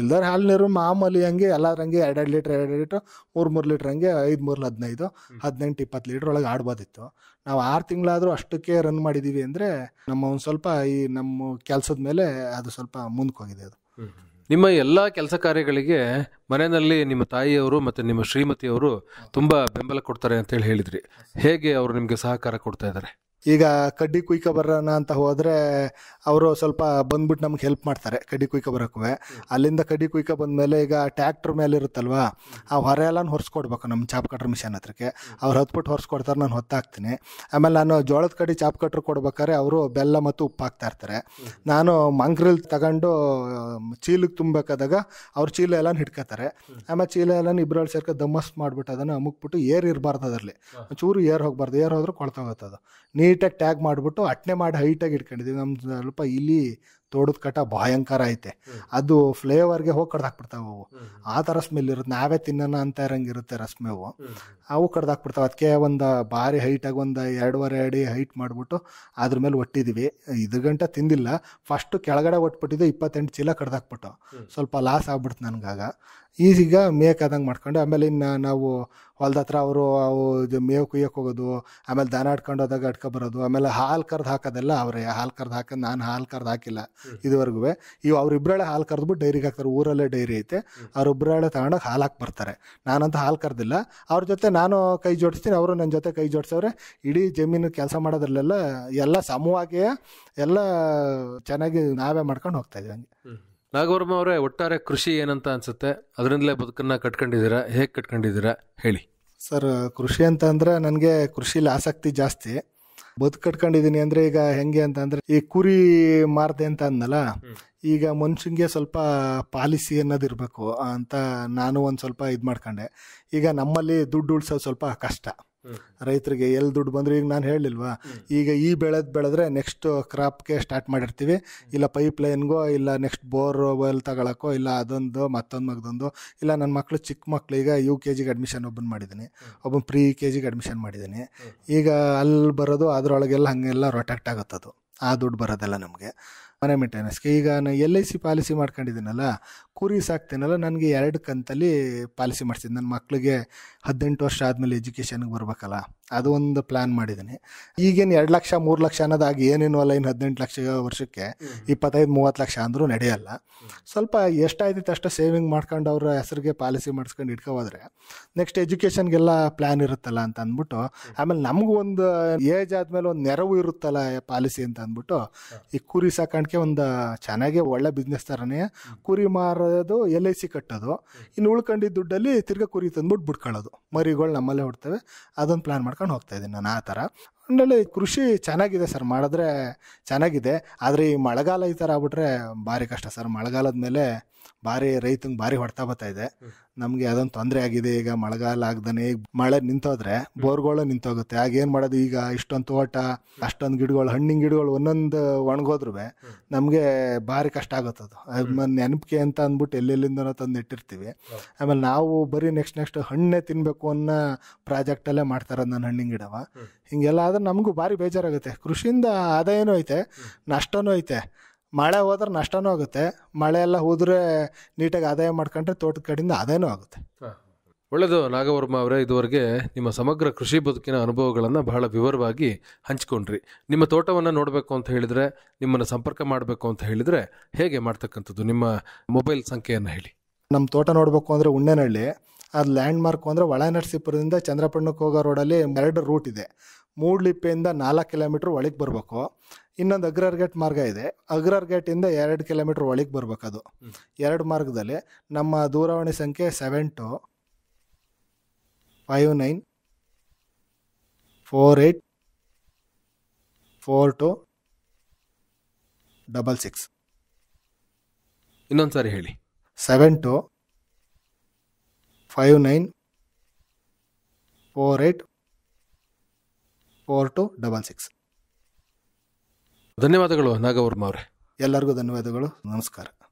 ಇಲ್ದಾರೆ ಹಾಲಿನ ನೀರು ಮಾಮೂಲಿ ಹಂಗೆ ಎಲ್ಲರಂಗೆ 2 ಲೀಟ್ರ್ 2 ಲೀಟ್ರ್ 3 ಲೀಟ್ರ್ ಹಂಗೆ 5 3 15 18 20 ಲೀಟ್ರ್ ಒಳಗೆ ಆಡ್ಬೋದಿತ್ತು. ನಾವು 6 ತಿಂಗಳಾದರೂ ಅಷ್ಟಕ್ಕೆ ರನ್ ಮಾಡಿದ್ದೀವಿ ಅಂದರೆ ನಮ್ಮ ಒಂದು ಸ್ವಲ್ಪ ಈ ನಮ್ಮ ಕೆಲಸದ ಮೇಲೆ ಅದು ಸ್ವಲ್ಪ ಮುಂದಕ್ಕೆ ಹೋಗಿದೆ. ಅದು ನಿಮ್ಮ ಎಲ್ಲ ಕೆಲಸ ಕಾರ್ಯಗಳಿಗೆ ಮನೆಯಲ್ಲಿ ನಿಮ್ಮ ತಾಯಿಯವರು ಮತ್ತು ನಿಮ್ಮ ಶ್ರೀಮತಿಯವರು ತುಂಬ ಬೆಂಬಲ ಕೊಡ್ತಾರೆ ಅಂತೇಳಿ ಹೇಳಿದ್ರಿ. ಹೇಗೆ ಅವರು ನಿಮಗೆ ಸಹಕಾರ ಕೊಡ್ತಾ ಇದ್ದಾರೆ? ಈಗ ಕಡ್ಡಿ ಕುಯ್ಕೊ ಬರೋಣ ಅಂತ ಹೋದರೆ ಅವರು ಸ್ವಲ್ಪ ಬಂದ್ಬಿಟ್ಟು ನಮ್ಗೆ ಹೆಲ್ಪ್ ಮಾಡ್ತಾರೆ ಕಡ್ಡಿ ಕುಯ್ಕೊ ಬರೋಕ್ಕೂ. ಅಲ್ಲಿಂದ ಕಡ್ಡಿ ಕುಯ್ಕೊ ಬಂದಮೇಲೆ ಈಗ ಟ್ಯಾಕ್ಟ್ರ್ ಮೇಲೆ ಇರುತ್ತಲ್ವ, ಆ ಹೊರೆ ಎಲ್ಲ ಹೊರಿಸ್ಕೊಡ್ಬೇಕು ನಮ್ಮ ಚಾಪ್ ಕಟ್ರ್ ಮಿಷನ್ ಹತ್ರಕ್ಕೆ. ಅವ್ರು ಹತ್ಬಿಟ್ಟು ಹೊರಿಸ್ಕೊಡ್ತಾರೆ, ನಾನು ಹೊತ್ತಾಕ್ತೀನಿ. ಆಮೇಲೆ ನಾನು ಜೋಳದ ಕಡ್ಡಿ ಚಾಪ್ ಕಟ್ರ್ ಕೊಡ್ಬೇಕಾದ್ರೆ ಅವರು ಬೆಲ್ಲ ಮತ್ತು ಉಪ್ಪು ಹಾಕ್ತಾ ಇರ್ತಾರೆ. ನಾನು ಮಂಗ್ರಿಲ್ ತಗೊಂಡು ಚೀಲಕ್ಕೆ ತುಂಬಬೇಕಾದಾಗ ಅವ್ರು ಚೀಲ ಎಲ್ಲ ಹಿಡ್ಕೊತಾರೆ. ಆಮೇಲೆ ಚೀಲ ಎಲ್ಲ ಇಬ್ಬರಲ್ಲಿ ಸೇರ್ಕೊ ದಮ್ಮಸ್ ಮಾಡಿಬಿಟ್ಟು ಅದನ್ನು ಅಮುಕ್ಬಿಟ್ಟು ಏರ್ ಇರಬಾರ್ದು, ಅದರಲ್ಲಿ ಚೂರು ಏರ್ ಹೋಗ್ಬಾರ್ದು, ಏರ್ ಹೋದ್ರೆ ಕೊಳ್ತೋಗುತ್ತದು. ನೀಟಾಗಿ ಟ್ಯಾಗ್ ಮಾಡಿಬಿಟ್ಟು ಅಟ್ನೆ ಮಾಡಿ ಹೈಟಾಗಿ ಇಟ್ಕೊಂಡಿದ್ದೀವಿ. ನಮ್ದು ಸ್ವಲ್ಪ ಇಲ್ಲಿ ತೋಡದ ಕಟ ಭಯಂಕರ ಐತೆ, ಅದು ಫ್ಲೇವರ್ಗೆ ಹೋಗಿ ಕಡ್ದಾಕ್ಬಿಡ್ತಾವೆ ಅವು. ಆ ಥರ ಸ್ಮೆಲ್ ಇರುತ್ತೆ, ನಾವೇ ತಿನ್ನೋಣ ಅಂತ ಇರಂಗಿರುತ್ತೆ ರಸಮೇವು. ಅವು ಕಡ್ದಾಕ್ಬಿಡ್ತಾವೆ. ಅದಕ್ಕೆ ಒಂದು ಭಾರಿ ಹೈಟಾಗಿ ಒಂದು 2.5 ಅಡಿ ಹೈಟ್ ಮಾಡಿಬಿಟ್ಟು ಅದ್ರ ಮೇಲೆ ಒಟ್ಟಿದ್ದೀವಿ. ಇದ್ರ ಗಂಟೆ ತಿಂದಿಲ್ಲ, ಫಸ್ಟು ಕೆಳಗಡೆ ಒಟ್ಬಿಟ್ಟಿದ್ದು 28 ಚೀಲ ಕಡ್ದಾಕ್ಬಿಟ್ಟು ಸ್ವಲ್ಪ ಲಾಸ್ ಆಗ್ಬಿಡ್ತು ನನಗಾಗ. ಈಗ ಮೇಕಾದಂಗೆ ಮಾಡ್ಕೊಂಡು ಆಮೇಲೆ ಇನ್ನು ನಾವು ಹೊಲ್ದ ಹತ್ರ ಅವು ಮೇವು ಕುಯ್ಯಕ್ಕೆ ಹೋಗೋದು, ಆಮೇಲೆ ದನ ಆಡ್ಕೊಂಡು ಹೋದಾಗ ಅಡ್ಕೊಬರೋದು, ಆಮೇಲೆ ಹಾಲು ಕರ್ದು ಹಾಕೋದೆಲ್ಲ ಅವರೇ. ಹಾಲು ಕರ್ದು ಹಾಕೋದು ನಾನು ಹಾಲು ಕರ್ದು ಹಾಕಿಲ್ಲ ಇದುವರೆಗೂ. ಇವು ಅವ್ರಿಬ್ಬರೇ ಹಾಲು ಕರೆದ್ಬಿಟ್ಟು ಡೈರಿಗೆ ಹಾಕ್ತಾರೆ, ಊರಲ್ಲೇ ಡೈರಿ ಐತೆ, ಅವ್ರಿಬ್ಬರೇ ತಗೊಂಡೋಗಿ ಹಾಲು ಹಾಕಿ ಬರ್ತಾರೆ. ನಾನಂತ ಹಾಲು ಕರೆದಿಲ್ಲ, ಅವ್ರ ಜೊತೆ ನಾನು ಕೈ ಜೋಡಿಸ್ತೀನಿ, ಅವರು ನನ್ನ ಜೊತೆ ಕೈ ಜೋಡಿಸವ್ರೆ. ಇಡೀ ಜಮೀನು ಕೆಲಸ ಮಾಡೋದ್ರಲ್ಲೆಲ್ಲ ಎಲ್ಲ ಸಮವಾಗಿ ಎಲ್ಲ ಚೆನ್ನಾಗಿ ನಾವೇ ಮಾಡ್ಕೊಂಡು ಹೋಗ್ತಾ ಇದ್ದೀವಿ. ಹಂಗೆ ನಾಗವರ್ಮ ಅವರೇ, ಒಟ್ಟಾರೆ ಕೃಷಿ ಏನಂತ ಅನ್ಸುತ್ತೆ? ಅದರಿಂದಲೇ ಬದುಕನ್ನ ಕಟ್ಕೊಂಡಿದ್ದೀರಾ, ಹೇಗೆ ಕಟ್ಕೊಂಡಿದ್ದೀರಾ ಹೇಳಿ ಸರ್. ಕೃಷಿ ಅಂತ ಅಂದರೆ ನನಗೆ ಕೃಷಿಲಿ ಆಸಕ್ತಿ ಜಾಸ್ತಿ. ಬದುಕು ಕಟ್ಕೊಂಡಿದ್ದೀನಿ ಅಂದರೆ ಈಗ ಹೆಂಗೆ ಅಂತ ಅಂದರೆ, ಈ ಕುರಿ ಮಾರ್ದೆ ಅಂತ ಅಂದಲ್ಲ, ಈಗ ಮನುಷ್ಯಂಗೆ ಸ್ವಲ್ಪ ಪಾಲಿಸಿ ಅನ್ನೋದು ಇರಬೇಕು ಅಂತ ನಾನು ಒಂದು ಸ್ವಲ್ಪ ಇದು ಮಾಡ್ಕೊಂಡೆ. ಈಗ ನಮ್ಮಲ್ಲಿ ದುಡ್ಡು ಉಳ್ಸೋದು ಸ್ವಲ್ಪ ಕಷ್ಟ ರೈತರಿಗೆ. ಎಲ್ಲಿ ದುಡ್ಡು ಬಂದರೂ ಈಗ ನಾನು ಹೇಳಿಲ್ವಾ, ಈಗ ಈ ಬೆಳೆದ್ರೆ ನೆಕ್ಸ್ಟ್ ಕ್ರಾಪ್ಗೆ ಸ್ಟಾರ್ಟ್ ಮಾಡಿರ್ತೀವಿ, ಇಲ್ಲ ಪೈಪ್ ಲೈನ್ಗೋ, ಇಲ್ಲ ನೆಕ್ಸ್ಟ್ ಬೋರ್ ವೆಲ್ ತಗೊಳಕ್ಕೋ, ಇಲ್ಲ ಅದೊಂದು ಮತ್ತೊಂದು, ಇಲ್ಲ ನನ್ನ ಮಕ್ಕಳು ಚಿಕ್ಕ ಮಕ್ಳು ಈಗ UKG ಅಡ್ಮಿಷನ್ ಒಬ್ಬನ ಮಾಡಿದ್ದೀನಿ, ಒಬ್ಬನ ಪ್ರೀ KG ಅಡ್ಮಿಷನ್ ಮಾಡಿದ್ದೀನಿ. ಈಗ ಅಲ್ಲಿ ಬರೋದು ಅದರೊಳಗೆಲ್ಲ ಹಾಗೆಲ್ಲ ರೊಟೆಕ್ಟ್ ಆಗುತ್ತದು, ಆ ದುಡ್ಡು ಬರೋದೆಲ್ಲ ನಮಗೆ ಮನೆ ಮೇಂಟೆನೆನ್ಸ್ಗೆ. ಈಗ ನಾನು LIC ಪಾಲಿಸಿ ಮಾಡ್ಕೊಂಡಿದ್ದೀನಲ್ಲ, ಕುರಿ ಸಾಕ್ತೀನಲ್ಲ, ನನಗೆ 2 ಕಂತಲ್ಲಿ ಪಾಲಿಸಿ ಮಾಡಿಸಿದ್ದು. ನನ್ನ ಮಕ್ಕಳಿಗೆ 18 ವರ್ಷ ಆದಮೇಲೆ ಎಜುಕೇಷನ್ಗೆ ಬರ್ಬೇಕಲ್ಲ, ಅದು ಒಂದು ಪ್ಲ್ಯಾನ್ ಮಾಡಿದ್ದೀನಿ. ಈಗೇನು 2 ಲಕ್ಷ 3 ಲಕ್ಷ ಅನ್ನೋದಾಗಿ ಏನೇನು ಅಲ್ಲ, ಇನ್ನು 18 ಲಕ್ಷ ವರ್ಷಕ್ಕೆ 25-30 ಲಕ್ಷ ಅಂದರೂ ನಡೆಯಲ್ಲ. ಸ್ವಲ್ಪ ಎಷ್ಟಾಯ್ತು ಅಷ್ಟು ಸೇವಿಂಗ್ ಮಾಡ್ಕೊಂಡು ಅವ್ರ ಹೆಸರಿಗೆ ಪಾಲಿಸಿ ಮಾಡಿಸ್ಕೊಂಡು ಇಟ್ಕೋಬೋದ್ರೆ ನೆಕ್ಸ್ಟ್ ಎಜುಕೇಷನ್ಗೆಲ್ಲ ಪ್ಲ್ಯಾನ್ ಇರುತ್ತಲ್ಲ ಅಂತ ಅಂದ್ಬಿಟ್ಟು, ಆಮೇಲೆ ನಮಗೂ ಒಂದು ಏಜ್ ಆದಮೇಲೆ ಒಂದು ನೆರವು ಇರುತ್ತಲ್ಲ ಪಾಲಿಸಿ ಅಂತ ಅಂದ್ಬಿಟ್ಟು, ಈ ಕುರಿ ಸಾಕಾಣಿಕೆ ಒಂದು ಚೆನ್ನಾಗಿ ಒಳ್ಳೆ ಬಿಸ್ನೆಸ್ ಥರನೇ. ಕುರಿ ಮಾರೋದು, LIC ಕಟ್ಟೋದು, ಇನ್ನು ಉಳ್ಕೊಂಡಿದ್ದ ದುಡ್ಡಲ್ಲಿ ತಿರ್ಗಾ ಕುರಿ ತಂದ್ಬಿಟ್ಟು ಬಿಡ್ಕೊಳ್ಳೋದು, ಮರಿಗಳು ನಮ್ಮಲ್ಲೇ ಹುಡ್ತವೆ. ಅದೊಂದು ಪ್ಲ್ಯಾನ್ ಮಾಡ್ಕೊಂಡು ಹೋಗ್ತಾ ಇದ್ದೀನಿ ನಾನು ಆ ಥರ. ಆಮೇಲೆ ಕೃಷಿ ಚೆನ್ನಾಗಿದೆ ಸರ್, ಮಾಡಿದ್ರೆ ಚೆನ್ನಾಗಿದೆ. ಆದರೆ ಈ ಮಳೆಗಾಲ ಈ ಥರ ಆಗ್ಬಿಟ್ರೆ ಭಾರಿ ಕಷ್ಟ ಸರ್. ಮಳೆಗಾಲದ ಮೇಲೆ ರೈತಂಗೆ ಭಾರಿ ಹೊಡ್ತಾ ಬರ್ತಾ ಇದೆ. ನಮಗೆ ಅದೊಂದು ತೊಂದರೆ ಆಗಿದೆ. ಈಗ ಮಳೆಗಾಲ ಆಗ್ದಾನೆ ಮಳೆ ನಿಂತೋದ್ರೆ ಬೋರ್ಗಳು ನಿಂತೋಗುತ್ತೆ. ಆಗೇನು ಮಾಡೋದು? ಈಗ ಇಷ್ಟೊಂದು ತೋಟ, ಅಷ್ಟೊಂದು ಗಿಡಗಳು, ಹಣ್ಣಿನ ಗಿಡಗಳು ಒಂದೊಂದು ಒಣಗೋದ್ರು ನಮಗೆ ಭಾರಿ ಕಷ್ಟ ಆಗುತ್ತದು. ನೆನಪಿಗೆ ಅಂತ ಅಂದ್ಬಿಟ್ಟು ಎಲ್ಲೆಲ್ಲಿಂದನೋ ತಂದು ನೆಟ್ಟಿರ್ತೀವಿ. ಆಮೇಲೆ ನಾವು ಬರೀ ನೆಕ್ಸ್ಟ್ ಹಣ್ಣೇ ತಿನ್ನಬೇಕು ಅನ್ನೋ ಪ್ರಾಜೆಕ್ಟಲ್ಲೇ ಮಾಡ್ತಾರದು ನನ್ನ ಹಣ್ಣಿನ ಗಿಡವ. ಹಿಂಗೆಲ್ಲ ಆದ್ರೆ ನಮಗೂ ಭಾರಿ ಬೇಜಾರಾಗುತ್ತೆ. ಕೃಷಿಯಿಂದ ಆದಾಯನೂ ಐತೆ, ನಷ್ಟನೂ ಐತೆ. ಮಳೆ ಹೋದ್ರೆ ನಷ್ಟನೂ ಆಗುತ್ತೆ, ಮಳೆ ಎಲ್ಲ ಹೋದರೆ ನೀಟಾಗಿ ಆದಾಯ ಮಾಡ್ಕೊಂಡ್ರೆ ತೋಟದ ಕಡೆಯಿಂದ ಆದಾಯನೂ ಆಗುತ್ತೆ. ಒಳ್ಳೆಯದು ನಾಗವರ್ಮ ಅವರೇ, ಇದುವರೆಗೆ ನಿಮ್ಮ ಸಮಗ್ರ ಕೃಷಿ ಬದುಕಿನ ಅನುಭವಗಳನ್ನು ಬಹಳ ವಿವರವಾಗಿ ಹಂಚ್ಕೊಂಡ್ರಿ. ನಿಮ್ಮ ತೋಟವನ್ನು ನೋಡಬೇಕು ಅಂತ ಹೇಳಿದರೆ, ನಿಮ್ಮನ್ನು ಸಂಪರ್ಕ ಮಾಡಬೇಕು ಅಂತ ಹೇಳಿದರೆ ಹೇಗೆ ಮಾಡ್ತಕ್ಕಂಥದ್ದು? ನಿಮ್ಮ ಮೊಬೈಲ್ ಸಂಖ್ಯೆಯನ್ನು ಹೇಳಿ. ನಮ್ಮ ತೋಟ ನೋಡಬೇಕು ಅಂದರೆ ಉಣ್ಣೆನಹಳ್ಳಿ, ಅದು ಲ್ಯಾಂಡ್ ಮಾರ್ಕ್ ಅಂದರೆ ಒಳನರಸೀಪುರದಿಂದ ಚಂದ್ರಪಟ್ಟಣಕ್ಕೆ ಹೋಗೋ ರೋಡಲ್ಲಿ 2 ರೂಟ್ ಇದೆ. ಮೂಡ್ಲಿಪ್ಪೆಯಿಂದ 4 ಕಿಲೋಮೀಟ್ರ್ ಒಳಗೆ ಬರಬೇಕು. ಇನ್ನೊಂದು ಅಗ್ರರ್ ಗೇಟ್ ಮಾರ್ಗ ಇದೆ, ಅಗ್ರರ್ ಗೇಟಿಂದ 2 ಕಿಲೋಮೀಟ್ರ್ ಒಳಗೆ ಬರಬೇಕದು. 2 ಮಾರ್ಗದಲ್ಲಿ ನಮ್ಮ ದೂರವಾಣಿ ಸಂಖ್ಯೆ 7259 484266. ಇನ್ನೊಂದು ಸಾರಿ ಹೇಳಿ. 7259484266. ಧನ್ಯವಾದಗಳು ನಾಗವರ್ಮ ಅವರೇ. ಎಲ್ಲರಿಗೂ ಧನ್ಯವಾದಗಳು. ನಮಸ್ಕಾರ.